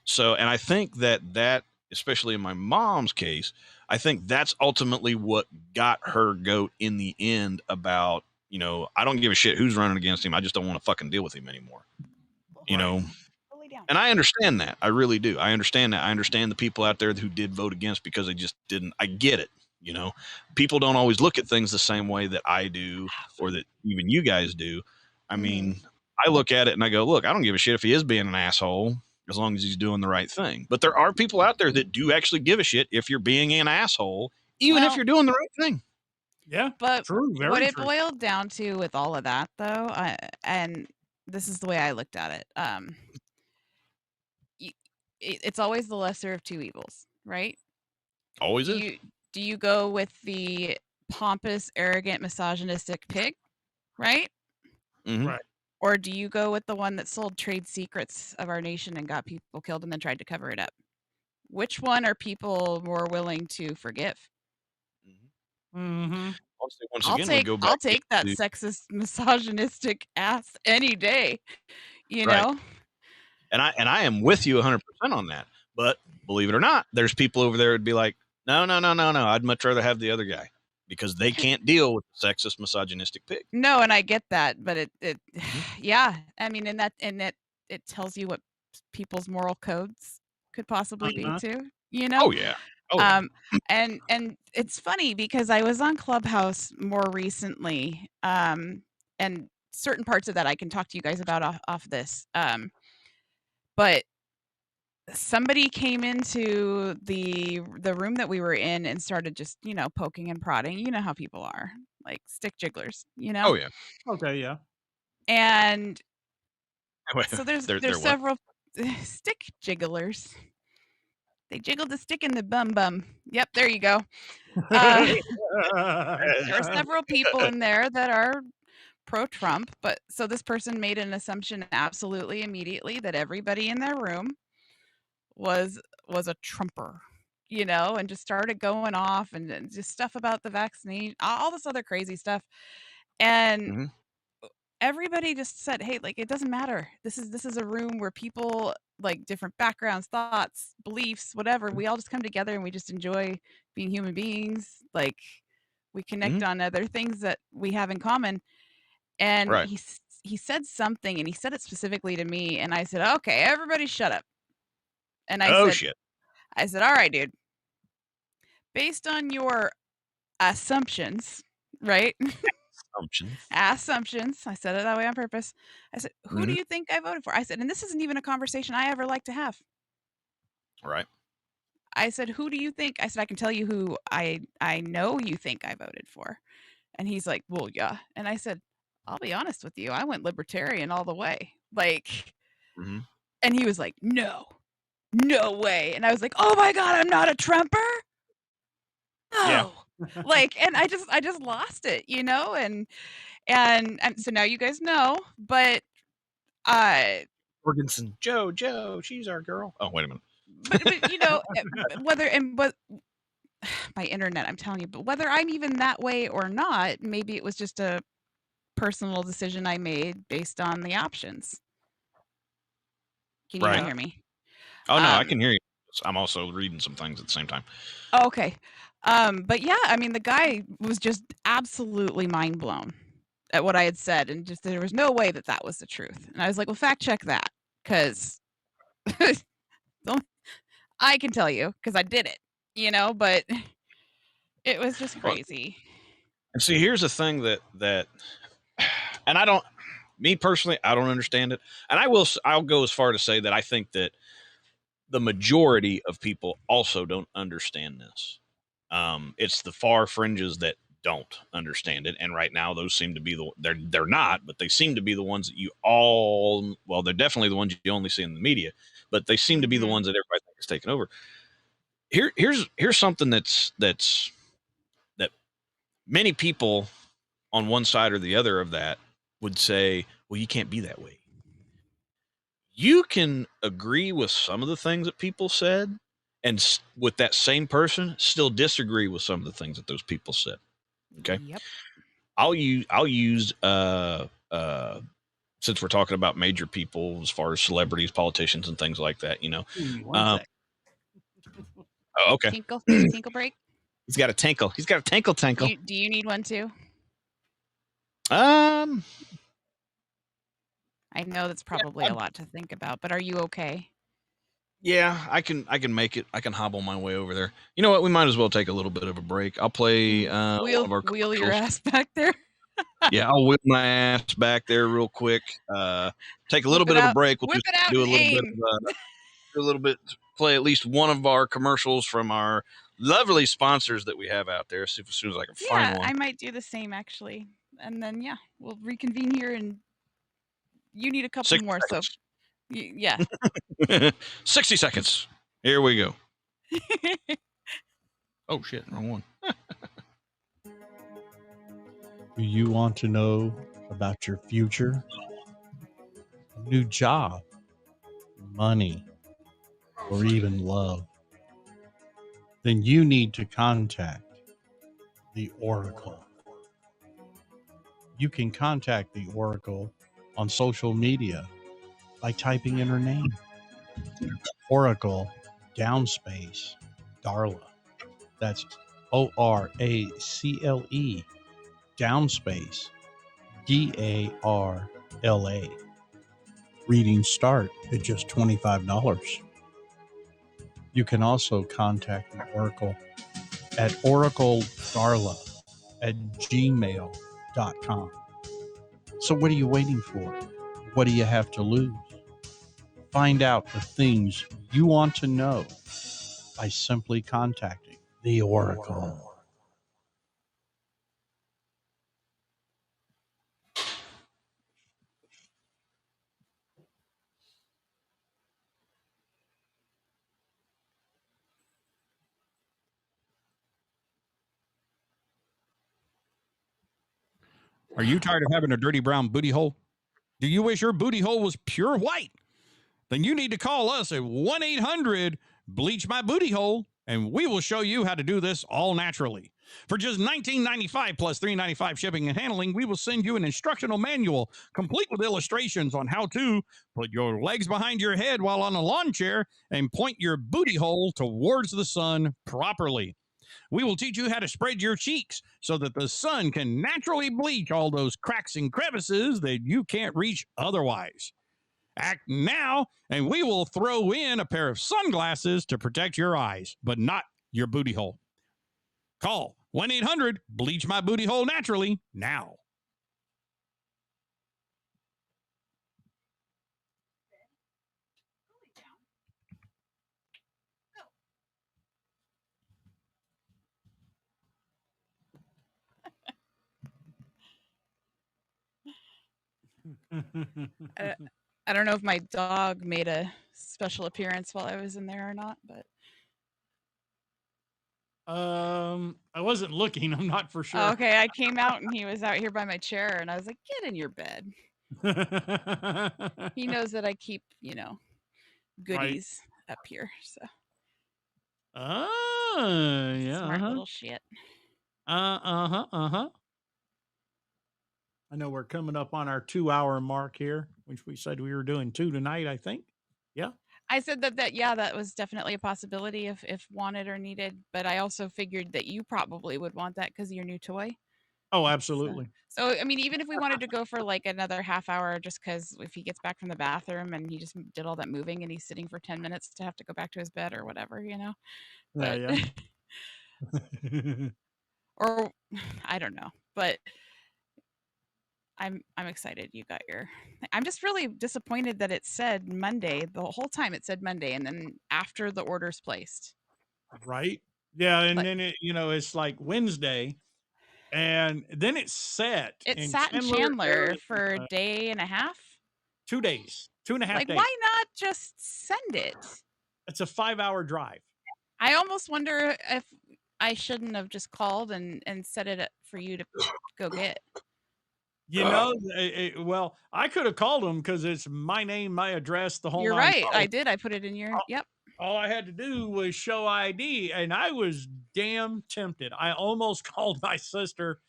Speaker 4: So, and I think that, especially in my mom's case, I think that's ultimately what got her goat in the end about, you know, I don't give a shit who's running against him. I just don't want to fucking deal with him anymore. You know? And I understand that. I really do. I understand that. I understand the people out there who did vote against because they just didn't. I get it. You know, people don't always look at things the same way that I do or that even you guys do. I mean, I look at it and I go, look, I don't give a shit if he is being an asshole as long as he's doing the right thing. But there are people out there that do actually give a shit if you're being an asshole, even if you're doing the right thing.
Speaker 1: Yeah,
Speaker 3: but
Speaker 1: true,
Speaker 3: what it boiled down to with all of that, though, and this is the way I looked at it, it's always the lesser of two evils, right?
Speaker 4: Always is.
Speaker 3: Do you go with the pompous, arrogant, misogynistic pig, right?
Speaker 1: Right.
Speaker 3: Or do you go with the one that sold trade secrets of our nation and got people killed and then tried to cover it up? Which one are people more willing to forgive?
Speaker 1: Mm-hmm.
Speaker 4: Once again,
Speaker 3: I'll take that sexist, misogynistic ass any day. You know?
Speaker 4: And I am with you 100% on that. But believe it or not, there's people over there who'd be like, no. I'd much rather have the other guy because they can't deal with the sexist, misogynistic pig.
Speaker 3: No, and I get that, but yeah. I mean, and that it tells you what people's moral codes could possibly be
Speaker 1: Uh-huh.
Speaker 3: too,
Speaker 4: Oh yeah. Oh yeah.
Speaker 3: and it's funny because I was on Clubhouse more recently, and certain parts of that I can talk to you guys about off this. But somebody came into the room that we were in and started just, poking and prodding. You know how people are, like stick jigglers,
Speaker 4: Oh yeah.
Speaker 1: Okay, yeah.
Speaker 3: And so there's
Speaker 4: They're what?
Speaker 3: several stick jigglers. They jiggled the stick in the bum bum. Yep, there you go. There are several people in there that are pro-Trump, but so this person made an assumption absolutely immediately that everybody in their room was a Trumper, and just started going off and just stuff about the vaccination, all this other crazy stuff. And
Speaker 4: Mhm.
Speaker 3: everybody just said, "Hey, like it doesn't matter. This is a room where people like different backgrounds, thoughts, beliefs, whatever. We all just come together and we just enjoy being human beings. Like we connect
Speaker 4: Mhm.
Speaker 3: on other things that we have in common." And
Speaker 4: Right.
Speaker 3: he said something, and he said it specifically to me, and I said, "Okay, everybody shut up." And
Speaker 4: Oh shit.
Speaker 3: I said, "All right, dude. Based on your assumptions, right?
Speaker 4: Assumptions.
Speaker 3: Assumptions." I said it that way on purpose. I said, "Who do
Speaker 4: Mhm.
Speaker 3: you think I voted for?" I said, "And this isn't even a conversation I ever like to have."
Speaker 4: Right.
Speaker 3: I said, "Who do you think?" I said, "I can tell you who I know you think I voted for." And he's like, "Well, yeah." And I said, "I'll be honest with you. I went libertarian all the way." Like,
Speaker 4: Mhm.
Speaker 3: and he was like, "No. No way." And I was like, "Oh my god, I'm not a Trumper?"
Speaker 4: Yeah.
Speaker 3: No. Like, and I just lost it, and so now you guys know, but uh
Speaker 4: Jorgensen. Joe, she's our girl. Oh, wait a minute.
Speaker 3: but whether and but my internet, I'm telling you, but whether I'm even that way or not, maybe it was just a personal decision I made based on the options. Can you not
Speaker 4: Right.
Speaker 3: hear me?
Speaker 4: Oh no, I
Speaker 3: Um,
Speaker 4: can hear you. I'm also reading some things at the same time.
Speaker 3: okay. But yeah, I mean, the guy was just absolutely mind blown at what I had said, and just there was no way that that was the truth. And I was like, well, fact check that, because I can tell you because I did it, but it was just
Speaker 4: Well,
Speaker 3: crazy.
Speaker 4: and see, here's the thing that, and I don't, me personally, I don't understand it, and I'll go as far to say that I think that the majority of people also don't understand this. It's the far fringes that don't understand it, and right now those seem to be they're not, but they seem to be the ones that you all, well, they're definitely the ones you only see in the media, but they seem to be the
Speaker 3: Mhm.
Speaker 4: ones that everybody thinks is taking over. Here's something that many people on one side or the other of that would say, well, you can't be that way. You can agree with some of the things that people said, and with that same person, still disagree with some of the things that those people said. Okay,
Speaker 3: Yep.
Speaker 4: I'll use since we're talking about major people as far as celebrities, politicians, and things like that.
Speaker 1: Give me one
Speaker 4: Um,
Speaker 1: sec.
Speaker 4: oh, okay.
Speaker 3: Tinkle. There's a tinkle break.
Speaker 4: He's got a tinkle. He's got a tinkle tinkle.
Speaker 3: Do you need one too?
Speaker 4: Um,
Speaker 3: I know that's probably a lot to think about, but are you okay?
Speaker 4: Yeah, I can make it. I can hobble my way over there. You know what? We might as well take a little bit of a break. I'll play one of our
Speaker 3: Wheel your
Speaker 4: commercials.
Speaker 3: ass back there.
Speaker 4: Yeah, I'll whip my ass back there real quick. Take a
Speaker 3: Whip
Speaker 4: little
Speaker 3: it
Speaker 4: bit of a
Speaker 3: out.
Speaker 4: break. We'll
Speaker 3: Whip
Speaker 4: just
Speaker 3: it out
Speaker 4: do a
Speaker 3: and
Speaker 4: little bit
Speaker 3: aim.
Speaker 4: of do a little bit, play at least one of our commercials from our lovely sponsors that we have out there. See if as soon as I can find
Speaker 3: Yeah,
Speaker 4: one.
Speaker 3: I might do the same actually. And then yeah, we'll reconvene here, and you need a couple
Speaker 4: 60
Speaker 3: more. So yeah.
Speaker 4: seconds. 60 seconds. Here we go. Oh shit, wrong one.
Speaker 6: Do you want to know about your future? A new job, money, or even love? Then you need to contact the Oracle. You can contact the Oracle on social media by typing in her name, Oracle downspace Darla. That's ORACLE downspace DARLA. Readings start at just $25. You can also contact the Oracle at oracledarla@gmail.com. So what are you waiting for? What do you have to lose? Find out the things you want to know by simply contacting the Oracle.
Speaker 7: Are you tired of having a dirty brown booty hole? Do you wish your booty hole was pure white? Then you need to call us at 1-800 Bleach My Booty Hole, and we will show you how to do this all naturally. For just $19.95 plus $3.95 shipping and handling, we will send you an instructional manual complete with illustrations on how to put your legs behind your head while on a lawn chair and point your booty hole towards the sun properly. We will teach you how to spread your cheeks so that the sun can naturally bleach all those cracks and crevices that you can't reach otherwise. Act now, and we will throw in a pair of sunglasses to protect your eyes, but not your booty hole. Call 1-800 Bleach My Booty Hole Naturally now.
Speaker 3: I don't know if my dog made a special appearance while I was in there or not, but
Speaker 1: I wasn't looking. I'm not for sure.
Speaker 3: okay, I came out and he was out here by my chair, and I was like, "Get in your bed." He knows that I keep, goodies up here. So
Speaker 1: Yeah.
Speaker 3: smart little shit.
Speaker 1: I know we're coming up on our 2-hour mark here, which we said we were doing 2 tonight, I think. Yeah.
Speaker 3: I said that that was definitely a possibility if wanted or needed, but I also figured that you probably would want that because of your new toy.
Speaker 1: Oh, absolutely.
Speaker 3: So I mean, even if we wanted to go for like another half hour, just because if he gets back from the bathroom and he just did all that moving and he's sitting for 10 minutes to have to go back to his bed or whatever, But
Speaker 1: Yeah.
Speaker 3: or I don't know, but I'm excited you got your. I'm just really disappointed that it said Monday. The whole time it said Monday, and then after the order's placed.
Speaker 1: Right. Yeah, and
Speaker 3: Like,
Speaker 1: then it's like Wednesday, and then it's set.
Speaker 3: it
Speaker 1: in
Speaker 3: sat in Chandler for a
Speaker 1: Arizona,
Speaker 3: day and a half.
Speaker 1: 2 days, 2.5
Speaker 3: Like,
Speaker 1: days.
Speaker 3: why not just send it?
Speaker 1: It's a 5-hour drive.
Speaker 3: I almost wonder if I shouldn't have just called and set it up for you to go get.
Speaker 1: Well, I could have called them because it's my name, my address, the whole
Speaker 3: You're
Speaker 1: 9
Speaker 3: right.
Speaker 1: yards.
Speaker 3: I did. I put it in your. Yep.
Speaker 1: All I had to do was show ID, and I was damn tempted. I almost called my sister.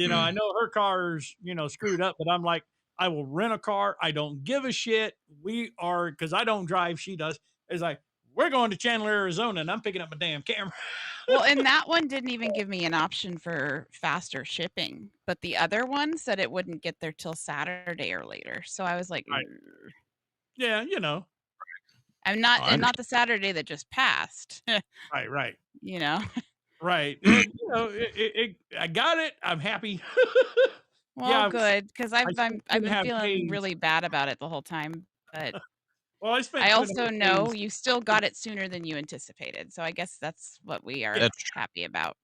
Speaker 1: I know her car's, screwed up, but I'm like, I will rent a car. I don't give a shit. Because I don't drive, she does. It's like, we're going to Chandler, Arizona, and I'm picking up my damn camera.
Speaker 3: Well, and that one didn't even give me an option for faster shipping, but the other one said it wouldn't get there till Saturday or later. So I was like,
Speaker 1: Right. Yeah,
Speaker 3: I'm not, and not the Saturday that just passed.
Speaker 1: Right.
Speaker 3: Right.
Speaker 1: Right. I got it. I'm happy.
Speaker 3: Well, good, because I've been
Speaker 1: have
Speaker 3: feeling
Speaker 1: days.
Speaker 3: really bad about it the whole time. But
Speaker 1: Well, I spent
Speaker 3: I
Speaker 1: 2.5
Speaker 3: also know
Speaker 1: days.
Speaker 3: you still got it sooner than you anticipated. So I guess that's what we are
Speaker 4: That's
Speaker 3: happy about.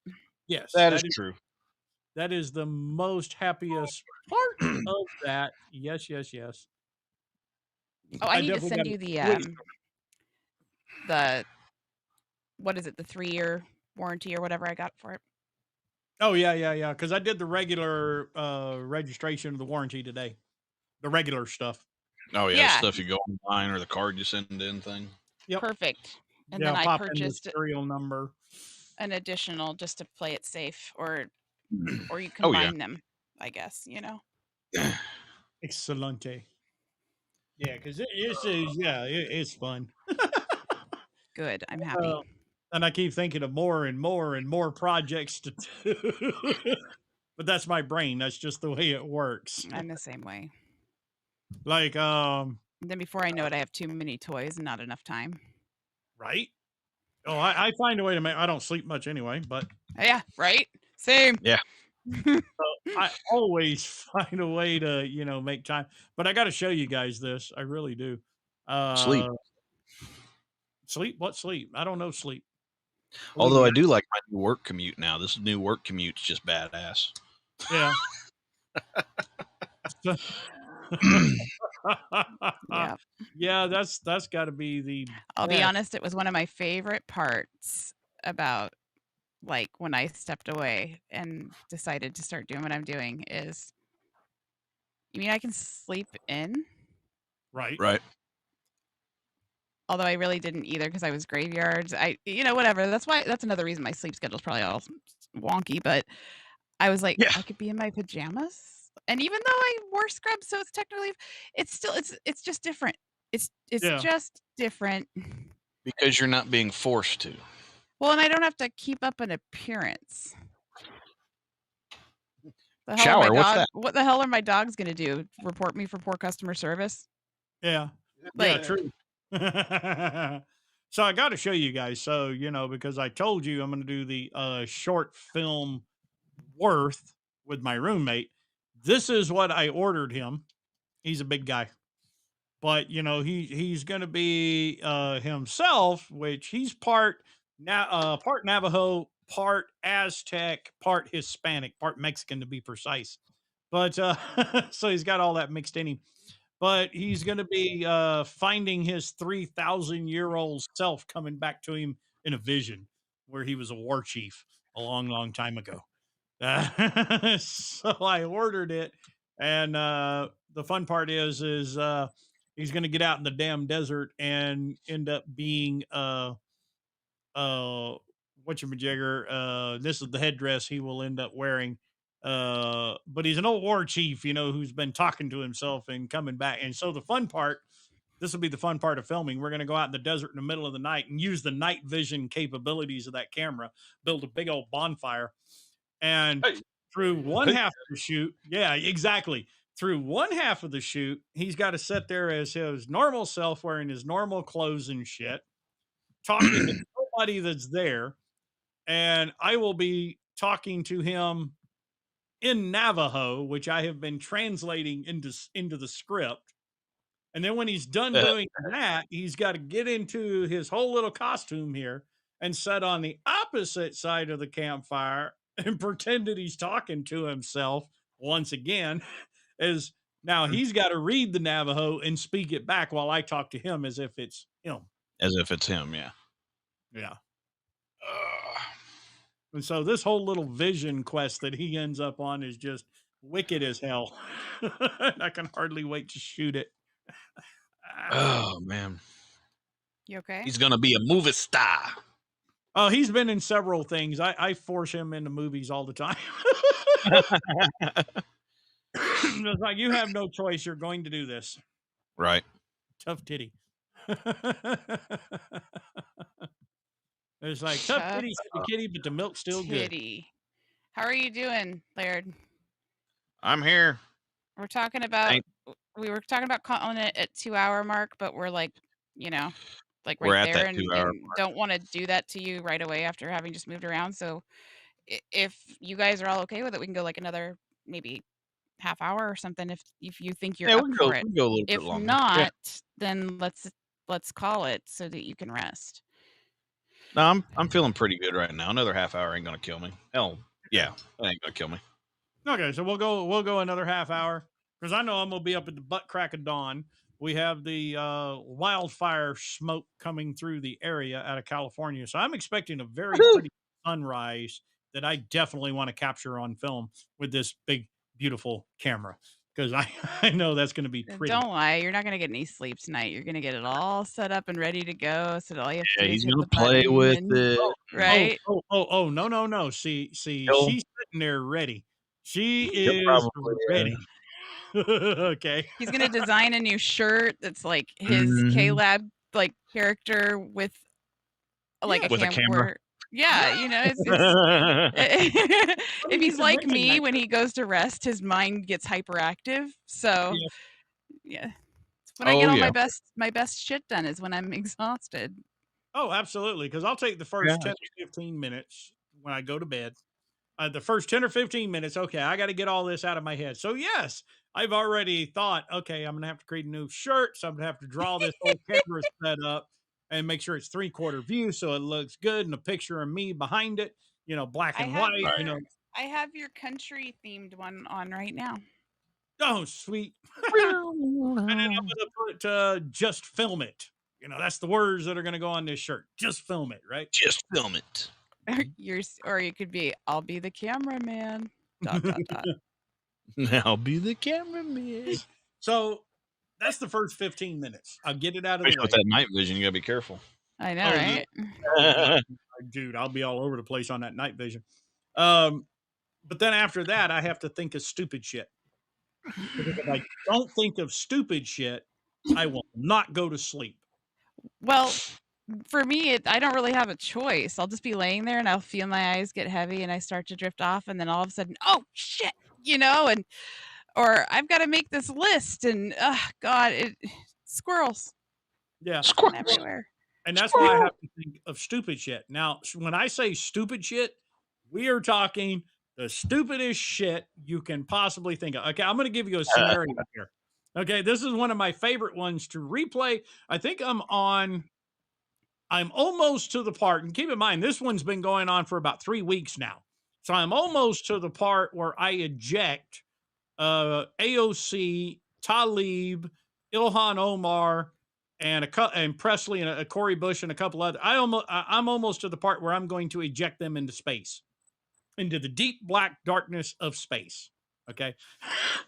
Speaker 1: Yes,
Speaker 4: That is true.
Speaker 1: that is the most happiest part of that. Yes.
Speaker 3: Oh, I need to
Speaker 1: definitely
Speaker 3: send
Speaker 1: got
Speaker 3: you
Speaker 1: it.
Speaker 3: the what is it, the 3-year warranty or whatever I got for it.
Speaker 1: Oh yeah. Because I did the regular registration of the warranty today, the regular stuff.
Speaker 4: Oh yeah,
Speaker 3: Yeah.
Speaker 4: the stuff you go online or the card you send in thing.
Speaker 1: Yep.
Speaker 3: Perfect. And
Speaker 1: Yeah,
Speaker 3: then I
Speaker 1: pop in the
Speaker 3: purchased
Speaker 1: serial number.
Speaker 3: an additional just to play it safe, or you
Speaker 4: Oh, yeah.
Speaker 3: combine them, I guess,
Speaker 1: Excelente. Yeah, because it's fun.
Speaker 3: Good. I'm happy.
Speaker 1: And I keep thinking of more and more and more projects to do. But that's my brain. That's just the way it works.
Speaker 3: I'm the same way.
Speaker 1: Like,
Speaker 3: And then before I know it, I have too many toys and not enough time.
Speaker 1: right? Oh, I find a way to make. I don't sleep much anyway, but
Speaker 3: Yeah, right. Same.
Speaker 4: Yeah.
Speaker 1: I always find a way to make time. But I got to show you guys this. I really do.
Speaker 4: Sleep.
Speaker 1: Sleep? What sleep? I don't know sleep.
Speaker 4: Although I
Speaker 1: Believe me.
Speaker 4: do like my new work commute now. This new work commute's just badass.
Speaker 1: Yeah.
Speaker 3: Yeah.
Speaker 1: Yeah, that's got to be the.
Speaker 3: I'll be
Speaker 1: best.
Speaker 3: honest, it was one of my favorite parts about like when I stepped away and decided to start doing what I'm doing is you mean I can sleep in?
Speaker 1: Right.
Speaker 4: Right.
Speaker 3: Although I really didn't either because I was graveyards. Whatever. That's another reason my sleep schedule's probably all wonky, but I was like,
Speaker 4: Yeah.
Speaker 3: I could be in my pajamas. And even though I wore scrubs, so it's technically it's just different. It's
Speaker 1: Yeah.
Speaker 3: just different.
Speaker 4: Because you're not being forced to.
Speaker 3: Well, and I don't have to keep up an appearance. The hell
Speaker 4: Shower,
Speaker 3: are my
Speaker 4: what's
Speaker 3: dog,
Speaker 4: that?
Speaker 3: What the hell are my dogs going to do? Report me for poor customer service?
Speaker 1: Yeah.
Speaker 3: Like,
Speaker 1: True. So I got to show you guys. So, because I told you I'm going to do the short film worth with my roommate. This is what I ordered him. He's a big guy. But, he's going to be himself, which he's part Navajo, part Aztec, part Hispanic, part Mexican to be precise. But so he's got all that mixed in him. But he's going to be finding his 3,000-year-old self coming back to him in a vision where he was a war chief a long, long time ago. So I ordered it, and the fun part is he's going to get out in the damn desert and end up being whatchamajigger. This is the headdress he will end up wearing. But he's an old war chief, who's been talking to himself and coming back. And so the fun part, this will be the fun part of filming. We're going to go out in the desert in the middle of the night and use the night vision capabilities of that camera, build a big old bonfire. And through one half of the shoot, yeah, exactly. Through one half of the shoot, he's got to sit there as his normal self, wearing his normal clothes and shit, talking to nobody that's there. And I will be talking to him in Navajo, which I have been translating into the script. And then when he's done doing that, he's got to get into his whole little costume here and sit on the opposite side of the campfire and pretend that he's talking to himself once again. As now he's got to read the Navajo and speak it back while I talk to him as if it's him.
Speaker 4: As if it's him, yeah.
Speaker 1: Yeah. And so this whole little vision quest that he ends up on is just wicked as hell. I can hardly wait to shoot it.
Speaker 4: Oh, man.
Speaker 3: you okay?
Speaker 4: He's going to be a movie star.
Speaker 1: Oh, he's been in several things. I force him into movies all the time. It's like, you have no choice. You're going to do this.
Speaker 4: Right.
Speaker 1: Tough titty. It's like, tough titty, kitty, but the milk's still good.
Speaker 3: How are you doing, Laird?
Speaker 4: I'm here.
Speaker 3: We're talking about we were talking about calling it at 2-hour mark, but we're like, like
Speaker 4: We're
Speaker 3: right
Speaker 4: at
Speaker 3: there,
Speaker 4: that
Speaker 3: and
Speaker 4: 2 hour mark.
Speaker 3: don't want to do that to you right away after having just moved around. So if you guys are all okay with it, we can go like another maybe half hour or something if you think you're up for it.
Speaker 4: We can go a little
Speaker 3: If
Speaker 4: bit longer.
Speaker 3: not, then let's call it so that you can rest.
Speaker 4: No, I'm feeling pretty good right now. Another half hour ain't gonna kill me. Hell, yeah, that ain't gonna kill me.
Speaker 1: Okay, so we'll go another half hour because I know I'm gonna be up at the butt crack of dawn. We have the wildfire smoke coming through the area out of California, so I'm expecting a very pretty sunrise that I definitely want to capture on film with this big, beautiful camera because I know that's going to be pretty.
Speaker 3: Don't lie, you're not gonna get any sleep tonight. You're gonna get it all set up and ready to go. So all you have to do is
Speaker 4: He's
Speaker 3: hit
Speaker 4: gonna
Speaker 3: the
Speaker 4: play
Speaker 3: button
Speaker 4: with
Speaker 3: and,
Speaker 4: it.
Speaker 3: right?
Speaker 1: Oh, no. See,
Speaker 4: He'll-
Speaker 1: she's sitting there ready. She
Speaker 4: He'll
Speaker 1: is
Speaker 4: probably,
Speaker 1: ready. Okay.
Speaker 3: He's gonna design a new shirt that's like his
Speaker 4: Mhm.
Speaker 3: K-Lab like character with like
Speaker 1: Yeah.
Speaker 3: a
Speaker 4: With a camera.
Speaker 3: Yeah, it's if he's like me, when he goes to rest, his mind gets hyperactive. So yeah. When I get all my best shit done is when I'm exhausted.
Speaker 1: Oh, absolutely. Because I'll take the first 10 or 15 minutes when I go to bed. The first 10 or 15 minutes, okay, I got to get all this out of my head. So, yes, I've already thought, okay, I'm going to have to create a new shirt. So, I'm going to have to draw this whole camera set up and make sure it's 3/4 view so it looks good and a picture of me behind it, black and white,
Speaker 3: I have your country themed one on right now.
Speaker 1: Oh, sweet. And then I'm going to put just film it. That's the words that are going to go on this shirt. Just film it, right?
Speaker 4: Just film it.
Speaker 3: Or you could be, I'll be the cameraman. ...
Speaker 4: I'll be the cameraman.
Speaker 1: So that's the first 15 minutes. I'll get it out of the way.
Speaker 4: With that night vision, you gotta be careful.
Speaker 3: I know, right?
Speaker 1: Yeah. Dude, I'll be all over the place on that night vision. But then after that, I have to think of stupid shit. Because if I don't think of stupid shit, I will not go to sleep.
Speaker 3: Well, for me, I don't really have a choice. I'll just be laying there and I'll feel my eyes get heavy and I start to drift off, and then all of a sudden, oh shit, or I've got to make this list, and God, squirrels.
Speaker 1: Yeah,
Speaker 4: squirrels
Speaker 3: everywhere.
Speaker 1: And that's why I have to think of stupid shit. Now, when I say stupid shit, we are talking the stupidest shit you can possibly think of. Okay, I'm going to give you a scenario here. Okay, this is one of my favorite ones to replay. I think I'm almost to the part, and keep in mind, this one's been going on for about 3 weeks now. So I'm almost to the part where I eject AOC, Talib, Ilhan Omar, and Presley and Corey Bush and a couple other. I'm almost to the part where I'm going to eject them into space, into the deep black darkness of space. Okay,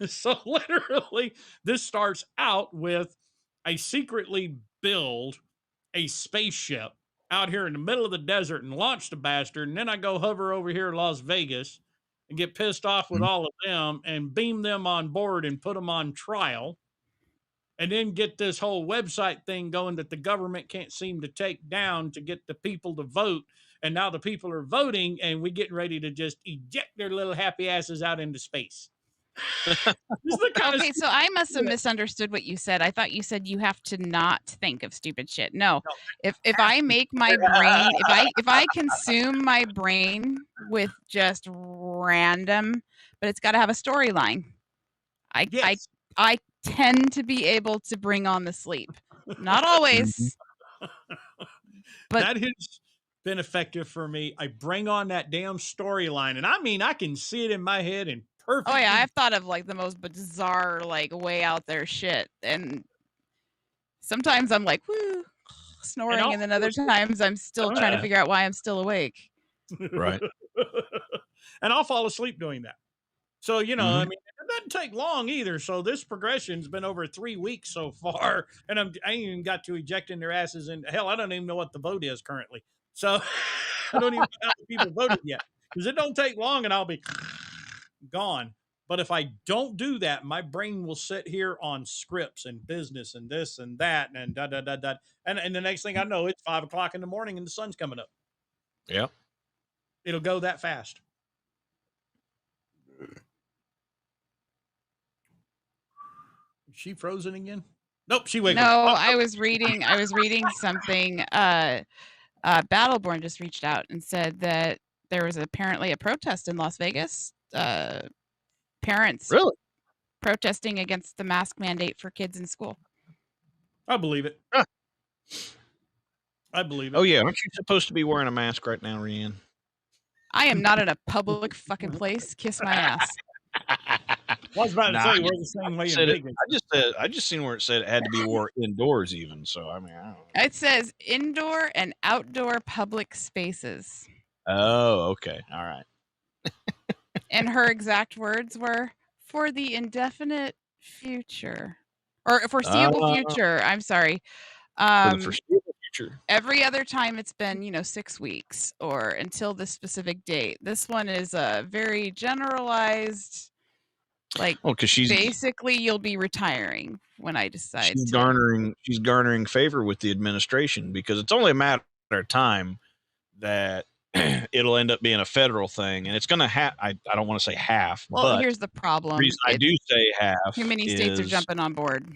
Speaker 1: so literally, this starts out with I secretly build a spaceship out here in the middle of the desert and launch the bastard, and then I go hover over here in Las Vegas and get pissed off with all of them and beam them on board and put them on trial, and then get this whole website thing going that the government can't seem to take down to get the people to vote. And now the people are voting, and we're getting ready to just eject their little happy asses out into space.
Speaker 3: Okay, so I must have misunderstood what you said. I thought you said you have to not think of stupid shit. No, if I make my brain, if I consume my brain with just random, but it's got to have a storyline. I tend to be able to bring on the sleep. Not always, but
Speaker 1: that has been effective for me. I bring on that damn storyline, and I mean, I can see it in my head and perfect.
Speaker 3: Oh yeah, I've thought of like the most bizarre, like way out there shit, and sometimes I'm like, woo, snoring, and then other times I'm still trying to figure out why I'm still awake.
Speaker 4: Right.
Speaker 1: And I'll fall asleep doing that. So, I mean, it doesn't take long either. So this progression's been over 3 weeks so far, and I ain't even got to ejecting their asses. And hell, I don't even know what the vote is currently. So I don't even know how the people voted yet, because it don't take long and I'll be gone. But if I don't do that, my brain will sit here on scripts and business and this and that and da da da da. And the next thing I know, it's 5 o'clock in the morning and the sun's coming up.
Speaker 4: Yeah.
Speaker 1: It'll go that fast. Is she frozen again? Nope, she wiggled.
Speaker 3: No, I was reading something. Battleborn just reached out and said that there was apparently a protest in Las Vegas. Parents protesting against the mask mandate for kids in school.
Speaker 1: I believe it. I believe it.
Speaker 4: Oh yeah, aren't you supposed to be wearing a mask right now, Rianne?
Speaker 3: I am not in a public fucking place. Kiss my ass.
Speaker 1: I was about to say we're the same way in Vegas.
Speaker 4: I just seen where it said it had to be worn indoors even. So I mean, I don't know.
Speaker 3: It says indoor and outdoor public spaces.
Speaker 4: Oh, okay, all right.
Speaker 3: And her exact words were for the indefinite future or foreseeable future. I'm sorry.
Speaker 4: For the foreseeable future.
Speaker 3: Every other time it's been, 6 weeks or until this specific date. This one is a very generalized. Like, because she's basically you'll be retiring when I decide.
Speaker 4: She's garnering favor with the administration because it's only a matter of time that it'll end up being a federal thing, and it's going to have. I don't want to say half.
Speaker 3: Well,
Speaker 4: but
Speaker 3: here's the problem.
Speaker 4: The reason I do say half.
Speaker 3: Too many states are jumping on board.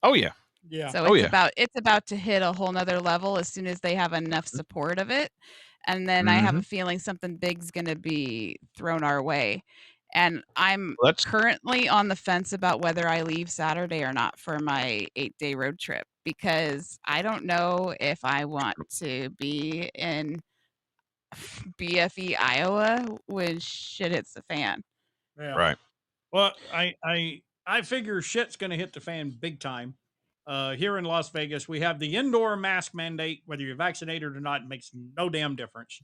Speaker 4: Oh yeah.
Speaker 1: Yeah.
Speaker 3: So
Speaker 4: Oh,
Speaker 3: it's
Speaker 4: yeah.
Speaker 3: about to hit a whole nother level as soon as they have enough support of it. And then I have
Speaker 4: Mhm.
Speaker 3: a feeling something big's going to be thrown our way. And I'm
Speaker 4: Well, that's
Speaker 3: currently on the fence about whether I leave Saturday or not for my 8-day road trip, because I don't know if I want to be in BFE, Iowa when shit hits the fan.
Speaker 1: Yeah.
Speaker 4: right.
Speaker 1: Well, I figure shit's going to hit the fan big time. Here in Las Vegas, we have the indoor mask mandate. Whether you're vaccinated or not, it makes no damn difference.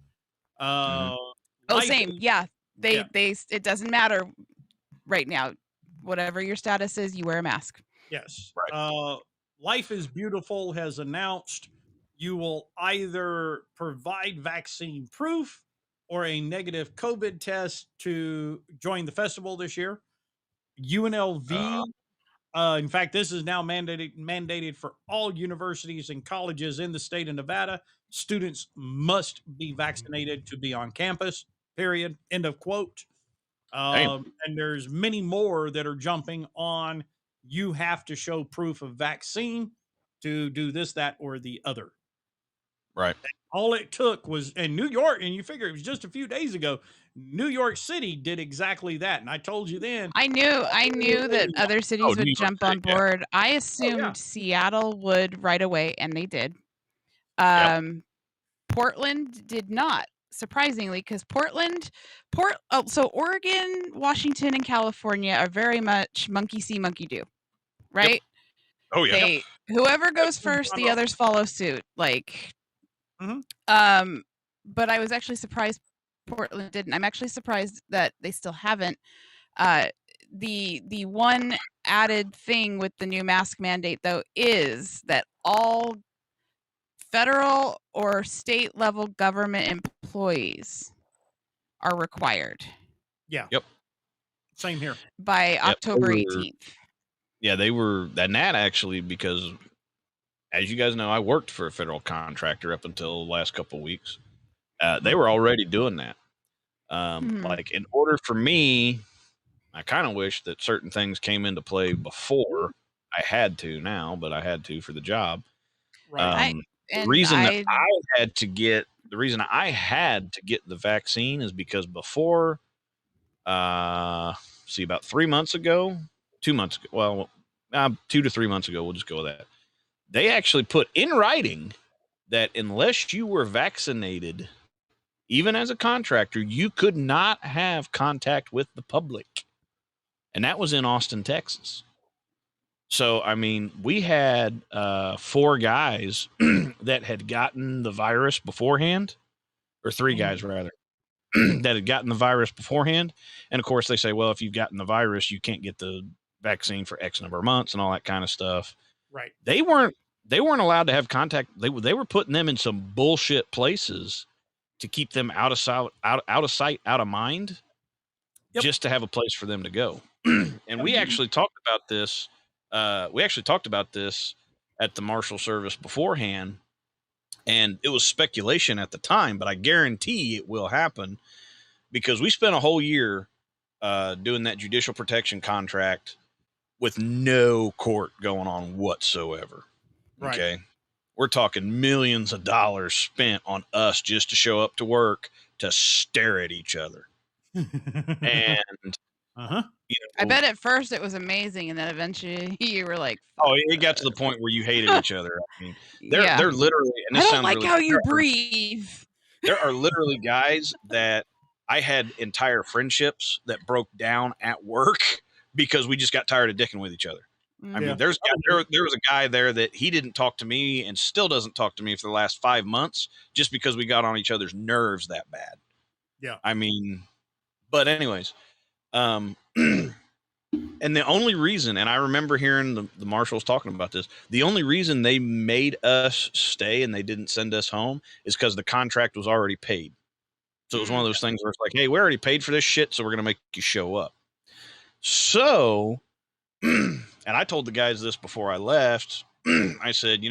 Speaker 4: Mhm.
Speaker 3: Oh,
Speaker 1: Life
Speaker 3: same.
Speaker 1: is
Speaker 3: Yeah.
Speaker 1: yeah,
Speaker 3: It doesn't matter right now. Whatever your status is, you wear a mask.
Speaker 1: yes.
Speaker 4: Right.
Speaker 1: Life is Beautiful has announced you will either provide vaccine proof or a negative COVID test to join the festival this year. UNLV. In fact, this is now mandated for all universities and colleges in the state of Nevada. Students must be vaccinated to be on campus. Period. End of quote.
Speaker 4: Damn.
Speaker 1: And there's many more that are jumping on. You have to show proof of vaccine to do this, that, or the other.
Speaker 4: Right.
Speaker 1: All it took was in New York, and you figure it was just a few days ago. New York City did exactly that, and I told you then.
Speaker 3: I knew that other
Speaker 4: Oh,
Speaker 3: cities
Speaker 4: New
Speaker 3: would
Speaker 4: York
Speaker 3: jump
Speaker 4: City.
Speaker 3: on
Speaker 4: Yeah.
Speaker 3: board. I
Speaker 1: Oh yeah,
Speaker 3: assumed Seattle would right away, and they did.
Speaker 4: Yep.
Speaker 3: Portland did not, surprisingly, because so Oregon, Washington, and California are very much monkey see, monkey do,
Speaker 4: Yep.
Speaker 3: right?
Speaker 4: Oh, yeah.
Speaker 3: They whoever goes
Speaker 1: That's
Speaker 3: first, the others follow suit. Like,
Speaker 1: Mhm.
Speaker 3: but I was actually surprised Portland didn't. I'm actually surprised that they still haven't. Uh, the one added thing with the new mask mandate, though, is that all federal or state level government employees are required
Speaker 1: Yeah.
Speaker 4: Yep.
Speaker 1: Same here.
Speaker 3: by
Speaker 4: Yep.
Speaker 3: October 18th.
Speaker 4: Yeah, they were, and that actually, because as you guys know, I worked for a federal contractor up until the last couple of weeks. They were already doing that. Like, in order for me, I kind of wish that certain things came into play before I had to now, but I had to for the job.
Speaker 1: Right.
Speaker 4: The reason I had to get the vaccine is because before, about 3 months ago, 2 months ago, well, 2 to 3 months ago, we'll just go with that. They actually put in writing that unless you were vaccinated, even as a contractor, you could not have contact with the public. And that was in Austin, Texas. So, I mean, we had 4 guys that had gotten the virus beforehand, or 3 guys rather, that had gotten the virus beforehand. And of course, they say, well, if you've gotten the virus, you can't get the vaccine for X number of months and all that kind of stuff.
Speaker 1: Right.
Speaker 4: They weren't allowed to have contact. They were putting them in some bullshit places to keep them out of sight, out of mind, just to have a place for them to go. And we actually talked about this. At the Marshal Service beforehand, and it was speculation at the time, but I guarantee it will happen because we spent a whole year doing that judicial protection contract with no court going on whatsoever.
Speaker 1: Right.
Speaker 4: Okay. We're talking millions of dollars spent on us just to show up to work to stare at each other. And
Speaker 3: I bet at first it was amazing, and then eventually you were like,
Speaker 4: oh, it got to the point where you hated each other. I mean,
Speaker 3: yeah.
Speaker 4: they're literally, and
Speaker 3: I
Speaker 4: this
Speaker 3: don't
Speaker 4: sounds
Speaker 3: like
Speaker 4: really,
Speaker 3: how you breathe.
Speaker 4: there are literally guys that I had entire friendships that broke down at work because we just got tired of dicking with each other. I mean, there was a guy there that he didn't talk to me and still doesn't talk to me for the last 5 months just because we got on each other's nerves that bad.
Speaker 1: Yeah.
Speaker 4: I mean, but anyways, and the only reason, and I remember hearing the marshals talking about this, the only reason they made us stay and they didn't send us home is because the contract was already paid. So it was one of those things where it's like, hey, we already paid for this shit, so we're going to make you show up. So, and I told the guys this before I left. I said,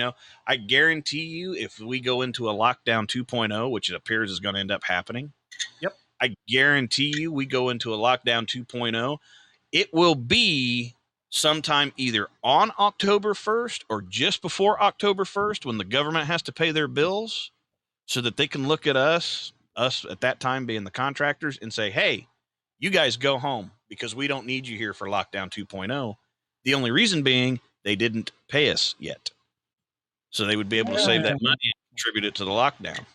Speaker 4: I guarantee you if we go into a lockdown 2.0, which it appears is going to end up happening.
Speaker 1: Yep.
Speaker 4: I guarantee you we go into a lockdown 2.0. It will be sometime either on October 1st or just before October 1st when the government has to pay their bills so that they can look at us at that time being the contractors and say, hey, you guys go home because we don't need you here for lockdown 2.0. The only reason being they didn't pay us yet. So they would be able to save that money and contribute it to the lockdown.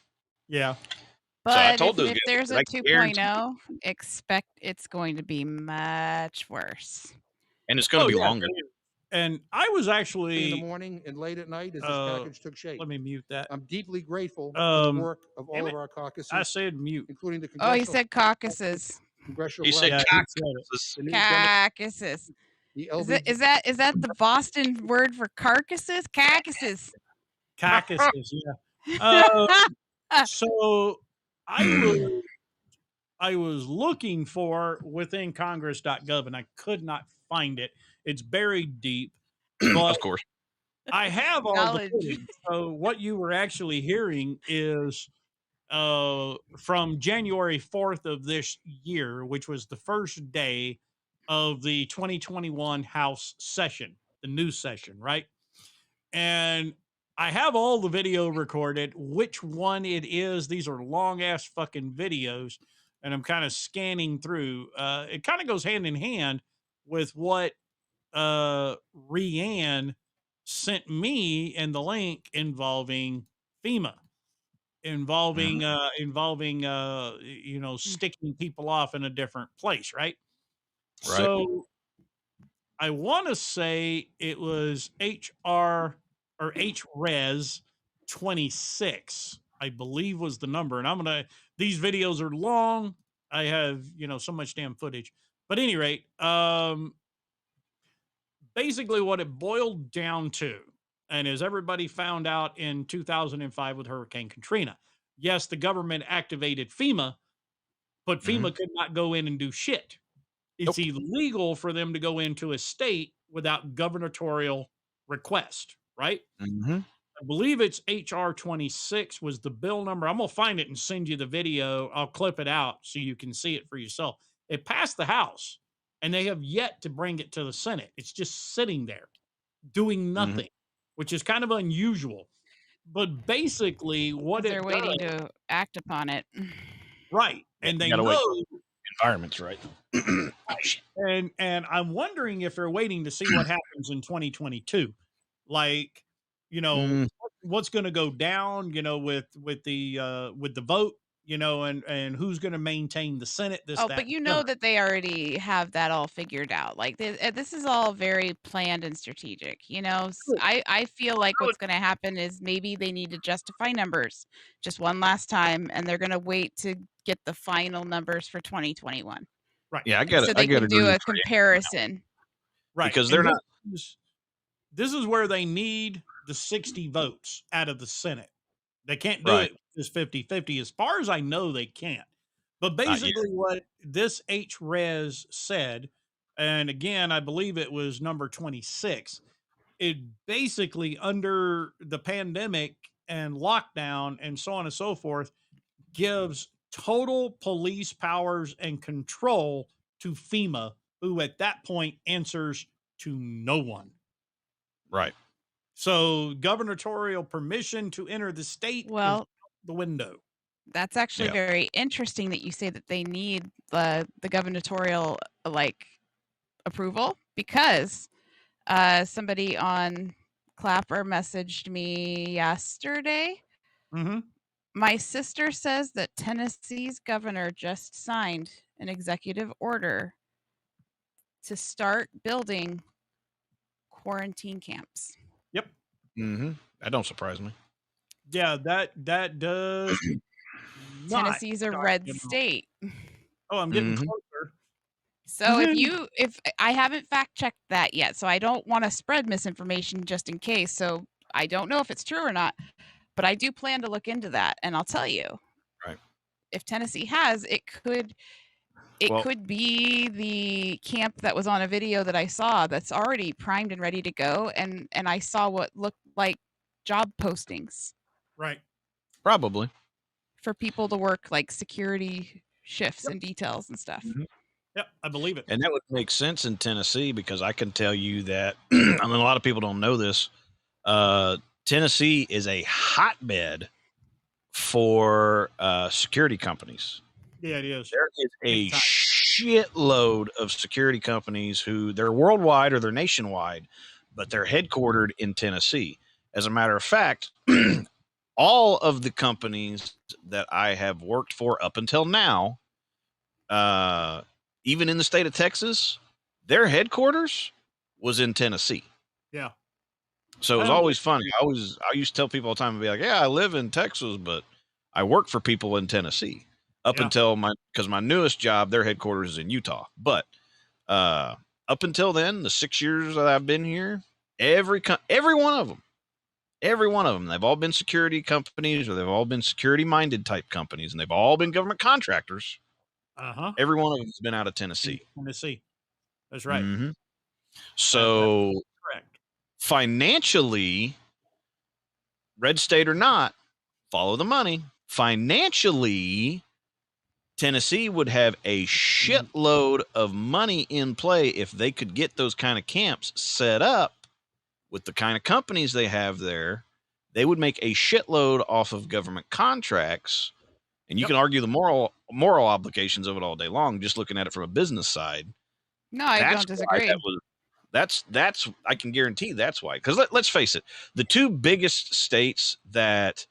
Speaker 1: Yeah.
Speaker 4: So I
Speaker 3: But
Speaker 4: told those
Speaker 3: if
Speaker 4: guys,
Speaker 3: there's
Speaker 4: I
Speaker 3: a
Speaker 4: guarantee
Speaker 3: 2.0, expect it's going to be much worse.
Speaker 4: and it's going to be
Speaker 1: yeah.
Speaker 4: longer.
Speaker 1: And I was
Speaker 8: in the
Speaker 1: actually,
Speaker 8: morning and late at night as this package took shape.
Speaker 1: let me mute that.
Speaker 8: I'm deeply grateful for the work of all
Speaker 1: damn
Speaker 8: of
Speaker 1: it.
Speaker 8: our caucuses,
Speaker 1: I said mute.
Speaker 8: including the
Speaker 3: Oh, he
Speaker 8: congressional,
Speaker 3: said caucuses.
Speaker 8: congressional
Speaker 4: He said
Speaker 8: black,
Speaker 1: Yeah, he said it.
Speaker 4: caucuses.
Speaker 8: the new Democrat,
Speaker 3: Caucuses.
Speaker 8: the
Speaker 3: Is
Speaker 8: LBG.
Speaker 3: that the Boston word for carcasses? Caucuses.
Speaker 1: Caucuses, yeah. So I was looking for within congress.gov and I could not find it. It's buried deep, but
Speaker 4: Of course.
Speaker 1: I have all the
Speaker 3: Knowledge.
Speaker 1: footage. So what you were actually hearing is from January 4th of this year, which was the first day of the 2021 House session, the new session, right? And I have all the video recorded. Which one it is? These are long ass fucking videos, and I'm kind of scanning through. It kind of goes hand in hand with what Rianne sent me and the link involving FEMA, involving sticking people off in a different place, right?
Speaker 4: Right.
Speaker 1: So I want to say it was HR or HRES 26, I believe was the number. And these videos are long. I have, so much damn footage. But at any rate, basically what it boiled down to, and as everybody found out in 2005 with Hurricane Katrina, yes, the government activated FEMA, but FEMA could not go in and do shit. It's illegal for them to go into a state without gubernatorial request, right?
Speaker 4: Mm-hmm.
Speaker 1: I believe it's HR 26 was the bill number. I'm going to find it and send you the video. I'll clip it out so you can see it for yourself. It passed the House and they have yet to bring it to the Senate. It's just sitting there doing nothing, which is kind of unusual. But basically what
Speaker 3: They're waiting
Speaker 1: does,
Speaker 3: to act upon it.
Speaker 1: right. And they
Speaker 4: gotta wait
Speaker 1: know
Speaker 4: environment's right.
Speaker 1: and I'm wondering if they're waiting to see what happens in 2022. Like, what's going to go down, with the vote, and who's going to maintain the Senate, this, that.
Speaker 3: But you know that they already have that all figured out. Like this is all very planned and strategic. I feel like what's going to happen is maybe they need to justify numbers just one last time, and they're going to wait to get the final numbers for 2021.
Speaker 1: Right.
Speaker 4: Yeah, I get it.
Speaker 3: So they can do a comparison.
Speaker 1: Right.
Speaker 4: Because they're not.
Speaker 1: This is where they need the 60 votes out of the Senate. They can't do it just 50-50. As far as I know, they can't. But basically what this HRES said, and again, I believe it was number 26, it basically under the pandemic and lockdown and so on and so forth gives total police powers and control to FEMA, who at that point answers to no one.
Speaker 4: Right.
Speaker 1: So gubernatorial permission to enter the state is out the window.
Speaker 3: That's actually very interesting that you say that they need the gubernatorial approval, because somebody on Clapper messaged me yesterday.
Speaker 1: Mm-hmm.
Speaker 3: My sister says that Tennessee's governor just signed an executive order to start building quarantine camps.
Speaker 1: Yep.
Speaker 4: Mm-hmm. That don't surprise me.
Speaker 1: Yeah, that does.
Speaker 3: Tennessee's a red state.
Speaker 1: Oh, I'm getting closer.
Speaker 3: So if I haven't fact checked that yet, so I don't want to spread misinformation just in case. So I don't know if it's true or not, but I do plan to look into that, and I'll tell you.
Speaker 4: Right.
Speaker 3: If Tennessee has, it could be the camp that was on a video that I saw that's already primed and ready to go, and I saw what looked like job postings.
Speaker 1: Right.
Speaker 4: Probably.
Speaker 3: For people to work like security shifts and details and stuff.
Speaker 1: Mm-hmm. Yep, I believe it.
Speaker 4: And that would make sense in Tennessee because I can tell you that I mean a lot of people don't know this. Tennessee is a hotbed for security companies.
Speaker 1: Yeah, it is.
Speaker 4: There is
Speaker 1: Big
Speaker 4: a
Speaker 1: time.
Speaker 4: shitload of security companies who they're worldwide or they're nationwide, but they're headquartered in Tennessee. As a matter of fact, all of the companies that I have worked for up until now, even in the state of Texas, their headquarters was in Tennessee.
Speaker 1: Yeah.
Speaker 4: So it was
Speaker 1: I don't
Speaker 4: always
Speaker 1: believe
Speaker 4: funny. I used to tell people all the time and be like, "Yeah, I live in Texas, but I work for people in Tennessee." Up
Speaker 1: Yeah.
Speaker 4: until because my newest job, their headquarters is in Utah. But up until then, the 6 years that I've been here, every one of them, they've all been security companies or they've all been security minded type companies, and they've all been government contractors.
Speaker 1: Uh-huh.
Speaker 4: Every one of them has been out of Tennessee.
Speaker 1: Tennessee. That's right.
Speaker 4: Mm-hmm.
Speaker 1: That's
Speaker 4: So
Speaker 1: correct.
Speaker 4: financially, red state or not, follow the money. Financially, Tennessee would have a shitload of money in play if they could get those kind of camps set up with the kind of companies they have there. They would make a shitload off of government contracts, and you
Speaker 1: Yep.
Speaker 4: can argue the moral obligations of it all day long. Just looking at it from a business side,
Speaker 3: No, I
Speaker 4: that's
Speaker 3: don't
Speaker 4: why
Speaker 3: disagree.
Speaker 4: that was. That's I can guarantee that's why. Because let's face it, the two biggest states that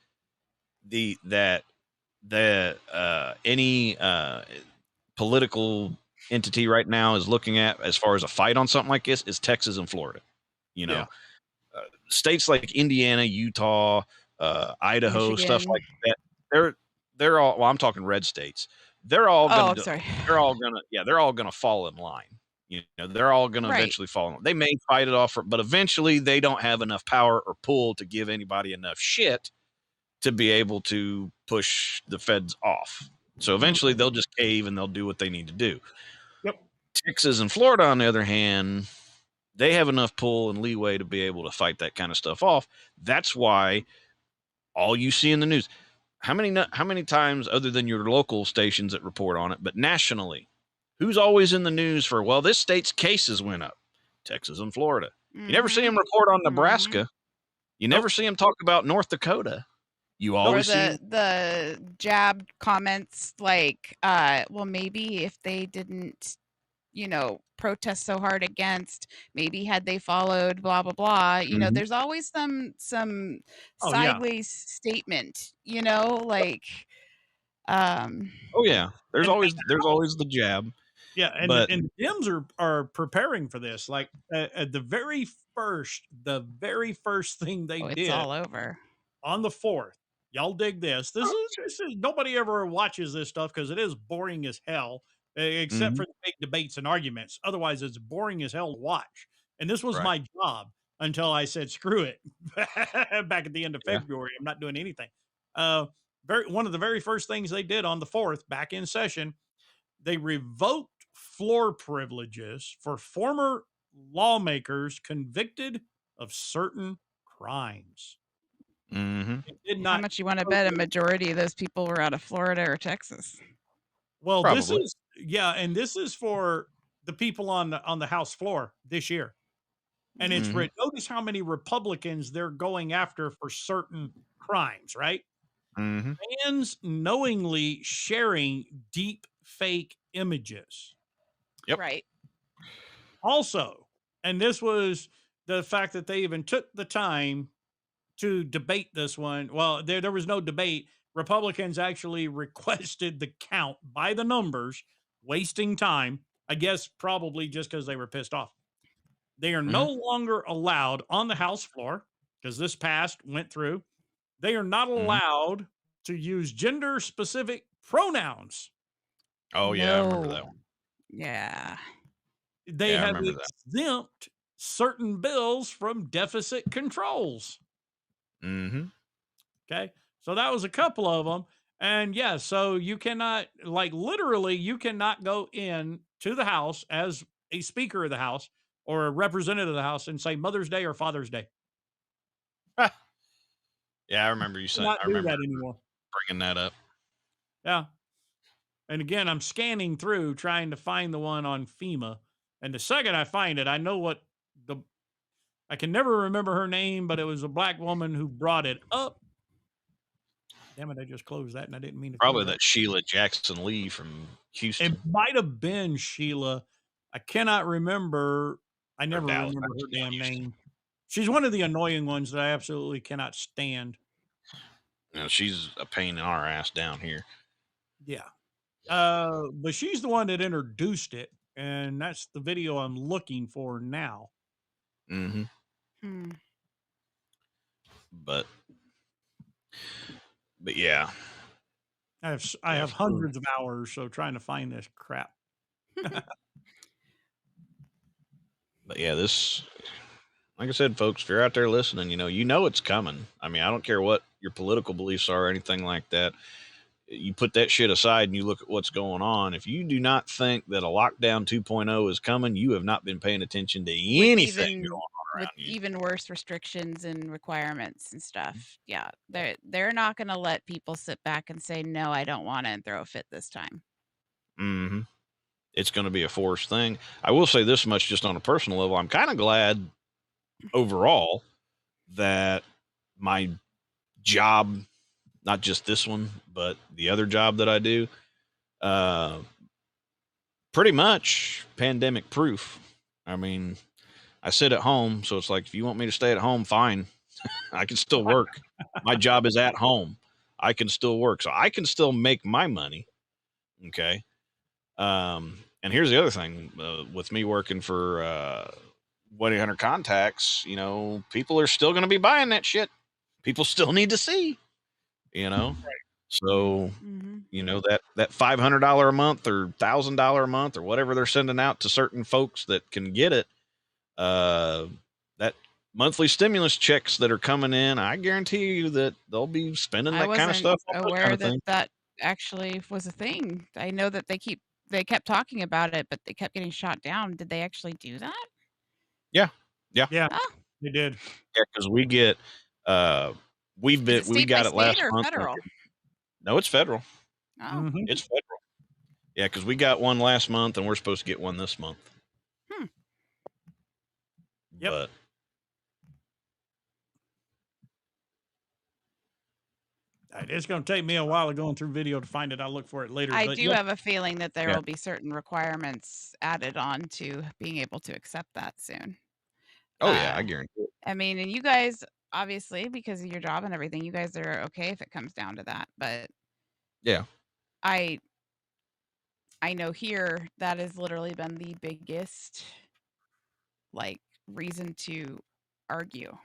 Speaker 4: any political entity right now is looking at as far as a fight on something like this is Texas and Florida. You know,
Speaker 1: Yeah.
Speaker 4: States like Indiana, Utah, Idaho, stuff
Speaker 3: Michigan.
Speaker 4: like that. They're all. Well, I'm talking red states. They're all
Speaker 3: Oh,
Speaker 4: gonna.
Speaker 3: sorry.
Speaker 4: They're all gonna. Yeah, they're all gonna fall in line. You know, they're all gonna
Speaker 3: Right.
Speaker 4: eventually fall in. They may fight it off, but eventually they don't have enough power or pull to give anybody enough shit to be able to push the feds off. So eventually they'll just cave and they'll do what they need to do.
Speaker 1: Yep.
Speaker 4: Texas and Florida, on the other hand, they have enough pull and leeway to be able to fight that kind of stuff off. That's why all you see in the news, how many times other than your local stations that report on it, but nationally, who's always in the news for, well, this state's cases went up? Texas and Florida. You never see them report on Nebraska. You never see them talk about North Dakota. You
Speaker 3: Or
Speaker 4: always see
Speaker 3: the jabbed comments like, well, maybe if they didn't, protest so hard against, maybe had they followed blah blah blah, there's always some
Speaker 1: Oh, yeah.
Speaker 3: sideways statement, like
Speaker 4: Oh yeah, there's always the jab.
Speaker 1: Yeah, and
Speaker 4: But
Speaker 1: the Dems are preparing for this. Like at the very first thing they
Speaker 3: it's
Speaker 1: did
Speaker 3: all over.
Speaker 1: on the 4th. Y'all dig this? This is nobody ever watches this stuff because it is boring as hell, except for the big debates and arguments. Otherwise, it's boring as hell to watch. And this was
Speaker 4: Right.
Speaker 1: my job until I said screw it back at the end of
Speaker 4: Yeah.
Speaker 1: February. I'm not doing anything. One of the very first things they did on the 4th, back in session, they revoked floor privileges for former lawmakers convicted of certain crimes. It did
Speaker 3: How
Speaker 1: not.
Speaker 3: much you want to bet a majority of those people were out of Florida or Texas?
Speaker 1: Well, this
Speaker 4: Probably.
Speaker 1: is and this is for the people on the House floor this year, and it's notice how many Republicans they're going after for certain crimes, right? Fans knowingly sharing deep fake images.
Speaker 4: Yep.
Speaker 3: Right.
Speaker 1: Also, and this was the fact that they even took the time to debate this one. Well, there was no debate. Republicans actually requested the count by the numbers, wasting time. I guess probably just because they were pissed off. They are no longer allowed on the House floor because this went through. They are not allowed to use gender specific pronouns.
Speaker 4: Oh yeah, I remember that one.
Speaker 3: Yeah.
Speaker 1: They
Speaker 4: Yeah, I
Speaker 1: have
Speaker 4: remember that.
Speaker 1: exempt certain bills from deficit controls. Okay. So that was a couple of them. And yeah, so you cannot, like, literally, you cannot go in to the House as a Speaker of the House or a representative of the House and say Mother's Day or Father's Day.
Speaker 4: Yeah, I remember you saying.
Speaker 1: Not
Speaker 4: I
Speaker 1: do
Speaker 4: remember
Speaker 1: that anymore.
Speaker 4: bringing that up.
Speaker 1: Yeah. And again, I'm scanning through trying to find the one on FEMA. And the second I find it, I know what the I can never remember her name, but it was a black woman who brought it up. Damn it, I just closed that and I didn't mean to
Speaker 4: Probably
Speaker 1: close
Speaker 4: that Sheila Jackson Lee from
Speaker 1: it.
Speaker 4: Houston
Speaker 1: Might have been Sheila. I cannot remember. I
Speaker 4: or
Speaker 1: never
Speaker 4: Dallas.
Speaker 1: remember her damn
Speaker 4: Houston.
Speaker 1: name. She's one of the annoying ones that I absolutely cannot stand.
Speaker 4: You know, she's a pain in our ass down here.
Speaker 1: Yeah. But she's the one that introduced it, and that's the video I'm looking for now.
Speaker 4: Mm-hmm.
Speaker 3: Hmm.
Speaker 4: But yeah.
Speaker 1: I have hundreds of hours, so trying to find this crap.
Speaker 4: But yeah, this, like I said, folks, if you're out there listening, you know it's coming. I mean, I don't care what your political beliefs are or anything like that. You put that shit aside and you look at what's going on. If you do not think that a lockdown 2.0 is coming, you have not been paying attention to anything going on around you.
Speaker 3: Even worse restrictions and requirements and stuff. Yeah, they're not going to let people sit back and say no, I don't want it, and throw a fit this time.
Speaker 4: Mm-hmm. It's going to be a forced thing. I will say this much, just on a personal level, I'm kind of glad overall that my job, not just this one, but the other job that I do, pretty much pandemic proof. I mean, I sit at home, so it's like, if you want me to stay at home, fine. I can still work. My job is at home. I can still work, so I can still make my money. Okay. And here's the other thing, with me working for 1-800-CONTACTS, people are still going to be buying that shit. People still need to see, so that $500 a month or $1,000 a month or whatever they're sending out to certain folks that can get it, that monthly stimulus checks that are coming in, I guarantee you that they'll be spending that kind of stuff on those kind of things.
Speaker 3: That actually was a thing. I know that they kept talking about it, but they kept getting shot down. Did they actually do that?
Speaker 4: Yeah.
Speaker 3: Oh.
Speaker 1: They did.
Speaker 4: Yeah, because we get we got it last
Speaker 3: or
Speaker 4: month.
Speaker 3: Federal?
Speaker 4: No, it's federal.
Speaker 3: Oh.
Speaker 4: It's federal. Yeah, because we got one last month and we're supposed to get one this month.
Speaker 1: Yep.
Speaker 4: But
Speaker 1: it's going to take me a while of going through video to find it. I'll look for it later.
Speaker 3: I
Speaker 1: but
Speaker 3: do have a feeling that there
Speaker 4: Yeah.
Speaker 3: will be certain requirements added on to being able to accept that soon.
Speaker 4: Oh yeah, I guarantee it.
Speaker 3: I mean, and you guys, obviously, because of your job and everything, you guys are okay if it comes down to that. But
Speaker 4: Yeah.
Speaker 3: I know here that has literally been the biggest reason to argue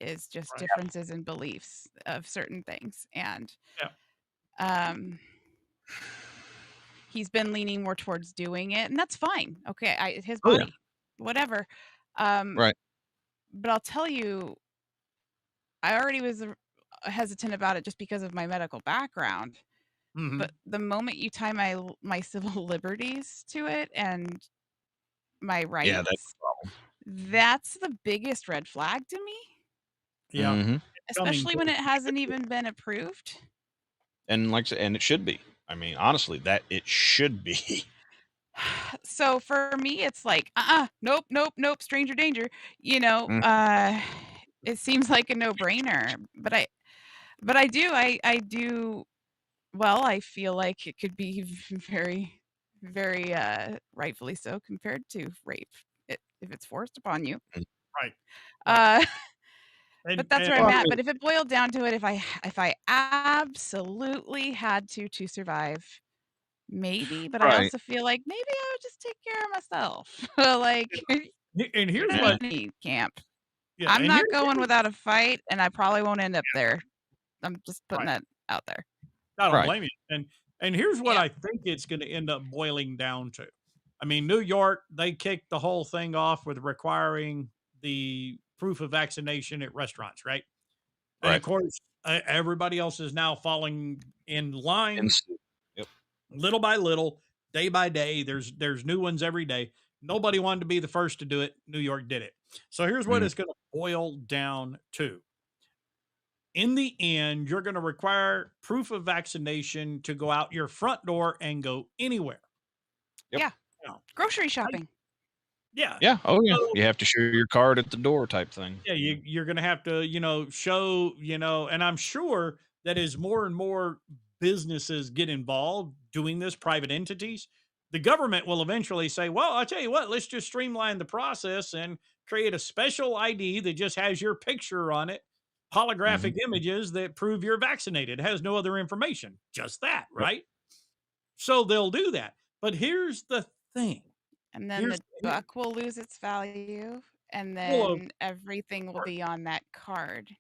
Speaker 3: is just differences in beliefs of certain things. And he's been leaning more towards doing it, and that's fine. Okay, his body, whatever.
Speaker 4: Right.
Speaker 3: But I'll tell you, I already was hesitant about it just because of my medical background. But the moment you tie my civil liberties to it and my rights, that's the biggest red flag to me.
Speaker 1: Yeah.
Speaker 4: Mm-hmm.
Speaker 3: Especially when it hasn't even been approved.
Speaker 4: And and it should be. I mean, honestly, that it should be.
Speaker 3: So for me, it's like, nope, stranger danger. It seems like a no-brainer. But I do. Well, I feel like it could be very, very rightfully so compared to rape if it's forced upon you.
Speaker 1: Right.
Speaker 3: But that's where I'm at. But if it boiled down to it, if I absolutely had to survive, maybe. But I also feel like maybe I would just take care of myself.
Speaker 1: And here's what
Speaker 3: camp.
Speaker 1: Yeah,
Speaker 3: I'm not going without a fight, and I probably won't end up there. I'm just putting that out there.
Speaker 1: I don't blame you. And here's what I think it's going to end up boiling down to. I mean, New York, they kicked the whole thing off with requiring the proof of vaccination at restaurants, right? And of course, everybody else is now falling in line. Little by little, day by day, there's new ones every day. Nobody wanted to be the first to do it. New York did it. So here's what it's going to boil down to. in the end, you're going to require proof of vaccination to go out your front door and go anywhere.
Speaker 4: Yep.
Speaker 3: Yeah.
Speaker 1: Now,
Speaker 3: Grocery shopping.
Speaker 1: yeah.
Speaker 4: Yeah. Oh yeah.
Speaker 1: So,
Speaker 4: You have to show your card at the door type thing.
Speaker 1: yeah, you're going to have to, show, and I'm sure that as more and more businesses get involved doing this, private entities, the government will eventually say, well, I'll tell you what, let's just streamline the process and create a special ID that just has your picture on it, holographic images that prove you're vaccinated. It has no other information, just that,
Speaker 4: Yep.
Speaker 1: right? So they'll do that. But here's the thing.
Speaker 3: And then the buck will lose its value, and
Speaker 1: Well,
Speaker 3: then everything will be on that card.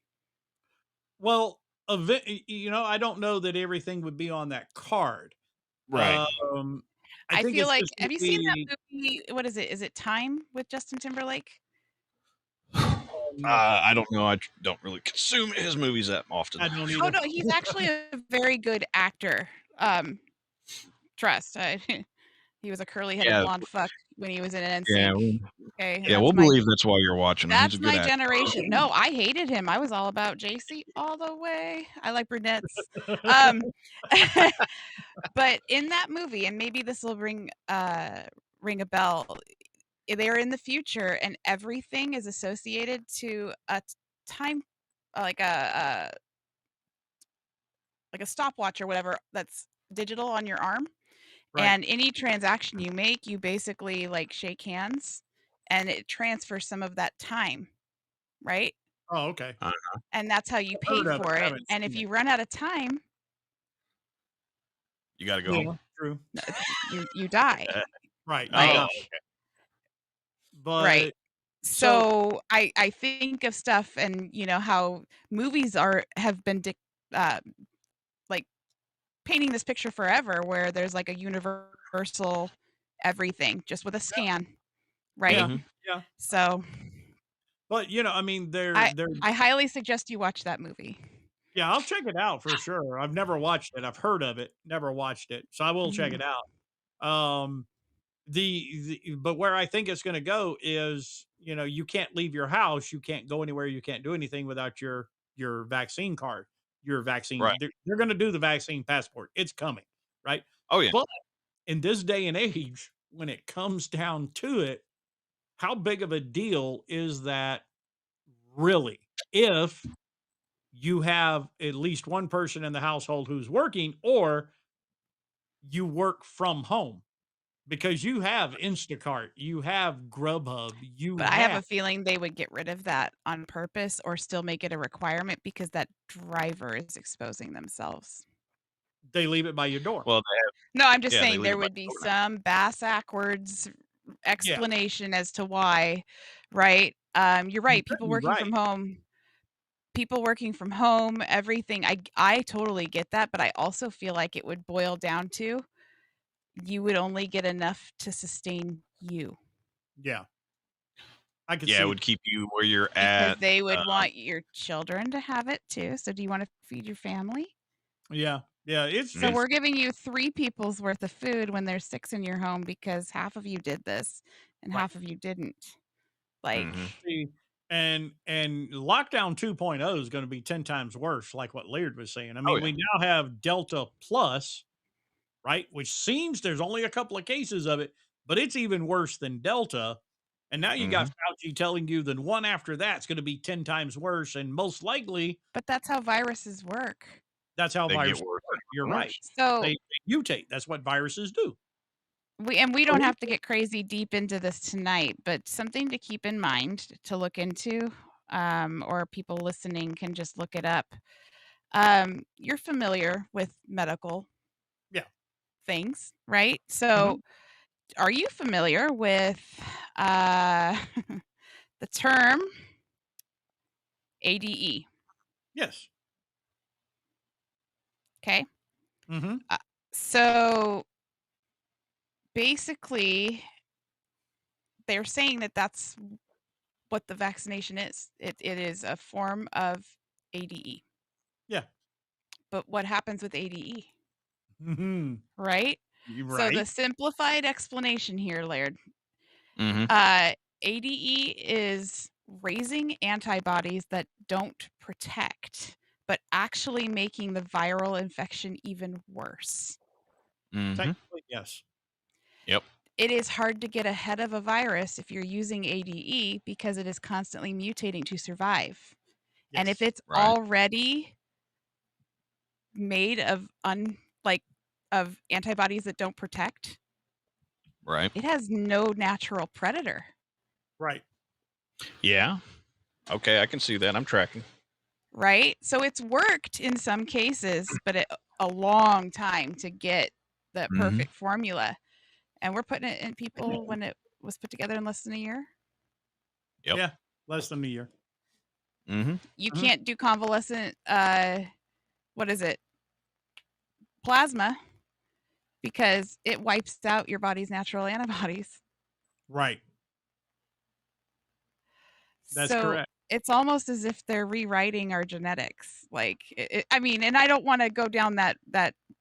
Speaker 1: Well, I don't know that everything would be on that card.
Speaker 4: Right.
Speaker 1: I think
Speaker 3: feel
Speaker 1: it's
Speaker 3: like,
Speaker 1: just
Speaker 3: have
Speaker 1: gonna
Speaker 3: you seen that
Speaker 1: be,
Speaker 3: movie? What is it? Is it Time with Justin Timberlake?
Speaker 4: I don't know. I don't really consume his movies that often.
Speaker 1: I don't
Speaker 3: Oh
Speaker 1: either.
Speaker 3: no, he's actually a very good actor. Trust. He was a curly-headed
Speaker 4: Yeah.
Speaker 3: blonde fuck when he was in NSYNC.
Speaker 4: Yeah.
Speaker 3: Okay, and
Speaker 4: Yeah,
Speaker 3: that's
Speaker 4: we'll
Speaker 3: my
Speaker 4: believe that's why you're watching him. He's
Speaker 3: that's
Speaker 4: a good
Speaker 3: my
Speaker 4: actor.
Speaker 3: generation. No, I hated him. I was all about JC all the way. I like brunettes. But in that movie, and maybe this will ring a bell, they're in the future, and everything is associated to a time, like a stopwatch or whatever that's digital on your arm.
Speaker 1: Right.
Speaker 3: And any transaction you make, you basically like shake hands, and it transfers some of that time, right?
Speaker 1: Oh, okay.
Speaker 3: And that's how you
Speaker 1: I've
Speaker 3: pay
Speaker 1: heard of it,
Speaker 3: for it.
Speaker 1: haven't
Speaker 3: And
Speaker 1: seen
Speaker 3: if
Speaker 1: it.
Speaker 3: you run out of time,
Speaker 4: You got to go home.
Speaker 1: True.
Speaker 3: you die.
Speaker 1: Right.
Speaker 3: Like,
Speaker 1: Oh, okay. But
Speaker 3: right. So I think of stuff, and how movies have been like painting this picture forever, where there's like a universal everything just with a scan, right?
Speaker 1: yeah.
Speaker 3: So,
Speaker 1: But I mean,
Speaker 3: I highly suggest you watch that movie.
Speaker 1: yeah, I'll check it out for sure. I've never watched it. I've heard of it, never watched it, so I will check it out. But where I think it's going to go is, you can't leave your house, you can't go anywhere, you can't do anything without your vaccine card, your vaccine.
Speaker 4: Right.
Speaker 1: They're going to do the vaccine passport. It's coming, right?
Speaker 4: Oh yeah.
Speaker 1: But in this day and age, when it comes down to it, how big of a deal is that really? If you have at least one person in the household who's working, or you work from home, because you have Instacart, you have Grubhub,
Speaker 3: But I have a feeling they would get rid of that on purpose, or still make it a requirement, because that driver is exposing themselves.
Speaker 1: They leave it by your door.
Speaker 4: Well,
Speaker 3: No, I'm just
Speaker 4: Yeah, they
Speaker 3: saying
Speaker 4: leave
Speaker 3: there
Speaker 4: it by
Speaker 3: would
Speaker 4: the
Speaker 3: be
Speaker 4: door.
Speaker 3: some bass-ackwards explanation as to why, right? You're right. People
Speaker 1: You're
Speaker 3: working from home, everything. I totally get that, but I also feel like it would boil down to you would only get enough to sustain you.
Speaker 1: Yeah. I could
Speaker 4: Yeah,
Speaker 1: see
Speaker 4: it would keep you where you're
Speaker 3: Because
Speaker 4: at.
Speaker 3: they would want your children to have it too. So do you want to feed your family?
Speaker 1: Yeah. Yeah. It's
Speaker 3: So we're giving you 3 people's worth of food when there's 6 in your home, because half of you did this and
Speaker 1: Right.
Speaker 3: half of you didn't. Like,
Speaker 1: see, and lockdown 2.0 is going to be 10 times worse, like what Laird was saying. I mean,
Speaker 4: yeah.
Speaker 1: we now have Delta Plus, right? Which seems there's only a couple of cases of it, but it's even worse than Delta. And now you got Fauci telling you that one after that's going to be 10 times worse, and most likely
Speaker 3: but that's how viruses work.
Speaker 1: that's how
Speaker 4: They get
Speaker 1: viruses
Speaker 4: worse.
Speaker 1: work. You're right.
Speaker 3: So
Speaker 1: They mutate. That's what viruses do.
Speaker 3: we don't have to get crazy deep into this tonight, but something to keep in mind, to look into, or people listening can just look it up. You're familiar with medical things, right? So are you familiar with the term ADE?
Speaker 1: Yes.
Speaker 3: Okay. So basically, they're saying that that's what the vaccination is. It is a form of ADE.
Speaker 1: Yeah.
Speaker 3: But what happens with ADE?
Speaker 1: Right.
Speaker 3: Right?
Speaker 1: You're
Speaker 3: So the
Speaker 1: right.
Speaker 3: simplified explanation here, Laird, ADE is raising antibodies that don't protect, but actually making the viral infection even worse.
Speaker 4: Mhm.
Speaker 1: Technically, yes.
Speaker 4: Yep.
Speaker 3: It is hard to get ahead of a virus if you're using ADE because it is constantly mutating to survive. And if
Speaker 1: Yes.
Speaker 3: it's
Speaker 4: Right.
Speaker 3: already made of of antibodies that don't protect,
Speaker 4: Right.
Speaker 3: it has no natural predator.
Speaker 1: Right.
Speaker 4: Yeah. Okay, I can see that. I'm tracking.
Speaker 3: Right? So it's worked in some cases, but a long time to get the
Speaker 4: Mhm.
Speaker 3: perfect formula. And we're putting it in people when it was put together in less than a year.
Speaker 4: Yep.
Speaker 1: Yeah. Less than a year.
Speaker 4: Mm-hmm.
Speaker 3: You
Speaker 1: Mhm.
Speaker 3: can't do convalescent what is it? Plasma, because it wipes out your body's natural antibodies.
Speaker 1: Right. That's
Speaker 3: So
Speaker 1: correct.
Speaker 3: it's almost as if they're rewriting our genetics. Like, I mean, and I don't want to go down that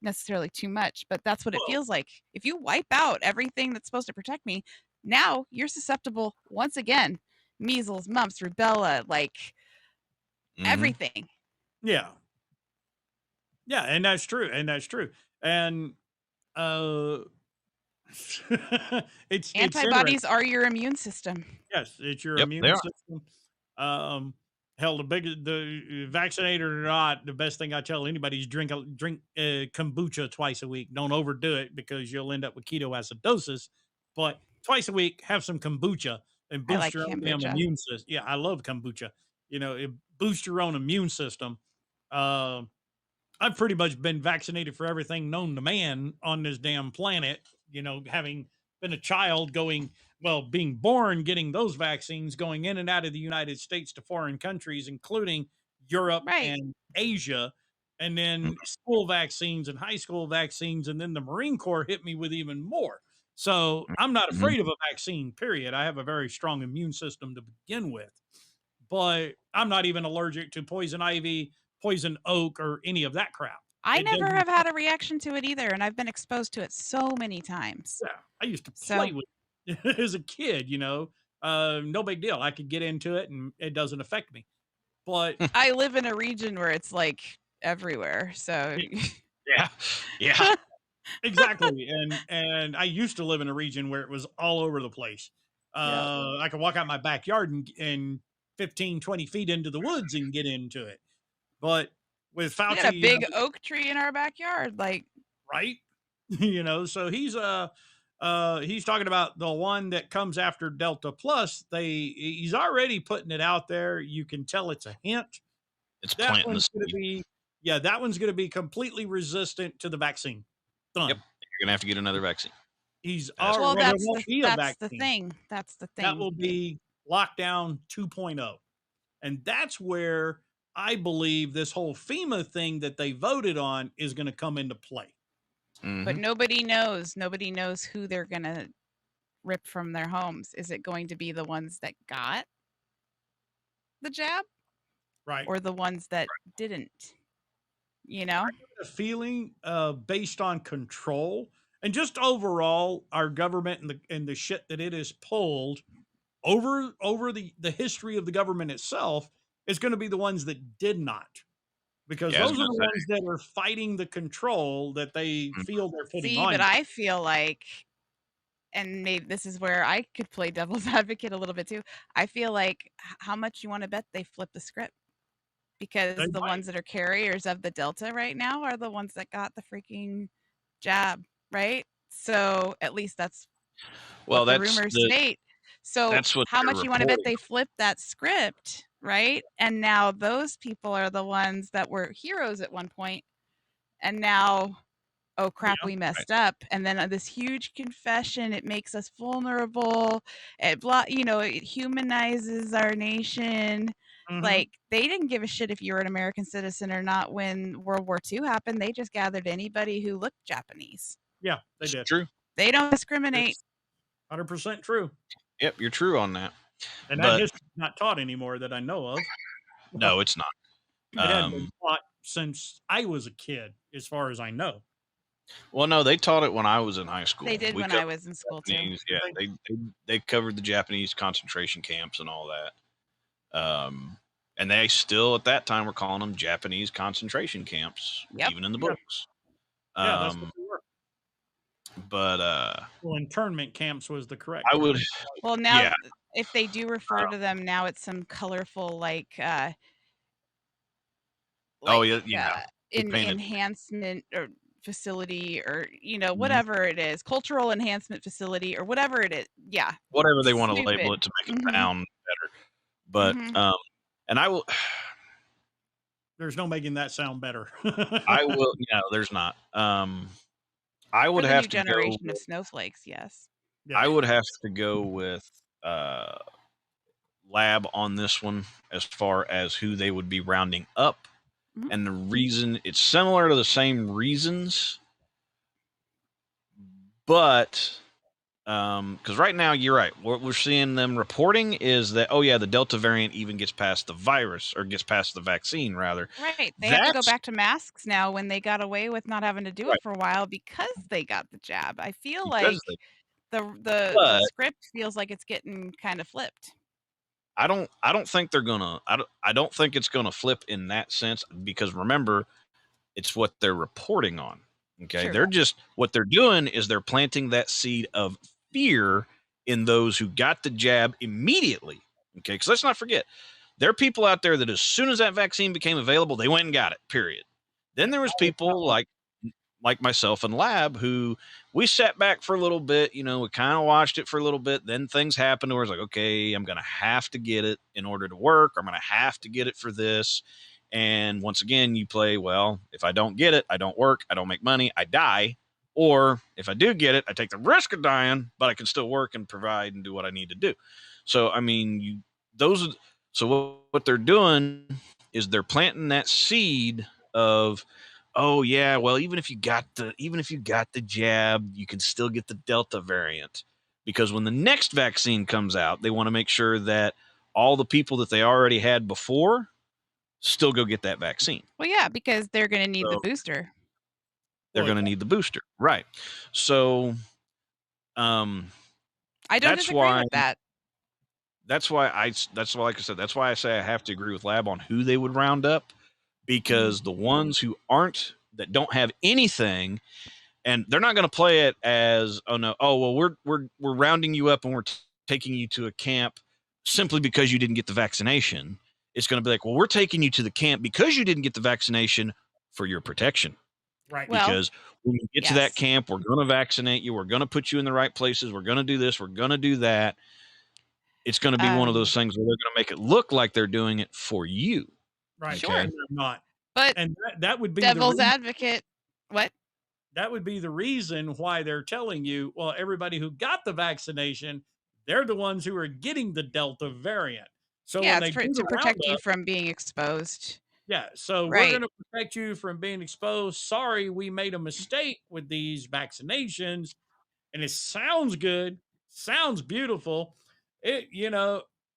Speaker 3: necessarily too much, but that's what it
Speaker 1: Well,
Speaker 3: feels like. If you wipe out everything that's supposed to protect me, now you're susceptible once again. Measles, mumps, rubella, like
Speaker 4: Mhm.
Speaker 3: everything.
Speaker 1: yeah. Yeah, and that's true. And that's true. And uh it's interesting.
Speaker 3: Antibodies are your immune system.
Speaker 1: Yes, it's your
Speaker 4: Yep, they
Speaker 1: immune
Speaker 4: are.
Speaker 1: system. Hell, vaccinated or not, the best thing I tell anybody is drink kombucha twice a week. Don't overdo it because you'll end up with ketoacidosis. But twice a week, have some kombucha and
Speaker 3: I
Speaker 1: boost
Speaker 3: like
Speaker 1: your own damn
Speaker 3: kombucha.
Speaker 1: immune system. Yeah, I love kombucha. It boosts your own immune system. Uh, I've pretty much been vaccinated for everything known to man on this damn planet, having been a child being born, getting those vaccines, going in and out of the United States to foreign countries, including Europe
Speaker 3: Right.
Speaker 1: and Asia, and then school vaccines and high school vaccines. And then the Marine Corps hit me with even more. So I'm not
Speaker 4: Mhm.
Speaker 1: afraid of a vaccine, period. I have a very strong immune system to begin with, but I'm not even allergic to poison ivy, poison oak, or any of that crap.
Speaker 3: I
Speaker 1: It
Speaker 3: never
Speaker 1: doesn't.
Speaker 3: have had a reaction to it either, and I've been exposed to it so many times.
Speaker 1: Yeah, I used to play
Speaker 3: So
Speaker 1: with it as a kid. No big deal. I could get into it, and it doesn't affect me. But
Speaker 3: I live in a region where it's like everywhere. So
Speaker 4: Yeah. Yeah.
Speaker 1: exactly, and I used to live in a region where it was all over the place.
Speaker 3: yeah.
Speaker 1: I could walk out my backyard and 15, 20 feet into the woods and get into it. But with
Speaker 3: We had a
Speaker 1: Fauci,
Speaker 3: big oak tree in our backyard. Like,
Speaker 1: right? So he's talking about the one that comes after Delta Plus. He's already putting it out there. You can tell it's a hint.
Speaker 4: It's
Speaker 1: That
Speaker 4: planting the
Speaker 1: one's going to
Speaker 4: seed.
Speaker 1: be that one's going to be completely resistant to the vaccine. Done.
Speaker 4: Yep. You're gonna have to get another vaccine.
Speaker 1: He's
Speaker 4: That's
Speaker 3: well,
Speaker 1: already there
Speaker 3: that's
Speaker 1: won't be a
Speaker 3: the
Speaker 1: vaccine.
Speaker 3: thing. That's the thing.
Speaker 1: That will be lockdown 2.0. And that's where I believe this whole FEMA thing that they voted on is going to come into play.
Speaker 3: But
Speaker 4: Mhm.
Speaker 3: nobody knows. Nobody knows who they're gonna rip from their homes. Is it going to be the ones that got the jab,
Speaker 1: Right.
Speaker 3: or the ones that didn't? You know.
Speaker 1: A feeling based on control and just overall our government and the shit that it has pulled over the history of the government itself is going to be the ones that did not, because
Speaker 4: Yeah, I was
Speaker 1: those are
Speaker 4: gonna
Speaker 1: the
Speaker 4: say.
Speaker 1: ones that are fighting the control that they
Speaker 4: Mhm.
Speaker 1: feel they're putting
Speaker 3: See,
Speaker 1: on
Speaker 3: but
Speaker 1: you.
Speaker 3: I feel like, and maybe this is where I could play devil's advocate a little bit too. I feel like how much you want to bet they flip the script, because
Speaker 1: They
Speaker 3: the
Speaker 1: might.
Speaker 3: ones that are carriers of the Delta right now are the ones that got the freaking jab, right? So at least that's
Speaker 4: Well,
Speaker 3: what the rumors state. So
Speaker 4: that's what
Speaker 3: how
Speaker 4: they're
Speaker 3: much you want to bet
Speaker 4: reporting.
Speaker 3: they flip that script, right? And now those people are the ones that were heroes at one point, and now, oh crap,
Speaker 1: Yeah.
Speaker 3: we messed up. And then this huge confession, it makes us vulnerable. It humanizes our nation.
Speaker 1: Mhm.
Speaker 3: Like, they didn't give a shit if you were an American citizen or not when World War II happened. They just gathered anybody who looked Japanese.
Speaker 1: Yeah, they
Speaker 4: It's
Speaker 1: did.
Speaker 4: true.
Speaker 3: They don't discriminate.
Speaker 1: It's 100% true.
Speaker 4: Yep, you're true on that.
Speaker 1: And that
Speaker 4: But
Speaker 1: history's not taught anymore that I know of.
Speaker 4: no, it's not.
Speaker 1: It hadn't been taught since I was a kid, as far as I know.
Speaker 4: Well, no, they taught it when I was in high school.
Speaker 3: They did
Speaker 4: We
Speaker 3: when I
Speaker 4: covered
Speaker 3: was in school too.
Speaker 4: Japanese, yeah, they covered the Japanese concentration camps and all that. And they still, at that time, were calling them Japanese concentration camps,
Speaker 3: Yep.
Speaker 4: even in the
Speaker 1: Yeah.
Speaker 4: books.
Speaker 1: Yeah, that's what they were.
Speaker 4: But
Speaker 1: Well, internment camps was the correct
Speaker 4: I
Speaker 1: term.
Speaker 4: would,
Speaker 3: Well, now
Speaker 4: yeah,
Speaker 3: if they do refer to them now, it's some colorful
Speaker 4: oh yeah, they
Speaker 3: in
Speaker 4: painted
Speaker 3: enhancement or facility, or
Speaker 4: Mhm.
Speaker 3: whatever it is, cultural enhancement facility or whatever it is. Yeah,
Speaker 4: whatever they want to label
Speaker 3: stupid.
Speaker 4: it to make it
Speaker 3: Mhm.
Speaker 4: sound better. But
Speaker 3: Mhm.
Speaker 4: and I will,
Speaker 1: There's no making that sound better.
Speaker 4: I will. No, there's not. I
Speaker 3: For
Speaker 4: would
Speaker 3: the
Speaker 4: have
Speaker 3: new
Speaker 4: to go.
Speaker 3: generation of snowflakes, yes.
Speaker 1: Yeah.
Speaker 4: I would have to go with Lab on this one as far as who they would be rounding up.
Speaker 3: Mhm.
Speaker 4: And the reason it's similar to the same reasons, but because right now you're right. What we're seeing them reporting is that, oh yeah, the Delta variant even gets past the virus, or gets past the vaccine rather.
Speaker 3: Right. They have to go
Speaker 4: That's
Speaker 3: back to masks now when they got away with not having to do
Speaker 4: right,
Speaker 3: it for a while because they got the jab. I feel
Speaker 4: because
Speaker 3: like
Speaker 4: they.
Speaker 3: the
Speaker 4: But
Speaker 3: script feels like it's getting kind of flipped.
Speaker 4: I don't think they're gonna. I don't think it's gonna flip in that sense, because remember, it's what they're reporting on. Okay.
Speaker 3: Sure.
Speaker 4: They're just, what they're doing is they're planting that seed of fear in those who got the jab immediately. Okay. Because let's not forget, there are people out there that as soon as that vaccine became available, they went and got it, period. Then there was people like myself and Lab who, we sat back for a little bit, we kind of watched it for a little bit. Then things happened where it's like, okay, I'm going to have to get it in order to work. I'm going to have to get it for this. And once again, you play, well, if I don't get it, I don't work, I don't make money, I die. Or if I do get it, I take the risk of dying, but I can still work and provide and do what I need to do. So, I mean, what they're doing is they're planting that seed of, oh yeah, well, even if you got the jab, you can still get the Delta variant, because when the next vaccine comes out, they want to make sure that all the people that they already had before still go get that vaccine.
Speaker 3: Well, yeah, because they're going to need the booster.
Speaker 4: They're going to need the booster, right? So,
Speaker 3: I don't disagree with that.
Speaker 4: That's why, like I said, that's why I say I have to agree with Lab on who they would round up, because the ones who that don't have anything, and they're not going to play it as, oh no, oh well, we're rounding you up and we're taking you to a camp simply because you didn't get the vaccination. It's going to be like, well, we're taking you to the camp because you didn't get the vaccination for your protection.
Speaker 1: Right.
Speaker 4: Because when you get to that camp, we're going to vaccinate you. We're going to put you in the right places. We're going to do this. We're going to do that. It's going to be one of those things where they're going to make it look like they're doing it for you.
Speaker 1: Right.
Speaker 3: Sure.
Speaker 1: And they're not.
Speaker 3: But
Speaker 1: and that would be
Speaker 3: devil's advocate. What?
Speaker 1: That would be the reason why they're telling you, well, everybody who got the vaccination, they're the ones who are getting the Delta variant. So
Speaker 3: yeah,
Speaker 1: when they
Speaker 3: to protect you from being exposed.
Speaker 1: Yeah, so we're going to protect you from being exposed. Sorry, we made a mistake with these vaccinations, and it sounds good, sounds beautiful. It,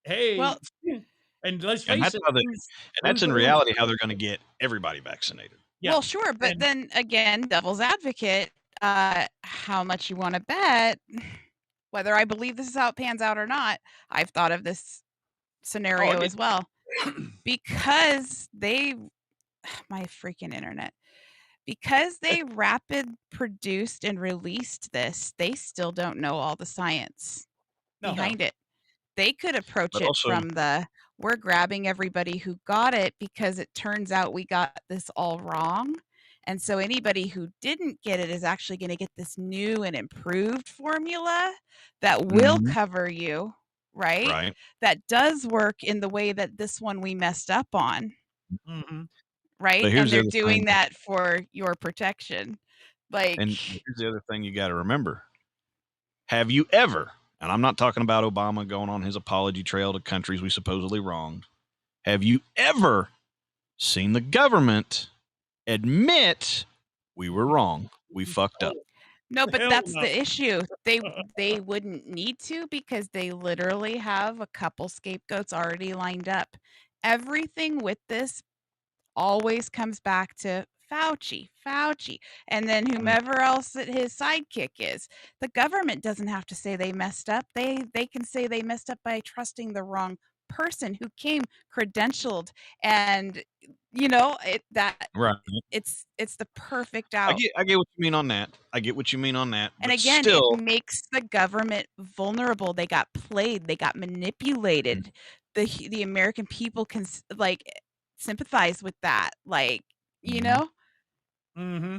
Speaker 1: hey,
Speaker 3: well,
Speaker 1: and let's face it,
Speaker 4: that's in reality how they're going to get everybody vaccinated.
Speaker 3: Yeah. Well, sure, but then again, devil's advocate, how much you want to bet, whether I believe this is how it pans out or not, I've thought of this scenario as well. Because my freaking internet, because they rapid produced and released this, they still don't know all the science behind it. They could approach it from we're grabbing everybody who got it because it turns out we got this all wrong. And so anybody who didn't get it is actually going to get this new and improved formula that will cover you, right? That does work in the way that this one we messed up on.
Speaker 1: Mm-hmm.
Speaker 3: Right? And they're doing that for your protection.
Speaker 4: And here's the other thing you got to remember. Have you ever, and I'm not talking about Obama going on his apology trail to countries we supposedly wronged, have you ever seen the government admit we were wrong, we fucked up?
Speaker 3: No, but that's the issue. They wouldn't need to, because they literally have a couple scapegoats already lined up. Everything with this always comes back to Fauci, and then whomever else that his sidekick is. The government doesn't have to say they messed up. They can say they messed up by trusting the wrong person who came credentialed, and you know
Speaker 4: Right.
Speaker 3: it's the perfect
Speaker 4: I
Speaker 3: out.
Speaker 4: get what you mean on that. I get what you mean on that.
Speaker 3: And
Speaker 4: But
Speaker 3: again, it
Speaker 4: still,
Speaker 3: makes the government vulnerable. They got played. They got manipulated. The American people can like sympathize with that. Like, you know,
Speaker 1: Mm-hmm.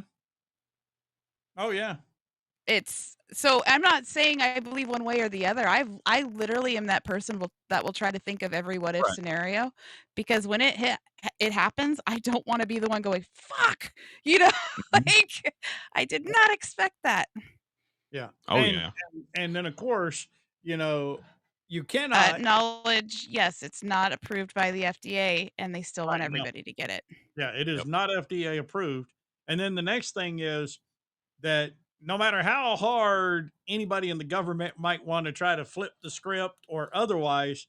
Speaker 1: Oh yeah.
Speaker 3: it's so I'm not saying I believe one way or the other. I literally am that person that will try to think of every what if
Speaker 4: Right.
Speaker 3: scenario, because when it happens, I don't want to be the one going, fuck, you know, like I did not expect that.
Speaker 1: Yeah.
Speaker 4: Oh
Speaker 1: and,
Speaker 4: yeah.
Speaker 1: and then of course, you know, you cannot
Speaker 3: Knowledge, yes, it's not approved by the FDA, and they still want
Speaker 1: right, no.
Speaker 3: everybody to get it.
Speaker 1: Yeah, it is
Speaker 4: Yep.
Speaker 1: not FDA approved. And then the next thing is that no matter how hard anybody in the government might want to try to flip the script or otherwise,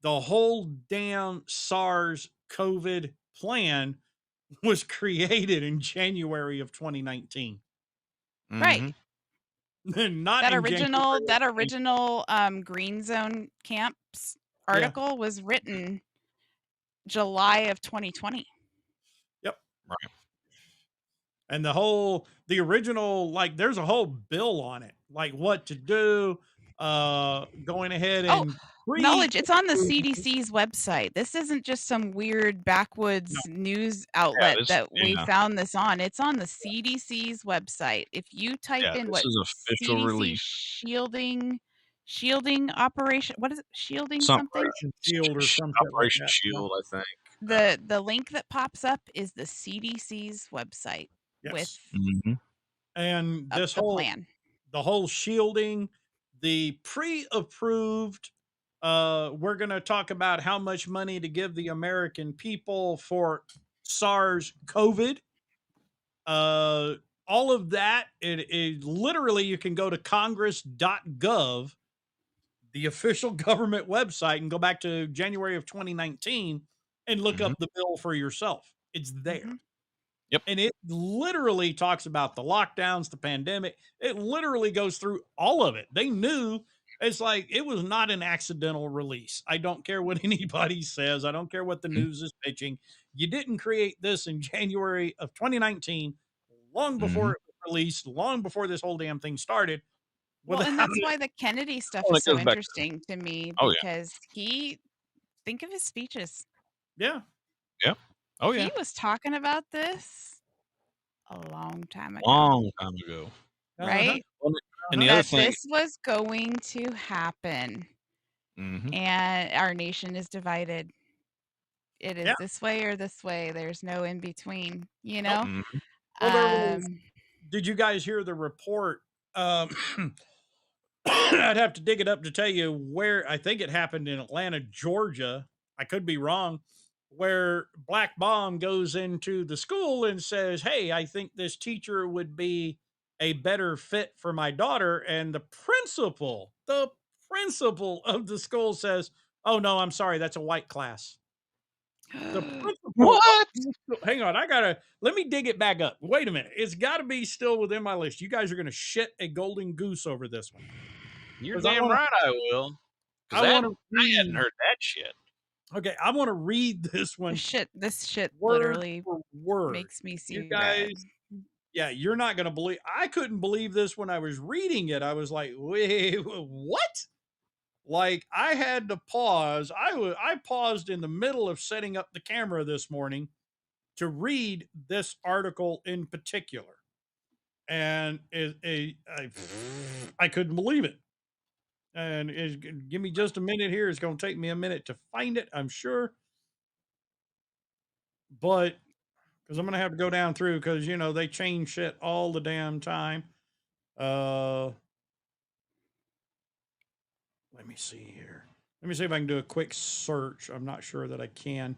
Speaker 1: the whole damn SARS COVID plan was created in January of 2019.
Speaker 3: Right.
Speaker 1: Not
Speaker 3: That
Speaker 1: in January.
Speaker 3: original Green Zone camps article was written July of 2020.
Speaker 1: Yep.
Speaker 4: Right.
Speaker 1: And the original, like there's a whole bill on it, like what to do, going ahead and
Speaker 3: Knowledge, it's on the CDC's website. This isn't just some weird
Speaker 1: No.
Speaker 3: backwoods news outlet
Speaker 4: this-
Speaker 3: that we
Speaker 4: yeah.
Speaker 3: found this on. It's on the CDC's website. If you type
Speaker 4: Yeah,
Speaker 3: in
Speaker 4: this
Speaker 3: what
Speaker 4: is official
Speaker 3: CDC
Speaker 4: release.
Speaker 3: shielding operation, what is it? Shielding something?
Speaker 1: Operation Shield or some shit like
Speaker 4: Operation
Speaker 1: that.
Speaker 4: Shield, I think.
Speaker 3: The link that pops up is the CDC's website with
Speaker 1: Yes. And this
Speaker 3: the
Speaker 1: whole
Speaker 3: plan.
Speaker 1: the whole shielding, the pre-approved, we're going to talk about how much money to give the American people for SARS COVID. All of that, it literally, you can go to congress.gov, the official government website, and go back to January of 2019 and look up the bill for yourself. It's there.
Speaker 4: Yep.
Speaker 1: And it literally talks about the lockdowns, the pandemic. It literally goes through all of it. They knew, it's like it was not an accidental release. I don't care what anybody says. I don't care what the news is pitching. You didn't create this in January of 2019, long before it was released, long before this whole damn thing started.
Speaker 3: Well, and that's why the Kennedy stuff
Speaker 4: Well,
Speaker 3: is
Speaker 4: it
Speaker 3: so
Speaker 4: goes back to-
Speaker 3: interesting to me,
Speaker 4: Oh, yeah.
Speaker 3: because think of his speeches.
Speaker 1: Yeah.
Speaker 4: Yep. Oh yeah.
Speaker 3: He was talking about this a long time ago.
Speaker 4: Long time ago.
Speaker 3: Right?
Speaker 4: Well, and the other
Speaker 3: That
Speaker 4: thing,
Speaker 3: this was going to happen. And our nation is divided. It is this way or this way. There's no in between, you know?
Speaker 1: Well, there was, did you guys hear the report? I'd have to dig it up to tell you where. I think it happened in Atlanta, Georgia. I could be wrong. Where Black Bomb goes into the school and says, "Hey, I think this teacher would be a better fit for my daughter." And the principal of the school says, "Oh no, I'm sorry, that's a white class." The principal.
Speaker 4: What?
Speaker 1: Hang on, let me dig it back up. Wait a minute, it's got to be still within my list. You guys are going to shit a golden goose over this one.
Speaker 4: You're damn right I will.
Speaker 1: I want to.
Speaker 4: I hadn't heard that shit.
Speaker 1: Okay, I want to read this one.
Speaker 3: This shit
Speaker 1: word
Speaker 3: literally
Speaker 1: for word.
Speaker 3: makes me see
Speaker 1: You guys. Yeah, you're not going to believe. I couldn't believe this when I was reading it. I was like, "Wait, what?" Like I had to pause. I paused in the middle of setting up the camera this morning to read this article in particular, and I couldn't believe it. And give me just a minute here. It's going to take me a minute to find it, I'm sure. But because I'm going to have to go down through, because, you know, they change shit all the damn time. Let me see here. Let me see if I can do a quick search. I'm not sure that I can.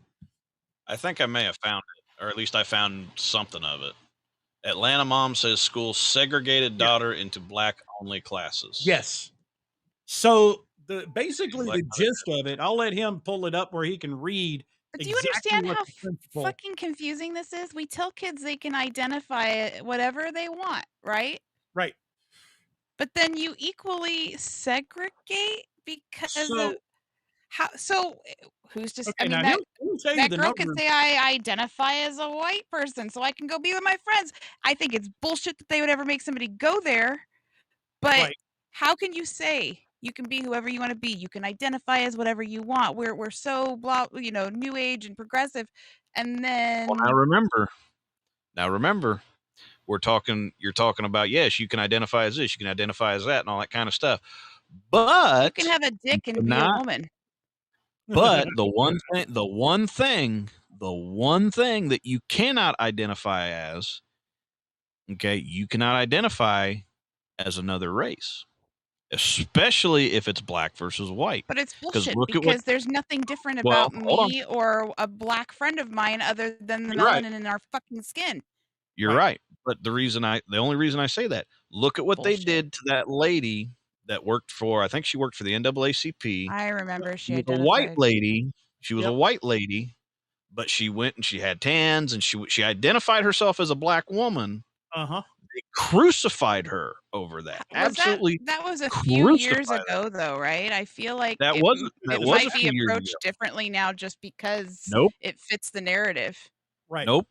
Speaker 4: I think I may have found it, or at least I found something of it. Atlanta mom says school segregated daughter into black only classes.
Speaker 1: Yes. So basically the gist of it, I'll let him pull it up where he can read.
Speaker 3: But do you understand how fucking confusing this is? We tell kids they can identify whatever they want, right?
Speaker 1: Right.
Speaker 3: But then you equally segregate because of How so who's just I
Speaker 1: Okay,
Speaker 3: mean
Speaker 1: now he'll tell you
Speaker 3: that
Speaker 1: the
Speaker 3: girl could
Speaker 1: number.
Speaker 3: say I identify as a white person so I can go be with my friends. I think it's bullshit that they would ever make somebody go there. But
Speaker 1: Right.
Speaker 3: how can you say you can be whoever you want to be? You can identify as whatever you want. We're so new age and progressive. And
Speaker 4: Well,
Speaker 3: then
Speaker 4: now remember, you're talking about, yes, you can identify as this, you can identify as that, and all that kind of stuff.
Speaker 3: you can
Speaker 4: But
Speaker 3: have a dick and be a
Speaker 4: not
Speaker 3: woman.
Speaker 4: but the one thing that you cannot identify as, okay, you cannot identify as another race, especially if it's black versus white.
Speaker 3: But it's
Speaker 4: Because
Speaker 3: bullshit
Speaker 4: look at what,
Speaker 3: because there's nothing different
Speaker 4: well,
Speaker 3: about
Speaker 4: hold on.
Speaker 3: me or a black friend of mine other than the
Speaker 4: You're right.
Speaker 3: melanin in our fucking skin.
Speaker 4: You're right. But the only reason I say that, look at what they
Speaker 3: Bullshit.
Speaker 4: did to that lady that worked for, I think she worked for the NAACP.
Speaker 3: I remember
Speaker 4: She
Speaker 3: she
Speaker 4: was a white
Speaker 3: identified.
Speaker 4: lady. She was a white lady, but she went and she had tans and she identified herself as a black woman.
Speaker 1: Uh-huh.
Speaker 4: They crucified her over that. Absolutely.
Speaker 3: That was a few years
Speaker 4: crucified her.
Speaker 3: ago though, right? I feel like
Speaker 4: That
Speaker 3: it
Speaker 4: was a
Speaker 3: might
Speaker 4: few
Speaker 3: be
Speaker 4: years
Speaker 3: approached
Speaker 4: ago.
Speaker 3: differently now just because
Speaker 4: Nope.
Speaker 3: it fits the narrative.
Speaker 1: Right.
Speaker 4: Nope.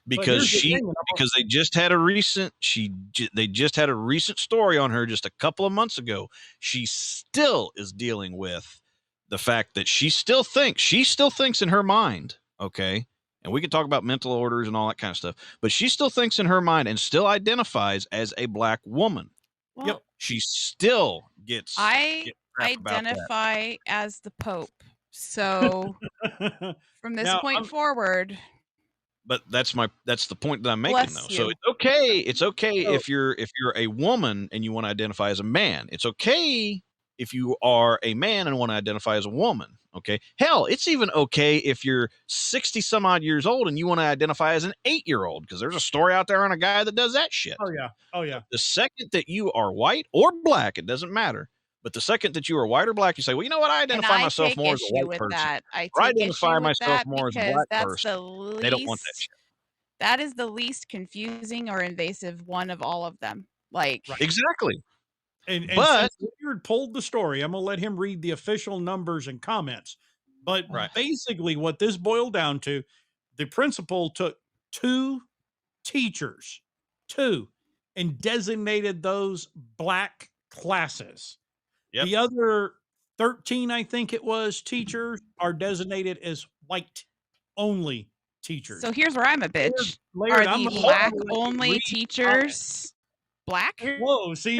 Speaker 4: Because
Speaker 1: here's the thing,
Speaker 4: because they just had a recent story on her just a couple of months ago. She still is dealing with the fact that she still thinks in her mind, okay? And we can talk about mental orders and all that kind of stuff, but she still thinks in her mind and still identifies as a black woman.
Speaker 3: Well,
Speaker 4: She still gets
Speaker 3: I
Speaker 4: crap about that.
Speaker 3: identify as the Pope. So from this point forward,
Speaker 4: but that's the point that I'm making,
Speaker 3: bless
Speaker 4: though.
Speaker 3: you.
Speaker 4: So it's okay if you're a woman and you want to identify as a man. It's okay if you are a man and want to identify as a woman. Okay. Hell, it's even okay if you're 60 some odd years old and you want to identify as an 8-year-old, because there's a story out there on a guy that does that shit.
Speaker 1: Oh yeah.
Speaker 4: The second that you are white or black, it doesn't matter. But the second that you are white or black, you say, well, you know what? I identify myself more as a white person.
Speaker 3: That. I
Speaker 4: or I
Speaker 3: take
Speaker 4: identify
Speaker 3: issue with
Speaker 4: myself
Speaker 3: that
Speaker 4: more as a
Speaker 3: because
Speaker 4: black
Speaker 3: that's
Speaker 4: person.
Speaker 3: the least.
Speaker 4: They don't want that shit.
Speaker 3: That is the least confusing or invasive one of all of them. Like
Speaker 4: exactly.
Speaker 1: And
Speaker 4: but
Speaker 1: since Leonard pulled the story, I'm gonna let him read the official numbers and comments. But basically, what this boiled down to, the principal took 2 teachers, 2, and designated those black classes.
Speaker 4: Yep.
Speaker 1: The other 13, I think it was, teachers are designated as white only teachers.
Speaker 3: So here's where I'm a bitch.
Speaker 1: Laird,
Speaker 3: Are the black only teachers black?
Speaker 1: Whoa, see,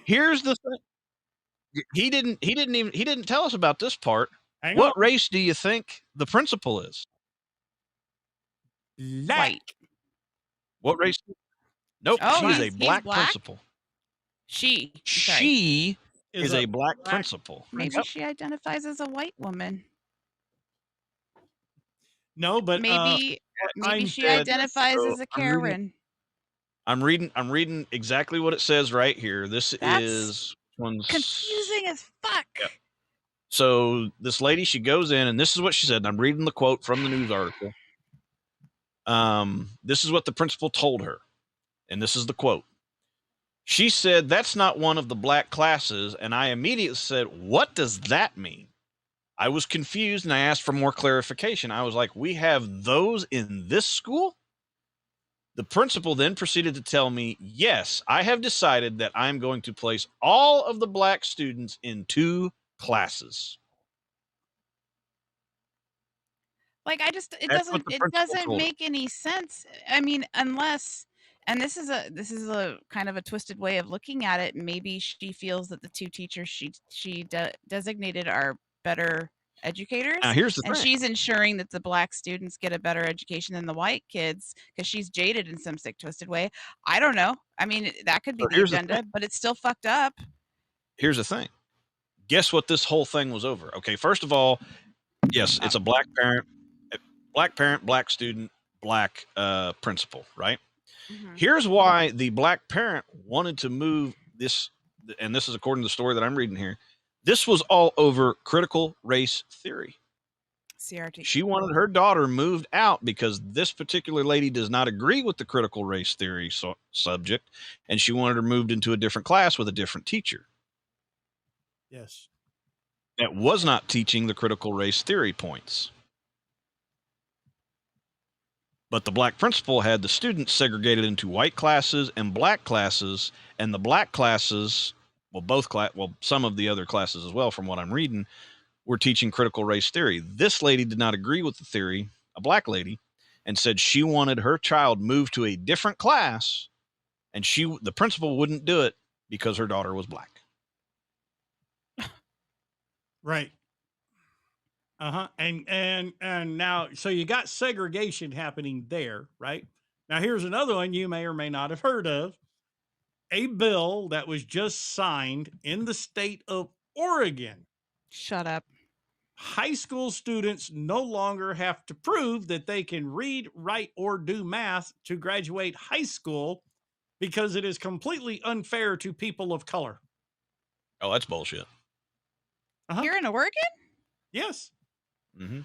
Speaker 4: here's the thing. He didn't tell us about this part.
Speaker 1: Hang
Speaker 4: what
Speaker 1: on.
Speaker 4: race do you think the principal is?
Speaker 3: White.
Speaker 4: What race? Nope.
Speaker 3: Oh,
Speaker 4: she's a black principal.
Speaker 3: She
Speaker 4: is a black principal.
Speaker 3: Maybe she identifies as a white woman.
Speaker 1: No, but
Speaker 3: maybe she identifies as a Karen.
Speaker 4: I'm reading exactly what it says right here. That's
Speaker 3: confusing as fuck.
Speaker 4: Yep. So this lady, she goes in, and this is what she said. And I'm reading the quote from the news article. This is what the principal told her, and this is the quote. She said, "That's not one of the black classes," and I immediately said, "What does that mean?" I was confused, and I asked for more clarification. I was like, "We have those in this school?" The principal then proceeded to tell me, "Yes, I have decided that I'm going to place all of the black students in 2 classes."
Speaker 3: Like, it doesn't make any sense. I mean, unless, and this is a kind of a twisted way of looking at it. Maybe she feels that the 2 teachers she designated are better educators.
Speaker 4: Now, here's the
Speaker 3: and
Speaker 4: thing.
Speaker 3: She's ensuring that the black students get a better education than the white kids because she's jaded in some sick, twisted way. I don't know. I mean, that could be the agenda, but it's still fucked up.
Speaker 4: Here's the thing. Guess what this whole thing was over? Okay, first of all, yes, it's a black parent, black student, black principal, right? Mm-hmm. Here's why the black parent wanted to move this, and this is according to the story that I'm reading here. This was all over critical race theory.
Speaker 3: CRT.
Speaker 4: She wanted her daughter moved out because this particular lady does not agree with the critical race theory subject, and she wanted her moved into a different class with a different teacher.
Speaker 1: Yes.
Speaker 4: that was not teaching the critical race theory points. But the black principal had the students segregated into white classes and black classes, and the black classes, well, some of the other classes as well, from what I'm reading, were teaching critical race theory. This lady did not agree with the theory, a black lady, and said she wanted her child moved to a different class, and the principal wouldn't do it because her daughter was black.
Speaker 1: Right. And now, so you got segregation happening there, right? Now, here's another one you may or may not have heard of. A bill that was just signed in the state of Oregon.
Speaker 3: Shut up.
Speaker 1: High school students no longer have to prove that they can read, write, or do math to graduate high school because it is completely unfair to people of color.
Speaker 4: Oh, that's bullshit.
Speaker 3: Here in Oregon?
Speaker 1: Yes.
Speaker 4: Mm-hmm.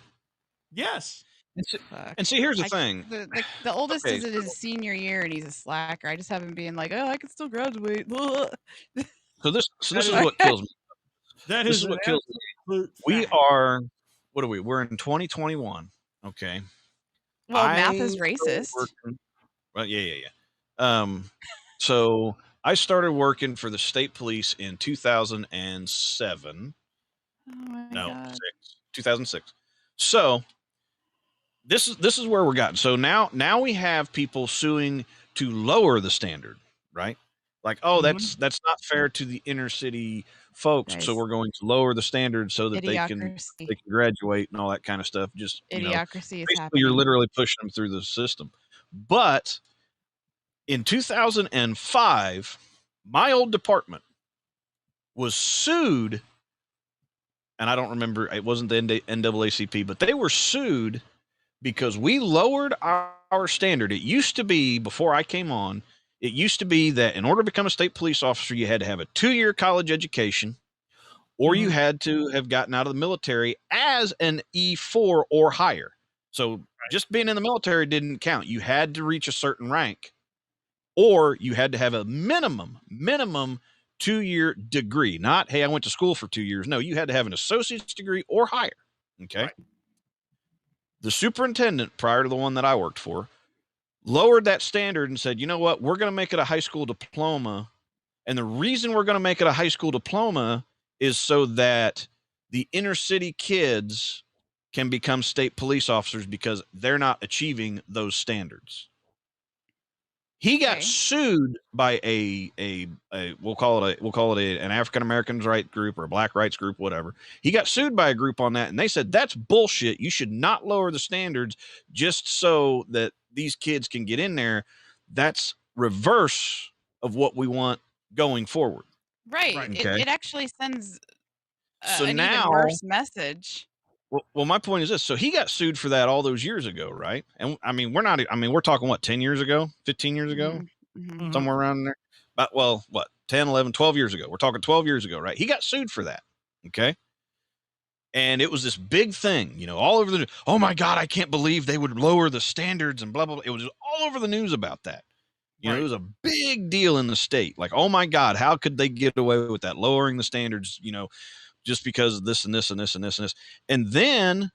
Speaker 1: Yes.
Speaker 4: And see, here's the thing.
Speaker 3: The oldest is in his senior year, and he's a slacker. I just have him being like, "Oh, I can still graduate."
Speaker 4: So this is what kills me.
Speaker 1: This is
Speaker 4: what kills me. We are, what are we? We're in 2021. Okay.
Speaker 3: Well, math is racist.
Speaker 4: Well, yeah. So I started working for the state police in 2007.
Speaker 3: Oh my God.
Speaker 4: 2006. So this is where we're gotten. So now we have people suing to lower the standard, right? Like, oh, that's not fair to the inner city folks. So we're going to lower the standard so that they can graduate and all that kind of stuff. Just
Speaker 3: Idiocracy is happening.
Speaker 4: You're literally pushing them through the system. But in 2005, my old department was sued, and I don't remember, it wasn't the NAACP, but they were sued because we lowered our standard. It used to be, before I came on, it used to be that in order to become a state police officer, you had to have a 2-year college education, or you had to have gotten out of the military as an E4 or higher. So just being in the military didn't count. You had to reach a certain rank, or you had to have a minimum 2-year degree. Not, hey, I went to school for 2 years. No, you had to have an associate's degree or higher. Okay. Right. The superintendent, prior to the one that I worked for, lowered that standard and said, you know what, we're going to make it a high school diploma. And the reason we're going to make it a high school diploma is so that the inner city kids can become state police officers because they're not achieving those standards. He got sued by we'll call it an African Americans rights group or a black rights group, whatever. He got sued by a group on that, and they said that's bullshit. You should not lower the standards just so that these kids can get in there. That's reverse of what we want going forward.
Speaker 3: Right.
Speaker 4: Okay.
Speaker 3: It actually sends
Speaker 4: an
Speaker 3: even worse message.
Speaker 4: Well, my point is this. So he got sued for that all those years ago, right? And I mean, we're talking what, 10 years ago, 15 years ago, somewhere around there. But, well, what, 10, 11, 12 years ago. We're talking 12 years ago, right? He got sued for that. Okay. And it was this big thing, all over the news. Oh my God, I can't believe they would lower the standards and blah, blah, blah. It was all over the news about that. It was a big deal in the state. Like, oh my God, how could they get away with that? Lowering the standards, just because of this and this and this and this and this. And then,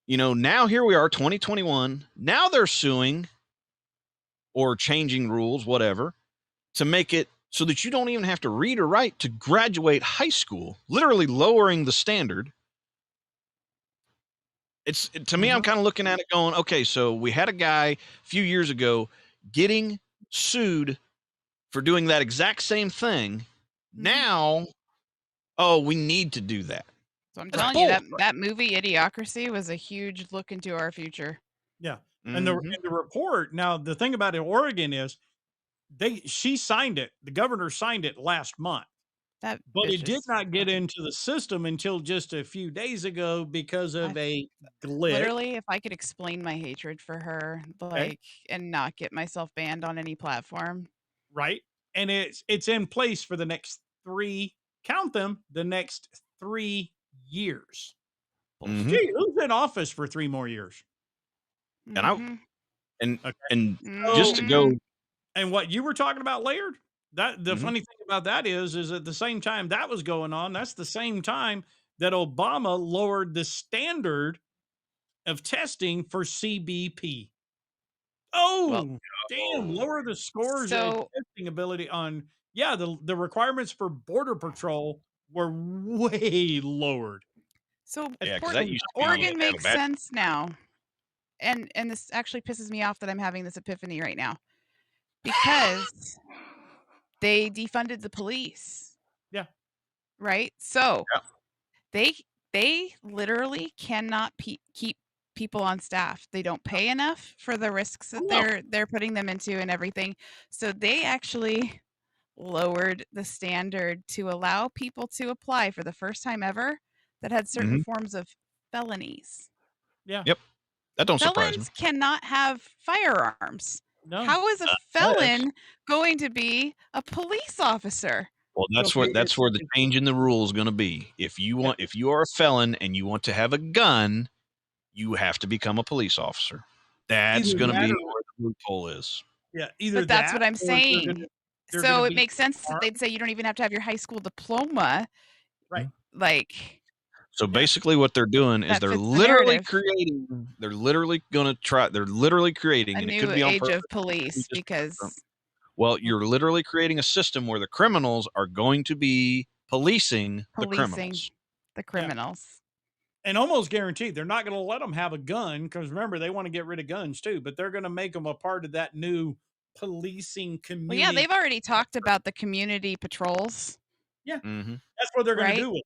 Speaker 4: now here we are, 2021. Now they're suing or changing rules, whatever, to make it so that you don't even have to read or write to graduate high school, literally lowering the standard. To me, I'm kind of looking at it going, okay, so we had a guy a few years ago getting sued for doing that exact same thing. Now, oh, we need to do that.
Speaker 3: So I'm telling you that movie Idiocracy was a huge look into our future.
Speaker 1: Yeah. And the report, now the thing about Oregon is she signed it. The governor signed it last month. But it did not get into the system until just a few days ago because of a glitch.
Speaker 3: Literally, if I could explain my hatred for her, and not get myself banned on any platform.
Speaker 1: Right. And it's in place for the next 3 years. Gee, who's in office for 3 more years?
Speaker 4: And just to go.
Speaker 1: And what you were talking about, Laird, that the funny thing about that is at the same time that was going on, that's the same time that Obama lowered the standard of testing for CBP. Oh, damn! Lower the scores and
Speaker 3: So
Speaker 1: testing ability on the requirements for border patrol were way lowered.
Speaker 3: so
Speaker 1: As
Speaker 4: Yeah, because
Speaker 1: part
Speaker 4: that
Speaker 1: of
Speaker 4: used to be
Speaker 3: Oregon
Speaker 4: kind of
Speaker 3: makes
Speaker 4: bad.
Speaker 3: sense now. And this actually pisses me off that I'm having this epiphany right now because they defunded the police.
Speaker 1: Yeah.
Speaker 3: Right? So
Speaker 4: Yeah.
Speaker 3: they literally cannot keep people on staff. They don't pay enough for the risks that they're putting them into and everything. So they actually lowered the standard to allow people to apply for the first time ever that had certain forms of felonies.
Speaker 1: Yeah.
Speaker 4: Yep. That don't surprise me.
Speaker 3: Felons cannot have firearms.
Speaker 1: No.
Speaker 3: How is a felon going to be a police officer?
Speaker 4: Well, that's where the change in the rule is going to be. If you are a felon and you want to have a gun, you have to become a police officer. That's going to be where the loophole is.
Speaker 1: Yeah, either
Speaker 3: But that's
Speaker 1: that
Speaker 3: what I'm
Speaker 1: or they're
Speaker 3: saying.
Speaker 1: gonna
Speaker 3: So it
Speaker 1: be
Speaker 3: makes sense that
Speaker 1: armed.
Speaker 3: they'd say you don't even have to have your high school diploma.
Speaker 1: Right.
Speaker 3: Like,
Speaker 4: So basically what they're doing is
Speaker 3: that
Speaker 4: they're
Speaker 3: fits the
Speaker 4: literally
Speaker 3: narrative.
Speaker 4: creating, they're literally creating,
Speaker 3: A
Speaker 4: and it
Speaker 3: new
Speaker 4: could be on
Speaker 3: age
Speaker 4: purpose.
Speaker 3: of police because
Speaker 4: Well, you're literally creating a system where the criminals are going to be policing the criminals.
Speaker 3: the criminals.
Speaker 1: And almost guaranteed they're not going to let them have a gun because remember they want to get rid of guns too, but they're going to make them a part of that new policing community.
Speaker 3: Well, yeah, they've already talked about the community patrols.
Speaker 1: Yeah, that's what they're going to
Speaker 3: Right?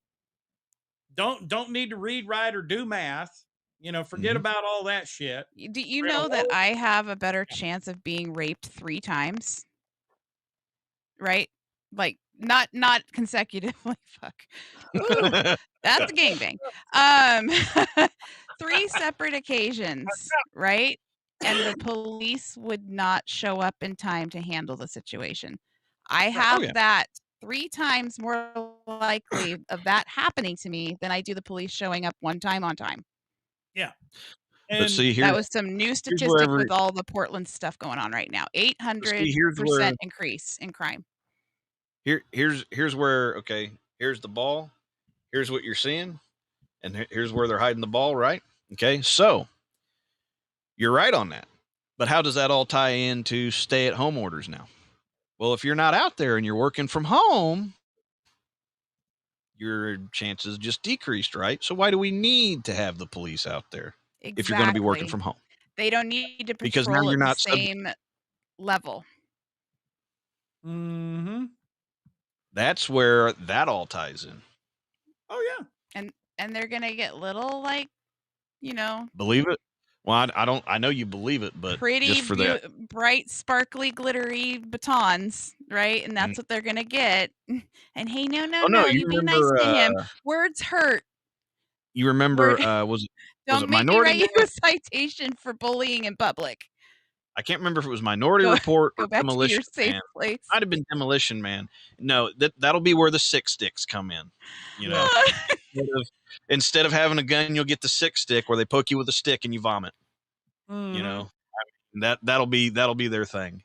Speaker 1: do. Don't need to read, write, or do math. You know, forget about all that shit.
Speaker 3: Do you know that I have a better chance of being raped 3 times? Right? Like not consecutively. Fuck. Ooh, that's a gangbang. 3 separate occasions, right? And the police would not show up in time to handle the situation. I have that 3 times more likely of that happening to me than I do the police showing up 1 time on time.
Speaker 1: Yeah.
Speaker 4: But see,
Speaker 3: that was some new statistic with all the Portland stuff going on right now. 800% increase in crime.
Speaker 4: Here's where here's the ball. Here's what you're seeing, and here's where they're hiding the ball, right? Okay, so you're right on that. But how does that all tie into stay-at-home orders now? Well, if you're not out there and you're working from home, your chances just decreased, right? So why do we need to have the police out there if you're going to be working from home?
Speaker 3: They don't need to patrol
Speaker 4: because now you're not
Speaker 3: at the same level.
Speaker 4: That's where that all ties in.
Speaker 1: Oh
Speaker 3: yeah. And they're gonna get little
Speaker 4: believe it. Well, I know you believe it, but
Speaker 3: pretty
Speaker 4: just for that
Speaker 3: bright, sparkly, glittery batons, right? And that's what they're gonna get. And hey, no, you be nice to him. Words hurt.
Speaker 4: You remember? Was it Minority?
Speaker 3: Don't make me write you a citation for bullying in public.
Speaker 4: I can't remember if it was Minority Report or Demolition Man.
Speaker 3: Place.
Speaker 4: Might have been Demolition Man. No, that'll be where the sick sticks come in. You know, instead of having a gun, you'll get the sick stick where they poke you with a stick and you vomit. You know, that'll be their thing.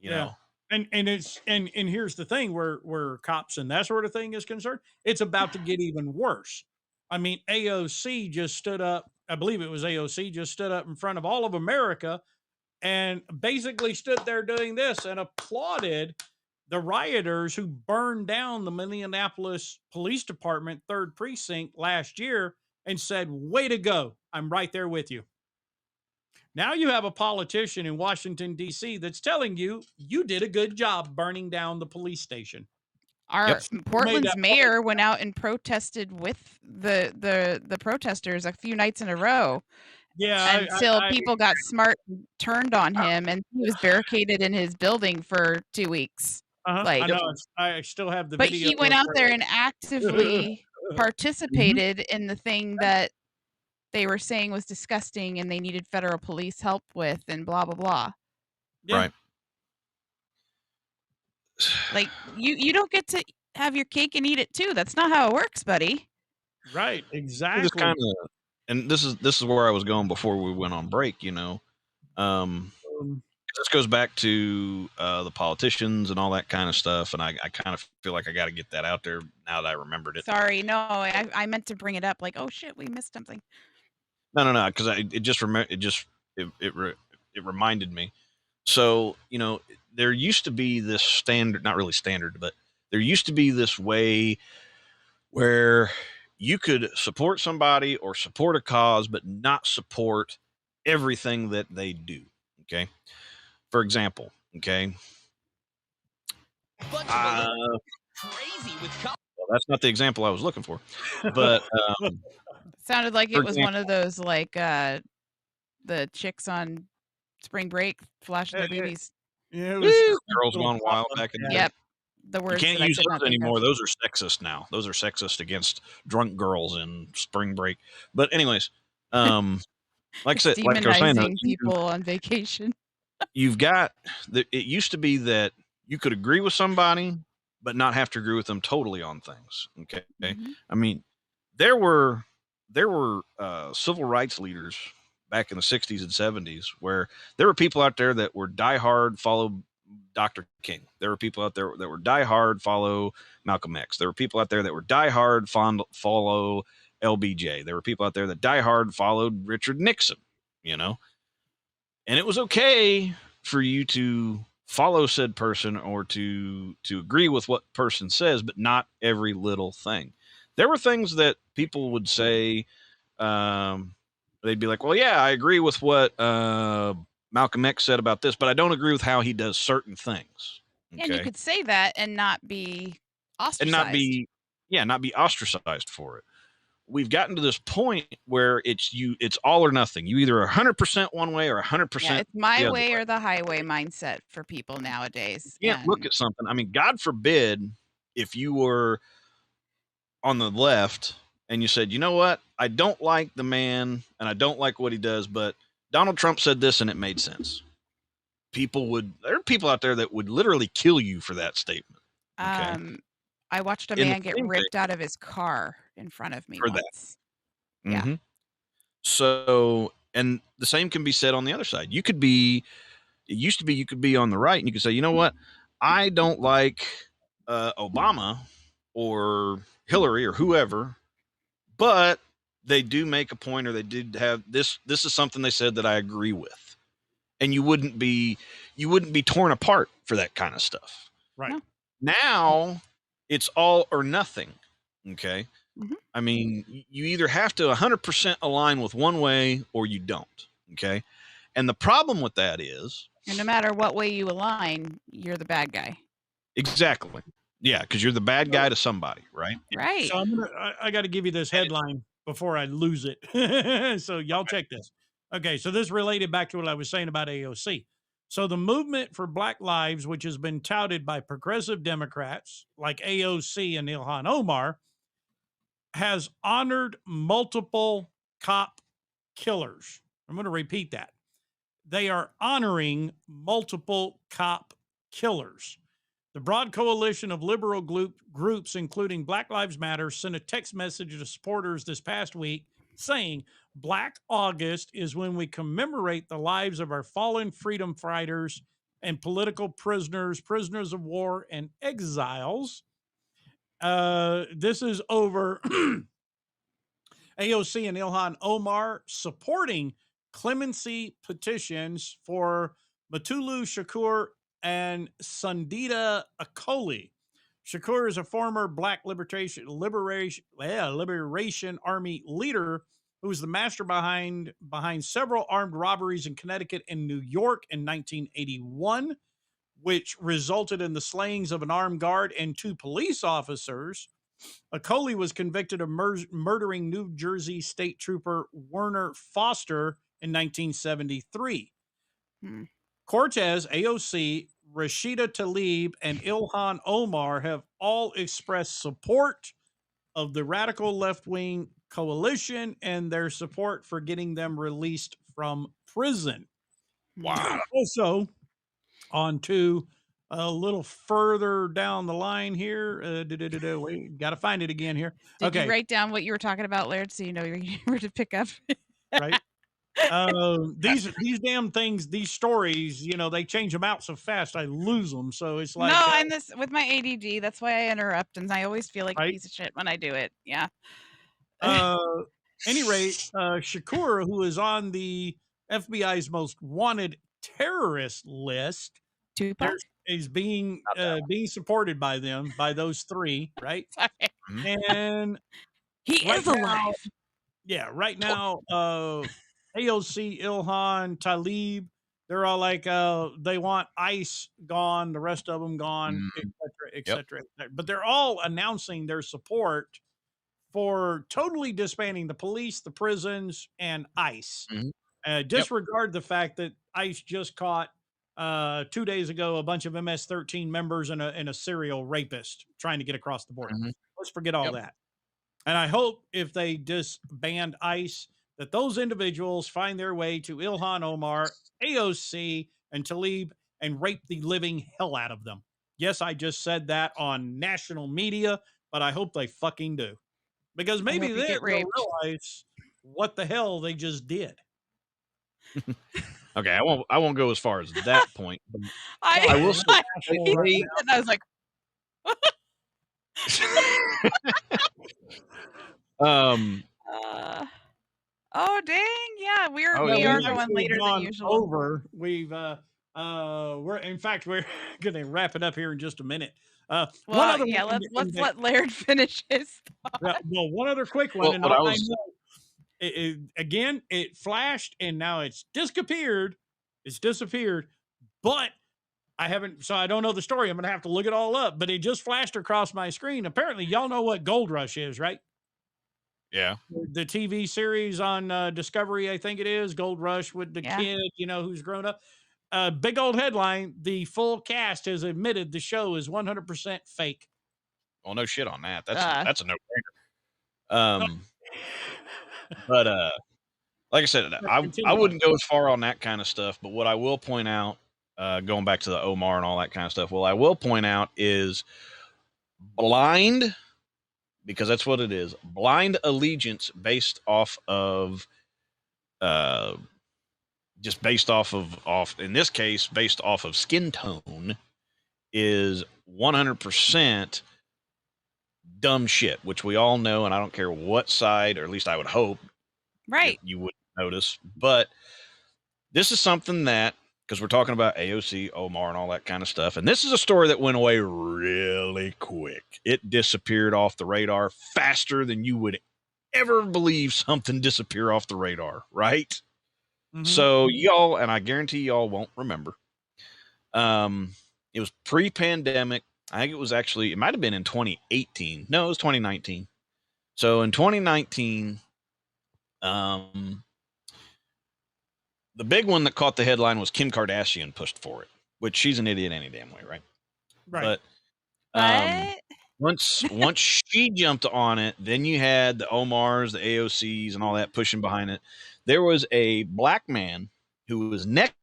Speaker 4: You know,
Speaker 1: and here's the thing where cops and that sort of thing is concerned, it's about to get even worse. I mean, AOC just stood up. I believe it was AOC just stood up in front of all of America and basically stood there doing this and applauded the rioters who burned down the Minneapolis Police Department 3rd Precinct last year and said, way to go. I'm right there with you. Now you have a politician in Washington, D.C. that's telling you you did a good job burning down the police station.
Speaker 3: Our Portland's mayor went out and protested with the protesters a few nights in a row.
Speaker 1: Yeah,
Speaker 3: until people got smart and turned on him, and he was barricaded in his building for 2 weeks.
Speaker 1: I know. I still have the
Speaker 3: but
Speaker 1: video.
Speaker 3: But he went out there and actively participated in the thing that they were saying was disgusting and they needed federal police help with, and blah, blah, blah.
Speaker 1: Yeah.
Speaker 4: Right.
Speaker 3: Like, you don't get to have your cake and eat it too. That's not how it works, buddy.
Speaker 1: Right. Exactly.
Speaker 4: And this is where I was going before we went on break, you know. this goes back to the politicians and all that kind of stuff, and I kind of feel like I got to get that out there now that I remembered it.
Speaker 3: Sorry, no, I meant to bring it up. Like, oh shit, we missed something.
Speaker 4: No, because it reminded me. So there used to be this standard, not really standard, but there used to be this way where you could support somebody or support a cause, but not support everything that they do. Okay. For example, okay.
Speaker 9: Crazy with
Speaker 4: Well, that's not the example I was looking for, but
Speaker 3: Sounded like
Speaker 4: for
Speaker 3: it was
Speaker 4: example,
Speaker 3: one of those like the chicks on spring break flashing their boobies.
Speaker 1: Yeah, it was
Speaker 4: Girls Gone Wild back in the day.
Speaker 3: Yep. The
Speaker 4: You
Speaker 3: words
Speaker 4: can't
Speaker 3: that I
Speaker 4: use
Speaker 3: could not
Speaker 4: those
Speaker 3: think
Speaker 4: anymore.
Speaker 3: of.
Speaker 4: Those are sexist now. Those are sexist against drunk girls in spring break. But anyways, like I said, like I was saying,
Speaker 3: Demonizing people on vacation.
Speaker 4: you've got it used to be that you could agree with somebody, but not have to agree with them totally on things. Okay.
Speaker 3: Mhm.
Speaker 4: I mean, there were civil rights leaders back in the 60s and 70s where there were people out there that were diehard follow Dr. King. There were people out there that were diehard follow Malcolm X. There were people out there that were diehard follow LBJ. There were people out there that diehard followed Richard Nixon, and it was okay for you to follow said person or to agree with what person says, but not every little thing. There were things that people would say, they'd be like, well, yeah, I agree with what Malcolm X said about this, but I don't agree with how he does certain things.
Speaker 3: Okay? And you could say that and not be ostracized.
Speaker 4: And not be ostracized for it. We've gotten to this point where it's all or nothing. You either are 100% one way or 100%.
Speaker 3: Yeah, it's my way or the highway mindset for people nowadays.
Speaker 4: You can't look at something. I mean, God forbid if you were on the left and you said, you know what? I don't like the man and I don't like what he does, but Donald Trump said this and it made sense. There are people out there that would literally kill you for that statement. Okay?
Speaker 3: I watched a man get ripped out of his car in front of me once.
Speaker 4: That. Mm-hmm. Yeah. So, and the same can be said on the other side. It used to be you could be on the right and you could say, you know what? I don't like Obama or Hillary or whoever, but they do make a point or they did have this. This is something they said that I agree with. And you wouldn't be torn apart for that kind of stuff.
Speaker 1: Right.
Speaker 3: No.
Speaker 4: Now it's all or nothing. Okay.
Speaker 3: Mm-hmm.
Speaker 4: I mean, you either have to 100% align with one way or you don't. Okay. And the problem with that is,
Speaker 3: and no matter what way you align, you're the bad guy.
Speaker 4: Exactly. Yeah. Cause you're the bad guy to somebody. Right.
Speaker 3: Right.
Speaker 1: So I got to give you this headline before I lose it. So y'all check this. Okay. So this related back to what I was saying about AOC. So the movement for Black Lives, which has been touted by progressive Democrats like AOC and Ilhan Omar, has honored multiple cop killers. I'm going to repeat that. They are honoring multiple cop killers. The broad coalition of liberal groups, including Black Lives Matter, sent a text message to supporters this past week saying Black August is when we commemorate the lives of our fallen freedom fighters and political prisoners, prisoners of war, and exiles. This is over AOC and Ilhan Omar supporting clemency petitions for Matulu Shakur and Sundita Akoli. Shakur is a former Black Liberation Army leader who was the master behind several armed robberies in Connecticut and New York in 1981, which resulted in the slayings of an armed guard and 2 police officers. Akoli was convicted of murdering New Jersey State Trooper Werner Foster in 1973. Cortez, AOC, Rashida Tlaib, and Ilhan Omar have all expressed support of the radical left-wing coalition and their support for getting them released from prison.
Speaker 4: Wow.
Speaker 1: Also, on to a little further down the line here. We got to find it again here.
Speaker 3: Did you write down what you were talking about, Laird, so you know where to pick up?
Speaker 1: Right. These damn things, these stories, you know, they change them out so fast, I lose them. So it's like,
Speaker 3: no, I'm this with my ADD. That's why I interrupt, and I always feel like a
Speaker 1: right?
Speaker 3: piece of shit when I do it. Yeah.
Speaker 1: Uh, any rate, Shakur, who is on the FBI's most wanted terrorist list,
Speaker 3: Tupac.
Speaker 1: is being being supported by them, by those three, right?
Speaker 3: Sorry.
Speaker 1: And
Speaker 3: He
Speaker 1: right
Speaker 3: is
Speaker 1: now,
Speaker 3: alive.
Speaker 1: yeah, right now, AOC, Ilhan, Talib, they're all like, they want ICE gone, the rest of them gone, et cetera, et
Speaker 4: Yep.
Speaker 1: cetera, et cetera. But they're all announcing their support for totally disbanding the police, the prisons, and ICE. Disregard the fact that ICE just caught 2 days ago a bunch of MS-13 members and a serial rapist trying to get across the border. Let's forget all that. And I hope if they disband ICE, that those individuals find their way to Ilhan Omar, AOC, and Talib and rape the living hell out of them. Yes, I just said that on national media, but I hope they fucking do. Because
Speaker 3: I
Speaker 1: maybe
Speaker 3: hope you
Speaker 1: then
Speaker 3: get
Speaker 1: they'll
Speaker 3: raped.
Speaker 1: realize what the hell they just did.
Speaker 4: Okay, I won't go as far as that point. But
Speaker 3: I
Speaker 4: will say,
Speaker 3: he said that, and I was like, oh dang, yeah, we
Speaker 4: Oh,
Speaker 3: are
Speaker 4: yeah.
Speaker 3: going later than usual.
Speaker 1: Over. We've we're in fact we're gonna wrap it up here in just a minute. One
Speaker 3: Well,
Speaker 1: other
Speaker 3: yeah,
Speaker 1: one
Speaker 3: let's let Laird finish his thought.
Speaker 1: well, one other quick one,
Speaker 4: Well,
Speaker 1: and
Speaker 4: what I
Speaker 1: I
Speaker 4: was
Speaker 1: know again it flashed and now it's disappeared. It's disappeared, but I haven't, so I don't know the story. I'm gonna have to look it all up, but it just flashed across my screen. Apparently, y'all know what Gold Rush is, right?
Speaker 4: yeah.
Speaker 1: The TV series on Discovery, I think it is Gold Rush with the
Speaker 3: Yeah.
Speaker 1: kid, you know, who's grown up. Big old headline: the full cast has admitted the show is 100% fake.
Speaker 4: Well, no shit on that.
Speaker 3: Uh.
Speaker 4: That's a no brainer. But like I said, I
Speaker 1: Continue.
Speaker 4: wouldn't go as far on that kind of stuff. But what I will point out, going back to the Omar and all that kind of stuff, well, I will point out is blind, because that's what it is. Blind allegiance based off of, just based off in this case, based off of skin tone, is 100% dumb shit, which we all know, and I don't care what side, or at least I would hope,
Speaker 3: right,
Speaker 4: you would notice. But this is something that, because we're talking about AOC, Omar, and all that kind of stuff, and this is a story that went away really quick. It disappeared off the radar faster than you would ever believe something disappear off the radar, right? So y'all, and I guarantee y'all won't remember. It was pre-pandemic. I think it was actually, it might have been in 2018. No, it was 2019. So in 2019, the big one that caught the headline was Kim Kardashian pushed for it, which she's an idiot any damn way, right?
Speaker 1: Right.
Speaker 4: But once she jumped on it, then you had the Omars, the AOCs, and all that pushing behind it. There was a black man who was next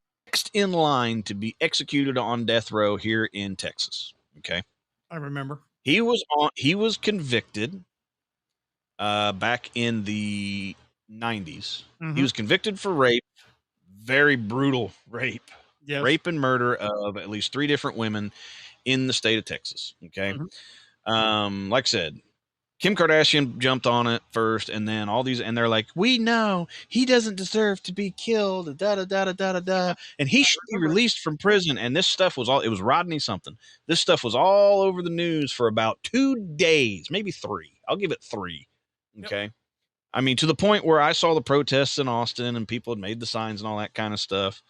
Speaker 4: in line to be executed on death row here in Texas. Okay,
Speaker 1: I remember.
Speaker 4: He was convicted back in the 90s. He was convicted for rape, very brutal rape, rape and murder of at least 3 different women in the state of Texas. Okay, like I said, Kim Kardashian jumped on it first, and then all these, and they're like, "We know he doesn't deserve to be killed." Da da da da da da. And he should be released from prison. And this stuff was all. It was Rodney something. This stuff was all over the news for about 2 days, maybe 3. I'll give it 3. Okay. I mean, to the point where I saw the protests in Austin and people had made the signs and all that kind of stuff.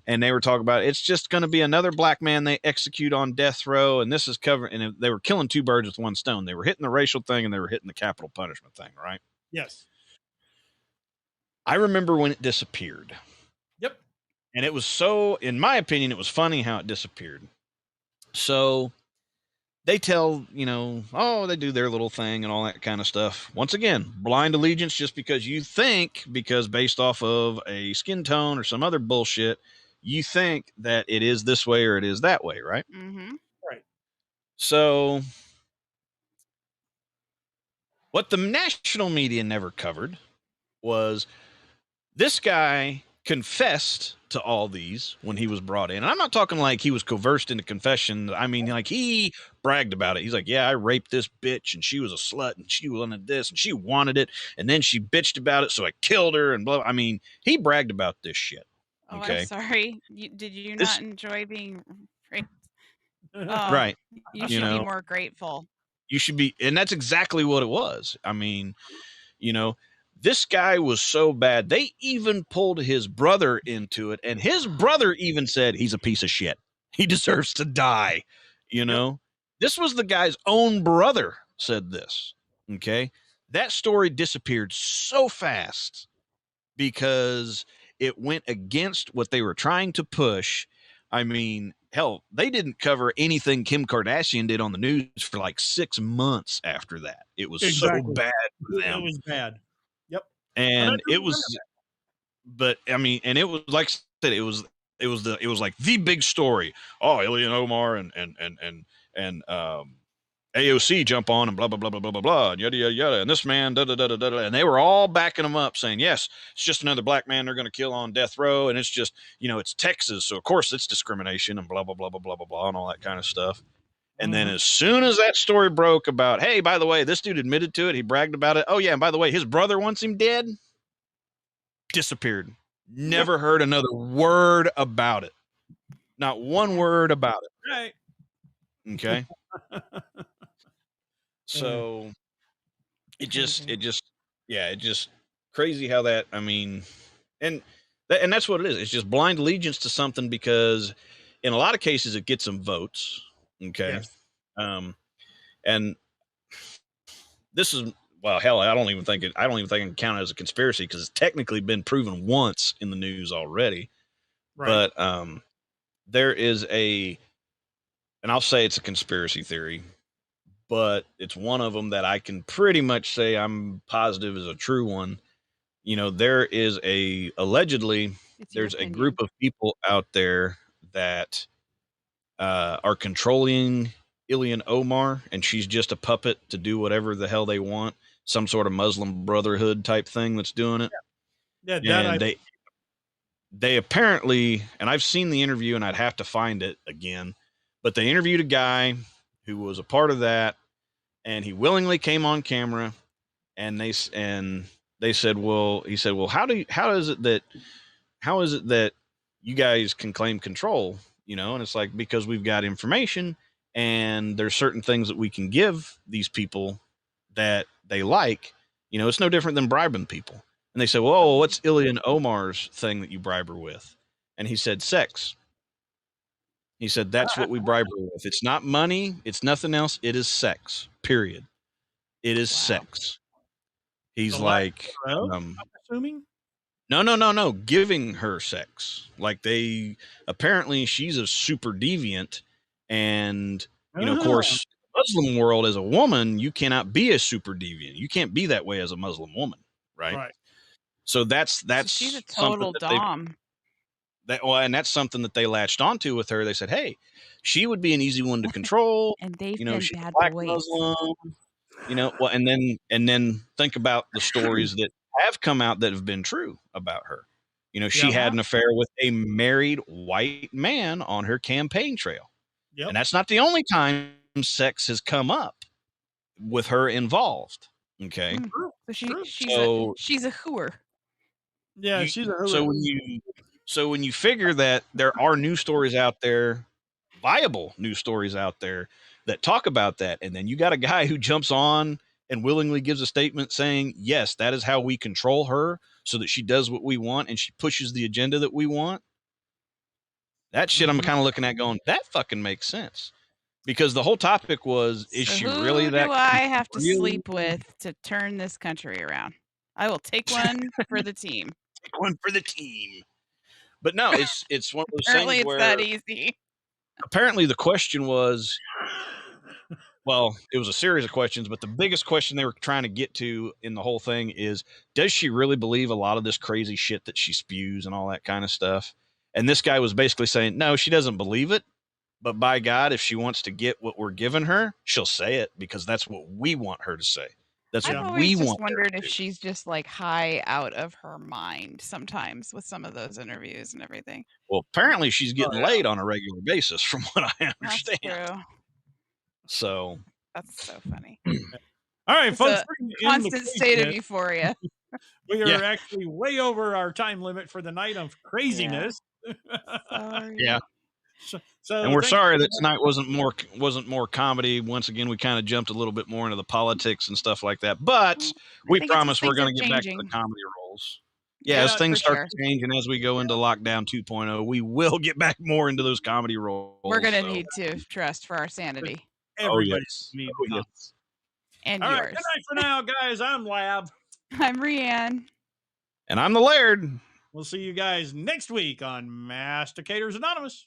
Speaker 4: And they were talking about it's just going to be another black man they execute on death row. And this is covered. And they were killing 2 birds with 1 stone. They were hitting the racial thing and they were hitting the capital punishment thing, right?
Speaker 1: Yes.
Speaker 4: I remember when it disappeared.
Speaker 1: Yep.
Speaker 4: And it was so, in my opinion, it was funny how it disappeared. So they tell, they do their little thing and all that kind of stuff. Once again, blind allegiance just because you think, because based off of a skin tone or some other bullshit, you think that it is this way or it is that way, right?
Speaker 1: Right.
Speaker 4: So what the national media never covered was This guy confessed to all these when he was brought in. And I'm not talking like he was coerced into confession. I mean, like he bragged about it. He's like, yeah, I raped this bitch and she was a slut and she wanted this and she wanted it. And then she bitched about it. So I killed her and blah. I mean, he bragged about this shit.
Speaker 3: Oh, I'm
Speaker 4: Okay.
Speaker 3: sorry. Did you
Speaker 4: This,
Speaker 3: not enjoy being raped? Oh,
Speaker 4: right.
Speaker 3: You should be
Speaker 4: know,
Speaker 3: more grateful.
Speaker 4: you should be. And that's exactly what it was. I mean, you know, this guy was so bad. They even pulled his brother into it. And his brother even said he's a piece of shit. He deserves to die. You know, this was the guy's own brother said this. Okay. That story disappeared so fast because it went against what they were trying to push. I mean, hell, they didn't cover anything Kim Kardashian did on the news for like 6 months after that. It was so bad for them.
Speaker 1: It was bad. Yep.
Speaker 4: And it was, but I mean, and it was like I said, it was like the big story. Oh, Ilhan Omar and AOC jump on and blah blah blah blah blah blah blah and yada yada yada. And this man da da da da da, and they were all backing him up, saying, "Yes, it's just another black man they're going to kill on death row, and it's just it's Texas, so of course it's discrimination and blah blah blah blah blah blah blah and all that kind of stuff." And then as soon as that story broke about, hey, by the way, this dude admitted to it, he bragged about it. Oh yeah, and by the way, his brother wants him dead. Disappeared. Never heard another word about it. Not one word about it.
Speaker 1: Right.
Speaker 4: Okay. So it just crazy how that, I mean, and that's what it is. It's just blind allegiance to something because in a lot of cases it gets them votes. Okay.
Speaker 1: Yes.
Speaker 4: And this is, well, hell, I don't even think I can count it as a conspiracy because it's technically been proven once in the news already. Right. But there is and I'll say it's a conspiracy theory, but it's one of them that I can pretty much say I'm positive is a true one. There is allegedly there's a group of people out there that are controlling Ilhan Omar, and she's just a puppet to do whatever the hell they want. Some sort of Muslim Brotherhood type thing that's doing it.
Speaker 1: Yeah,
Speaker 4: and they apparently, and I've seen the interview, and I'd have to find it again, but they interviewed a guy who was a part of that, and he willingly came on camera, and they said, well, he said, well, how is it that you guys can claim control? And it's like, because we've got information and there's certain things that we can give these people that they like. It's no different than bribing people. And they say, well, what's Ilhan Omar's thing that you bribe her with? And he said, sex. He said, that's what we bribe her with. It's not money. It's nothing else. It is sex, period. It is sex. He's like,
Speaker 1: I'm assuming?
Speaker 4: No. Giving her sex. Like apparently she's a super deviant. And, of course, Muslim world as a woman, you cannot be a super deviant. You can't be that way as a Muslim woman. Right. So that's
Speaker 3: So she's a total dom.
Speaker 4: And that's something that they latched onto with her. They said, hey, she would be an easy one to control.
Speaker 3: And they've been
Speaker 4: she's
Speaker 3: bad
Speaker 4: a black
Speaker 3: boys.
Speaker 4: Muslim. Well, and then think about the stories that have come out that have been true about her. She had an affair with a married white man on her campaign trail. Yep. And that's not the only time sex has come up with her involved. Okay.
Speaker 3: So she's a hooer.
Speaker 1: Yeah, she's a hooer.
Speaker 4: So when you figure that there are news stories out there, viable news stories out there that talk about that, and then you got a guy who jumps on and willingly gives a statement saying, yes, that is how we control her so that she does what we want and she pushes the agenda that we want. That shit I'm kind of looking at going, that fucking makes sense. Because the whole topic was, is she really that?
Speaker 3: Who do I have to sleep with to turn this country around? I will take one for the team.
Speaker 4: Take one for the team. But no, it's one of those
Speaker 3: Apparently
Speaker 4: things
Speaker 3: it's
Speaker 4: where
Speaker 3: that easy.
Speaker 4: Apparently the question was, well, it was a series of questions, but the biggest question they were trying to get to in the whole thing is, does she really believe a lot of this crazy shit that she spews and all that kind of stuff? And this guy was basically saying, no, she doesn't believe it. But by God, if she wants to get what we're giving her, she'll say it because that's what we want her to say. That's
Speaker 3: I've
Speaker 4: what
Speaker 3: always
Speaker 4: we
Speaker 3: just
Speaker 4: want.
Speaker 3: wondered if she's just like high out of her mind sometimes with some of those interviews and everything.
Speaker 4: Well, apparently she's getting laid on a regular basis, from what I
Speaker 3: That's
Speaker 4: understand.
Speaker 3: true.
Speaker 4: So
Speaker 3: That's so funny.
Speaker 1: All right,
Speaker 3: It's
Speaker 1: folks,
Speaker 3: a
Speaker 1: we're gonna end the
Speaker 3: constant state of
Speaker 1: craziness.
Speaker 3: euphoria.
Speaker 1: We are
Speaker 4: Yeah.
Speaker 1: actually way over our time limit for the night of craziness.
Speaker 3: Sorry.
Speaker 4: Yeah.
Speaker 1: So
Speaker 4: And we're
Speaker 1: thank
Speaker 4: sorry
Speaker 1: you.
Speaker 4: that tonight wasn't more comedy. Once again, we kind of jumped a little bit more into the politics and stuff like that. But
Speaker 3: I
Speaker 4: we
Speaker 3: think it's 'cause
Speaker 4: promise we're
Speaker 3: things are
Speaker 4: going to get back to the
Speaker 3: changing.
Speaker 4: comedy roles. Yeah, as
Speaker 1: Yeah,
Speaker 4: things
Speaker 3: for
Speaker 4: start
Speaker 3: sure.
Speaker 4: to change and as we go into lockdown 2.0, we will get back more into those comedy roles.
Speaker 3: We're gonna
Speaker 4: so.
Speaker 3: need to trust for our sanity.
Speaker 1: Everybody
Speaker 4: yes.
Speaker 1: needs
Speaker 4: Oh,
Speaker 1: comedy.
Speaker 4: yes.
Speaker 3: And
Speaker 1: All right,
Speaker 3: yours.
Speaker 1: good night for now, guys. I'm Lab.
Speaker 3: I'm Rianne.
Speaker 4: And I'm the Laird.
Speaker 1: We'll see you guys next week on Masticators Anonymous.